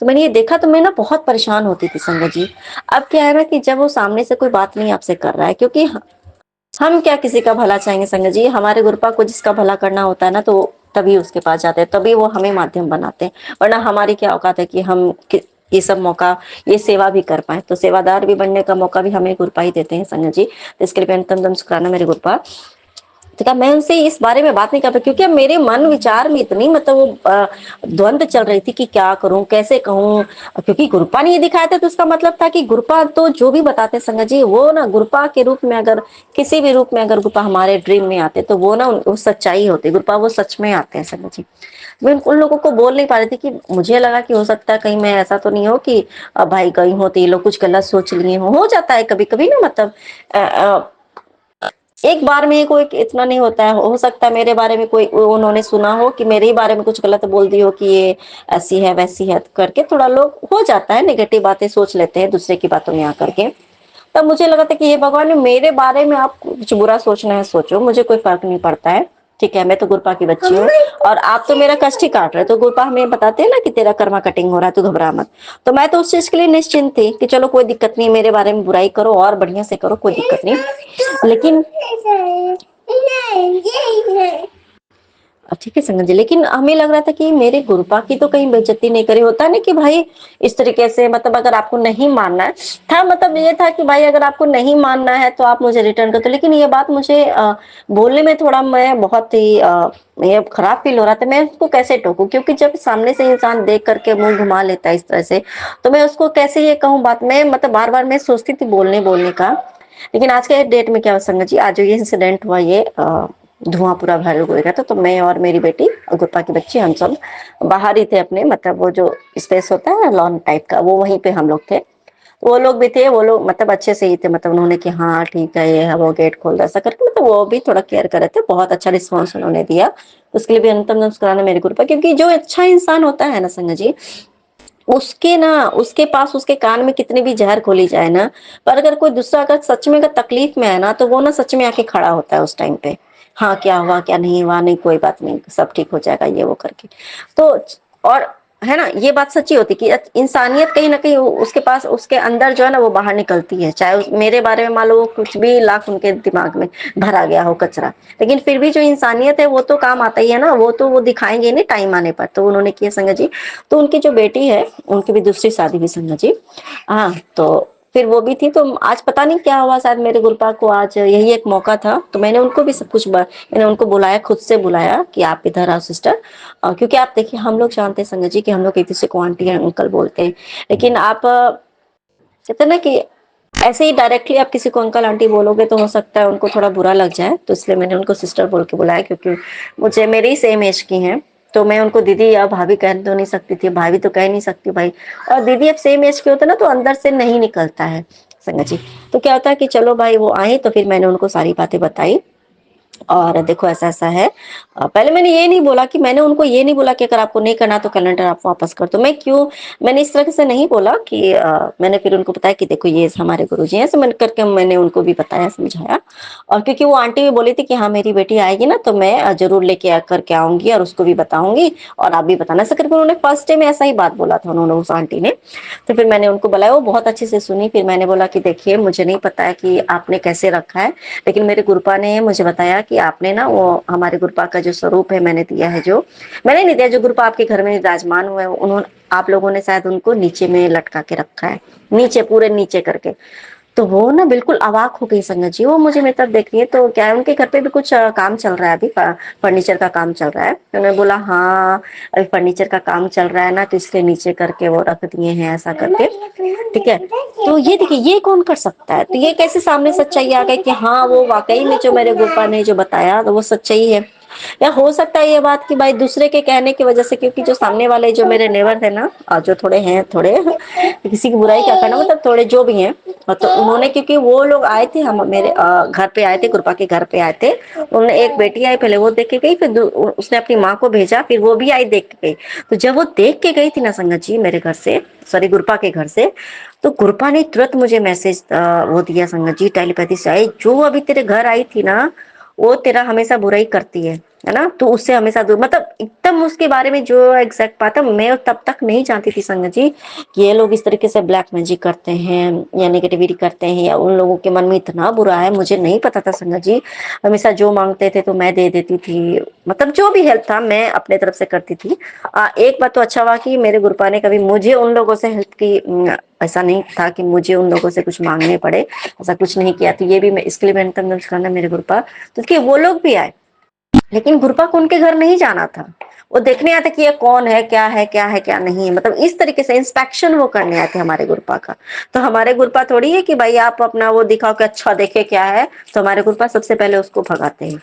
तो मैंने ये देखा तो मैं ना बहुत परेशान होती थी संगत जी। अब क्या है ना कि जब वो सामने से कोई बात नहीं आपसे कर रहा है, क्योंकि हम क्या किसी का भला चाहेंगे संगत जी, हमारे गुरुपा को जिसका भला करना होता है ना, तो तभी उसके पास जाते हैं, तभी वो हमें माध्यम बनाते हैं। वरना हमारी क्या औकात है कि हम ये सब मौका, ये सेवा भी कर पाए, तो सेवादार भी बनने का मौका भी हमें गुरुपा ही देते हैं संगत जी। तो इसके लिए तन शुक्राना मेरे गुरुपा। तो क्या मैं उनसे इस बारे में बात नहीं कर पाई, क्योंकि अब मेरे मन विचार में इतनी मतलब वो द्वंद चल रही थी कि क्या करूं, कैसे कहूं। क्योंकि गुरुपा ने ये दिखाया था, तो उसका मतलब था कि गुरुपा तो जो भी बताते संगत जी, वो ना गुरुपा के रूप में, अगर किसी भी रूप में अगर गुरुपा हमारे ड्रीम में आते, तो वो ना वो सच्चाई होती, गुरुपा वो सच में आते हैं संगत जी। मैं उन लोगों को बोल नहीं पा रही थी कि मुझे लगा कि हो सकता है कहीं मैं ऐसा तो नहीं हो कि भाई गई हो तो ये लोग कुछ गलत सोच लिए हो जाता है कभी कभी ना, मतलब एक बार में ही कोई इतना नहीं होता है, हो सकता है मेरे बारे में कोई उन्होंने सुना हो कि मेरे ही बारे में कुछ गलत बोल दी हो कि ये ऐसी है वैसी है, करके थोड़ा लोग हो जाता है, नेगेटिव बातें सोच लेते हैं दूसरे की बातों में आकर के। तब मुझे लगा था कि ये भगवान, मेरे बारे में आप कुछ बुरा सोचना है सोचो, मुझे कोई फर्क नहीं पड़ता है, ठीक है, मैं तो गुरुपा की बच्ची हूँ, और आप तो मेरा कष्ट ही काट रहे हो। तो गुरुपा हमें बताते हैं ना कि तेरा कर्मा कटिंग हो रहा है, तू घबरा मत। तो मैं तो उस चीज के लिए निश्चिंत थी कि चलो कोई दिक्कत नहीं, मेरे बारे में बुराई करो और बढ़िया से करो, कोई दिक्कत नहीं। लेकिन ठीक है संगत जी, लेकिन हमें लग रहा था कि मेरे गुरुपा की तो कहीं बेइज्जती नहीं करी, होता नहीं कि भाई इस तरीके से, मतलब अगर आपको नहीं मानना है था, मतलब ये था कि भाई अगर आपको नहीं मानना है तो आप मुझे रिटर्न कर दो। लेकिन ये बात मुझे बोलने में थोड़ा मैं बहुत ही ये खराब फील हो रहा था, मैं उसको कैसे टोकूं, क्योंकि जब सामने से इंसान देख करके मुंह घुमा लेता है इस तरह से, तो मैं उसको कैसे ये कहूँ बात में, मतलब बार बार मैं सोचती थी बोलने बोलने का। लेकिन आज के डेट में क्या हुआ संगत जी, आज जो ये इंसिडेंट हुआ, ये धुआं पूरा घर हो गया था, तो मैं और मेरी बेटी और गुप्पा की बच्ची, हम सब बाहर ही थे अपने, मतलब वो जो स्पेस होता है लॉन टाइप का, वो वहीं पे हम लोग थे। तो वो लोग भी थे, वो लोग मतलब अच्छे से ही थे, मतलब उन्होंने कि हाँ ठीक है ये है, वो गेट खोल दो ऐसा करके, मतलब वो भी थोड़ा केयर कर रहे थे, बहुत अच्छा रिस्पॉन्स उन्होंने दिया। उसके लिए भी अंतम नमस्कार मेरे गुरुपा, क्योंकि जो अच्छा इंसान होता है ना संगत जी, उसके ना, उसके पास उसके कान में कितनी भी जहर खोली जाए ना, पर अगर कोई दूसरा अगर सच में अगर तकलीफ में है ना, तो वो ना सच में आके खड़ा होता है उस टाइम पे। हाँ क्या हुआ क्या नहीं हुआ, नहीं कोई बात नहीं, सब ठीक हो जाएगा, ये वो करके। तो और है ना, ये बात सच्ची होती कि इंसानियत कहीं ना कहीं उसके पास, उसके अंदर जो है ना वो बाहर निकलती है, चाहे मेरे बारे में मान लो कुछ भी लाख उनके दिमाग में भरा गया हो कचरा, लेकिन फिर भी जो इंसानियत है वो तो काम आता ही है ना, वो तो वो दिखाएंगे नहीं टाइम आने पर। तो उन्होंने किया संगत जी। तो उनकी जो बेटी है, उनकी भी दूसरी शादी हुई संगत जी। हाँ, तो फिर वो भी थी, तो आज पता नहीं क्या हुआ, शायद मेरे गुरुपा को आज यही एक मौका था, तो मैंने उनको भी सब कुछ मैंने उनको बुलाया, खुद से बुलाया कि आप इधर आओ सिस्टर। क्योंकि आप देखिए हम लोग जानते हैं संगत जी कि हम लोग एक दूसरे को आंटी या अंकल बोलते हैं, लेकिन आप कहते हैं ना कि ऐसे ही डायरेक्टली आप किसी को अंकल आंटी बोलोगे तो हो सकता है उनको थोड़ा बुरा लग जाए, तो इसलिए मैंने उनको सिस्टर बोल के बुलाया, क्योंकि मुझे मेरी ही सेम एज की हैं, तो मैं उनको दीदी या भाभी कह तो नहीं सकती थी, भाभी तो कह नहीं सकती भाई, और दीदी अब सेम एज के होते ना तो अंदर से नहीं निकलता है संगत जी। तो क्या होता है कि चलो भाई वो आए, तो फिर मैंने उनको सारी बातें बताई, और देखो ऐसा ऐसा है। पहले मैंने ये नहीं बोला कि, मैंने उनको ये नहीं बोला कि अगर आपको नहीं करना तो कैलेंडर आप वापस कर दो, मैं क्यों, मैंने इस तरह से नहीं बोला कि मैंने फिर उनको बताया कि देखो ये हमारे गुरुजी हैं, ऐसे मैंने करके मैंने उनको भी बताया समझाया। और क्योंकि वो आंटी भी बोली थी कि हाँ मेरी बेटी आएगी ना तो मैं जरूर लेके करके आऊंगी और उसको भी बताऊंगी और आप भी बताना, ऐसा करके उन्होंने फर्स्ट डे में ऐसा ही बात बोला था उन्होंने, उस आंटी ने। तो फिर मैंने उनको बुलाया, वो बहुत अच्छे से सुनी, फिर मैंने बोला कि देखिए मुझे नहीं पता है कि आपने कैसे रखा है, लेकिन मेरे गुरुपा ने मुझे बताया कि आपने ना वो हमारे गुरुपा का जो स्वरूप है मैंने दिया है, जो मैंने नहीं दिया, जो गुरुपा आपके घर में विराजमान हुए उन्होंने, आप लोगों ने शायद उनको नीचे में लटका के रखा है, नीचे पूरे नीचे करके। तो वो ना बिल्कुल अवाक हो गई संगत जी, वो मुझे मेरी तरफ देख रही है, तो क्या है उनके घर पे भी कुछ काम चल रहा है अभी, फर्नीचर का काम चल रहा है, तो उन्होंने बोला हाँ अभी फर्नीचर का काम चल रहा है ना, तो इसलिए नीचे करके वो रख दिए हैं ऐसा करके, ठीक है। तो ये देखिए ये कौन कर सकता है, तो ये कैसे सामने सच्चाई आ गई कि हाँ वो वाकई में जो मेरे गुरुपा ने जो बताया तो वो सच्चाई है। या हो सकता है ये बात कि भाई दूसरे के कहने की वजह से, क्योंकि जो सामने वाले जो मेरे नेवर है ना, जो थोड़े हैं थोड़े किसी की बुराई क्या करना, मतलब थोड़े जो भी हैं, तो उन्होंने, क्योंकि वो लोग आए थे, हम मेरे घर पे आए थे, गुरुपा के घर पे आए थे, उन्होंने एक बेटी आई पहले वो देख के गई, फिर उसने अपनी माँ को भेजा, फिर वो भी आई देख के गई। तो जब वो देख के गई थी ना संगत जी मेरे घर से, सॉरी गुरुपा के घर से, तो गुरुपा ने तुरंत मुझे मैसेज वो दिया संगत जी, टेलीपैथी से आई, जो अभी तेरे घर आई थी ना वो तेरा हमेशा बुराई करती है ना, तो उससे हमेशा दूर, मतलब एकदम उसके बारे में जो एग्जैक्ट बात है, मैं तब तक नहीं जानती थी संगत जी कि ये लोग इस तरीके से ब्लैक मैजिक करते हैं या नेगेटिविटी करते हैं, या उन लोगों के मन में इतना बुरा है, मुझे नहीं पता था संगत जी। हमेशा जो मांगते थे तो मैं दे देती थी, मतलब जो भी हेल्प था मैं अपने तरफ से करती थी। एक बात तो अच्छा हुआ कि मेरे गुरुपा ने कभी मुझे उन लोगों से हेल्प की, ऐसा नहीं था कि मुझे उन लोगों से कुछ मांगने पड़े, ऐसा कुछ नहीं किया। तो ये भी मैं इसके लिए मैं तंदम करना मेरे गुरुपा, तो देखिए वो लोग भी आए, लेकिन गुरुपा को उनके घर नहीं जाना था, वो देखने आते कि ये कौन है क्या है क्या है क्या नहीं है, मतलब इस तरीके से इंस्पेक्शन वो करने आए थे हमारे गुरुपा का। तो हमारे गुरुपा थोड़ी है कि भाई आप अपना वो दिखाओ कि अच्छा देखे क्या है, तो हमारे गुरुपा सबसे पहले उसको भगाते हैं,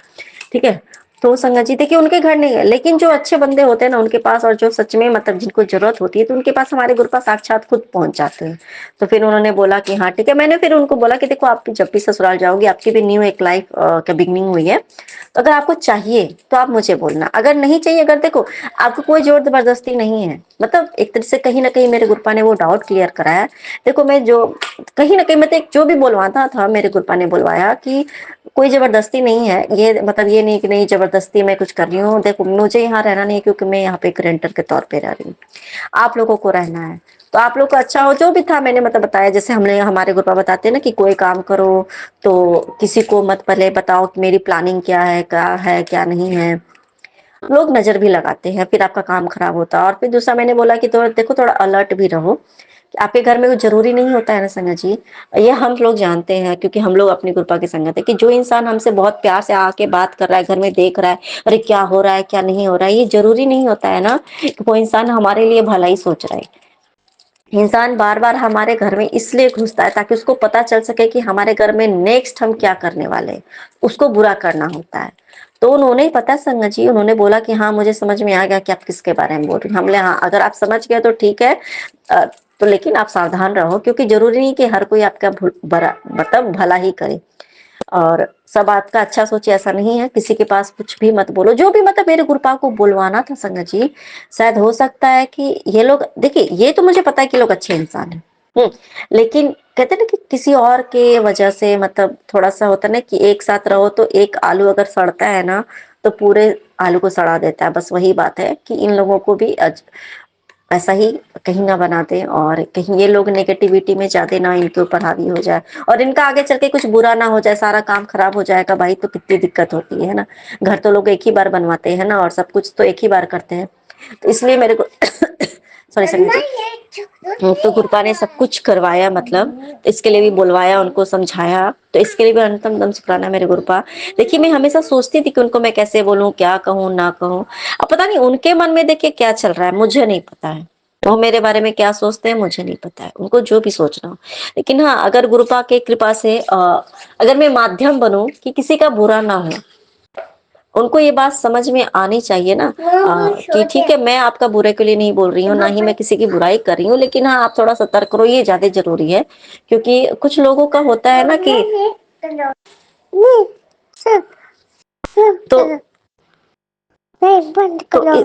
ठीक है। तो संगत जी देखिए उनके घर नहीं है, लेकिन जो अच्छे बंदे होते हैं ना उनके पास, और जो सच में मतलब जिनको जरूरत होती है तो उनके पास हमारे गुरुपा साक्षात खुद पहुंच जाते हैं। तो फिर उन्होंने बोला कि हाँ ठीक है, मैंने फिर उनको बोला कि देखो आप जब भी ससुराल जाओगी, आपकी भी न्यू एक लाइफ का बिगनिंग हुई है, तो अगर आपको चाहिए तो आप मुझे बोलना, अगर नहीं चाहिए, अगर देखो आपको कोई जोर जबरदस्ती नहीं है, मतलब एक तरह से कहीं ना कहीं मेरे गुरुपा ने वो डाउट क्लियर कराया। देखो मैं जो कहीं ना कहीं मतलब जो भी बोलवाता था मेरे गुरुपा ने बुलवाया कि कोई जबरदस्ती नहीं है, ये मतलब ये नहीं कि नहीं जबरदस्ती मैं कुछ कर रही हूँ, देखो मुझे यहाँ रहना नहीं है, क्योंकि मैं यहाँ पे एक रेंटर के तौर पे रह रही हूँ, आप लोगों को रहना है तो आप लोग को अच्छा हो, जो भी था मैंने मतलब बताया। जैसे हमने हमारे गुरुपा बताते हैं ना कि कोई काम करो तो किसी को मत पहले बताओ कि मेरी प्लानिंग क्या है क्या नहीं है, लोग नजर भी लगाते हैं, फिर आपका काम खराब होता है। और फिर दूसरा मैंने बोला कि थोड़ा देखो थोड़ा अलर्ट भी रहो, कि आपके घर में कुछ जरूरी नहीं होता है ना संगत जी, ये हम लोग जानते हैं, क्योंकि हम लोग अपनी कृपा की संगत है, कि जो इंसान हमसे बहुत प्यार से आके बात कर रहा है, घर में देख रहा है अरे क्या हो रहा है क्या नहीं हो रहा है, ये जरूरी नहीं होता है ना कि वो इंसान हमारे लिए भला ही सोच रहा है। इंसान बार बार हमारे घर में इसलिए घुसता है ताकि उसको पता चल सके कि हमारे घर में नेक्स्ट हम क्या करने वाले हैं, उसको बुरा करना होता है। तो उन्होंने ही पता संगत जी, उन्होंने बोला कि हाँ मुझे समझ में आ गया कि आप किसके बारे में बोल रही हैं। हमने हाँ अगर आप समझ गए तो ठीक है, तो लेकिन आप सावधान रहो, क्योंकि जरूरी नहीं कि हर कोई आपका बड़ा मतलब भला ही करे, और सब आपका अच्छा सोचे ऐसा नहीं है। किसी के पास कुछ भी मत बोलो, जो भी मतलब मेरे गुरुपा को बुलवाना था संगत जी, शायद हो सकता है कि ये लोग, देखिए ये तो मुझे पता है कि लोग अच्छे इंसान हैं, लेकिन कहते ना कि किसी और के वजह से, मतलब थोड़ा सा होता ना कि एक साथ रहो तो एक आलू अगर सड़ता है ना तो पूरे आलू को सड़ा देता है, बस वही बात है कि इन लोगों को भी ऐसा ही कहीं ना बना दे, और कहीं ये लोग नेगेटिविटी में ज्यादा ना इनके ऊपर हावी हो जाए, और इनका आगे चल के कुछ बुरा ना हो जाए, सारा काम खराब हो जाएगा भाई, तो कितनी दिक्कत होती है ना। घर तो लोग एक ही बार बनवाते हैं ना, और सब कुछ तो एक ही बार करते हैं, तो इसलिए मेरे को सॉरी तो गुरुपा ने सब कुछ करवाया, मतलब तो इसके लिए भी बुलवाया, उनको समझाया, तो इसके लिए भी अंतम दम शुक्राना मेरे गुरुपा। देखिए मैं हमेशा सोचती थी कि उनको मैं कैसे बोलूं, क्या कहूं ना कहूं, अब पता नहीं उनके मन में देखिए क्या चल रहा है, मुझे नहीं पता है। वो मेरे बारे में क्या सोचते हैं मुझे नहीं पता है, उनको जो भी सोचना हो। लेकिन हाँ, अगर गुरुपा के कृपा से अगर मैं माध्यम बनूं कि किसी का बुरा ना हो, उनको ये बात समझ में आनी चाहिए ना, कि ठीक है, मैं आपका बुरे के लिए नहीं बोल रही हूँ, ना ही मैं किसी की बुराई कर रही हूँ, लेकिन हाँ, आप थोड़ा सतर्क रहो, ये ज्यादा जरूरी है। क्योंकि कुछ लोगों का होता है ना कि तो तो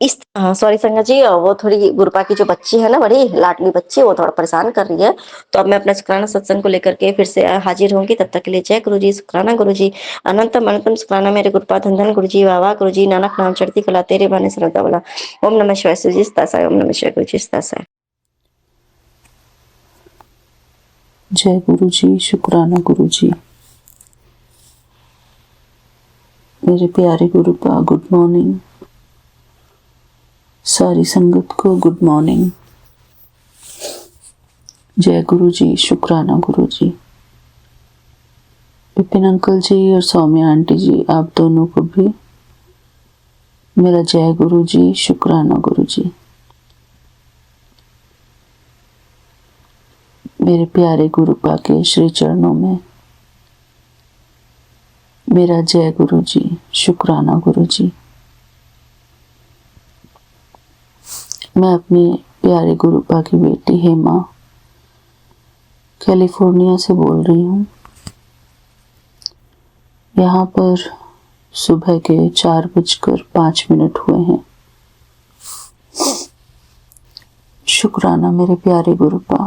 इस सॉरी संगत जी, वो थोड़ी गुरुपा की जो बच्ची है ना, बड़ी लाडली बच्ची, वो थोड़ा परेशान कर रही है। तो अब मैं अपना शुक्राना सत्संग को लेकर के फिर से हाजिर होंगी। तब तक के लिए जय गुरु जी, शुक्राना गुरु जी, अनंतम अनंतम शुक्राना मेरे गुरुपा, धन धन गुरु जी, वाह गुरु जी, नानक नाम चढ़ती कला तेरे बाने श्रद्धा वाला। ओम नमः शिवाय सुजी सतासाय, ओम नमः शिवाय गुरु जी सतासाय। जय गुरु जी, शुक्राना गुरु जी। मेरे प्यारे गुरुपा, गुड मॉर्निंग। सारी संगत को गुड मॉर्निंग। जय गुरु जी, शुक्राना गुरु जी। विपिन अंकल जी और सौम्या आंटी जी, आप दोनों को भी मेरा जय गुरु जी, शुक्राना गुरु जी। मेरे प्यारे गुरुपा के श्री चरणों में मेरा जय गुरु जी, शुक्राना गुरु जी। मैं अपने प्यारे गुरुपा की बेटी हेमा कैलिफोर्निया से बोल रही हूँ। यहाँ पर सुबह के 4:05 हुए हैं। शुक्राना मेरे प्यारे गुरुपा,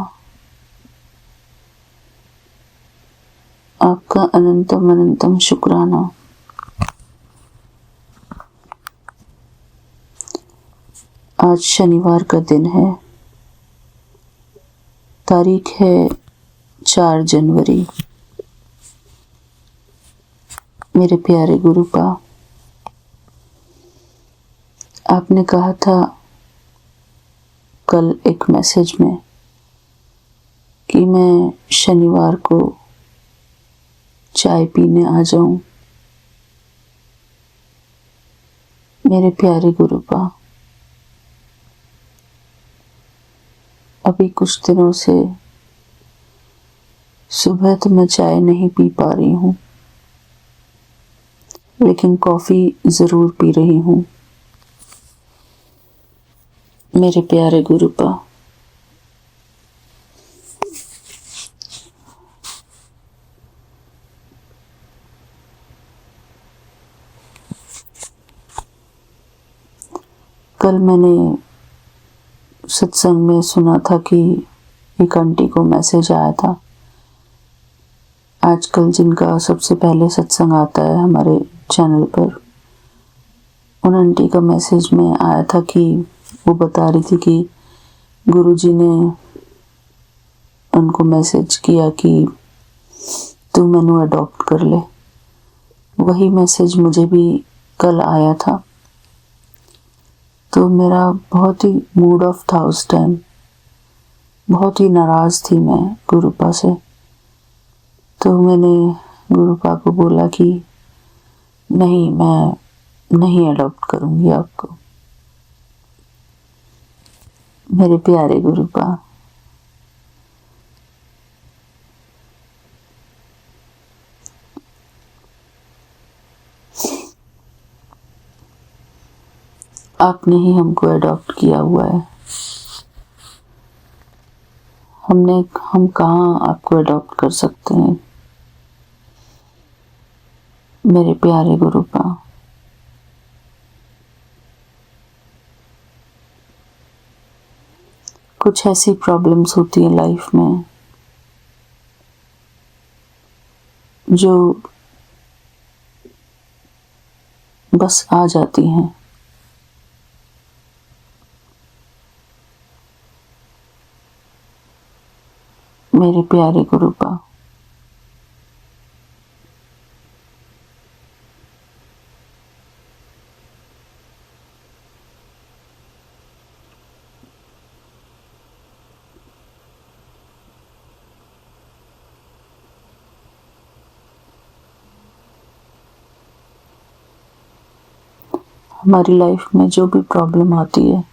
आपका अनंतम अनंतम शुक्राना। आज शनिवार का दिन है, तारीख है 4 जनवरी। मेरे प्यारे गुरुपा, आपने कहा था कल एक मैसेज में कि मैं शनिवार को चाय पीने आ जाऊं। मेरे प्यारे गुरुपा, अभी कुछ दिनों से सुबह तो मैं चाय नहीं पी पा रही हूँ, लेकिन कॉफी जरूर पी रही हूँ। मेरे प्यारे गुरुपा, कल मैंने सत्संग में सुना था कि एक आंटी को मैसेज आया था। आजकल जिनका सबसे पहले सत्संग आता है हमारे चैनल पर, उन आंटी का मैसेज में आया था कि वो बता रही थी कि गुरुजी ने उनको मैसेज किया कि तू मैनू अडॉप्ट कर ले। वही मैसेज मुझे भी कल आया था। तो मेरा बहुत ही मूड ऑफ था उस टाइम, बहुत ही नाराज़ थी मैं गुरुपा से। तो मैंने गुरुपा को बोला कि नहीं, मैं नहीं अडॉप्ट करूँगी आपको। मेरे प्यारे गुरुपा, आपने ही हमको अडॉप्ट किया हुआ है। हम कहाँ आपको अडॉप्ट कर सकते हैं। मेरे प्यारे गुरुपा, कुछ ऐसी प्रॉब्लम्स होती है लाइफ में जो बस आ जाती हैं। मेरे प्यारे गुरुपा, हमारी लाइफ में जो भी प्रॉब्लम आती है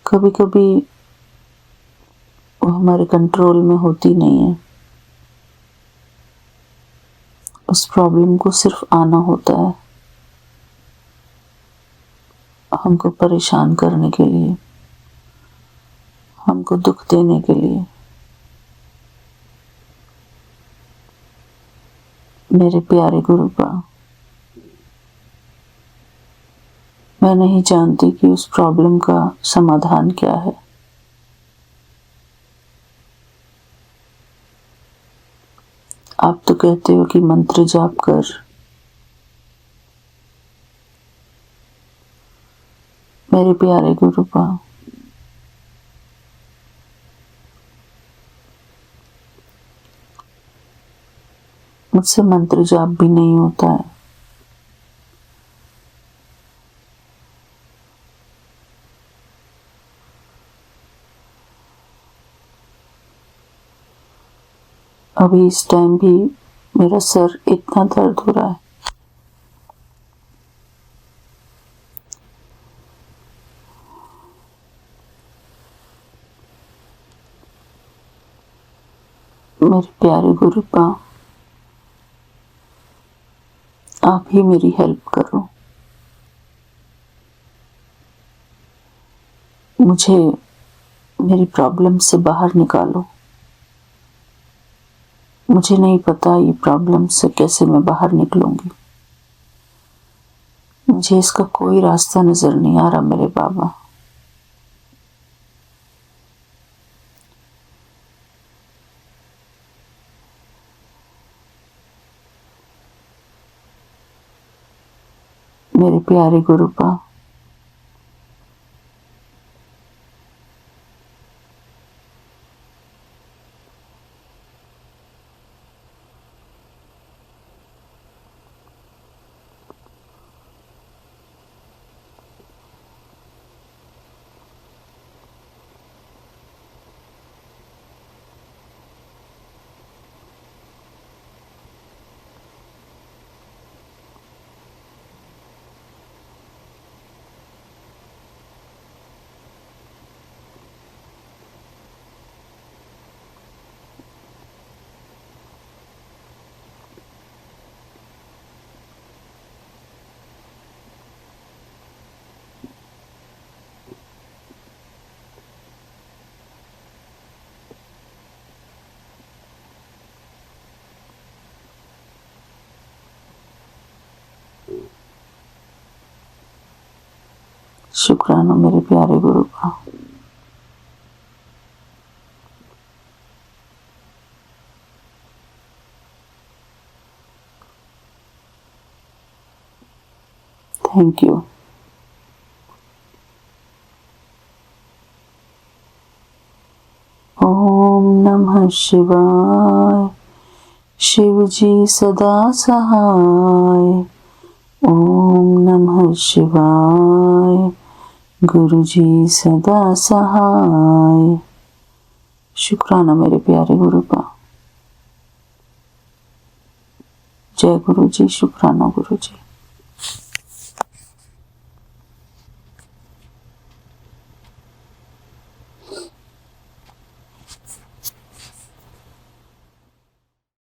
कभी कभी वो हमारे कंट्रोल में होती नहीं है। उस प्रॉब्लम को सिर्फ आना होता है हमको परेशान करने के लिए, हमको दुख देने के लिए। मेरे प्यारे गुरुपा, मैं नहीं जानती कि उस प्रॉब्लम का समाधान क्या है। आप तो कहते हो कि मंत्र जाप कर, मेरे प्यारे गुरुपा, मुझसे मंत्र जाप भी नहीं होता है। अभी इस टाइम भी मेरा सर इतना दर्द हो रहा है। मेरे प्यारे गुरुपा, आप ही मेरी हेल्प करो। मुझे मेरी प्रॉब्लम से बाहर निकालो। मुझे नहीं पता ये प्रॉब्लम से कैसे मैं बाहर निकलूंगी। मुझे इसका कोई रास्ता नजर नहीं आ रहा मेरे बाबा। मेरे प्यारे गुरुपा, शुक्राना मेरे प्यारे गुरुपा। Thank you. ओम नमः शिवाय। शिव जी सदा सहाय। ओम नमः शिवाय। गुरु जी सदा सहाय। शुक्राना मेरे प्यारे गुरुपा। जय गुरु जी। शुक्राना गुरु जी।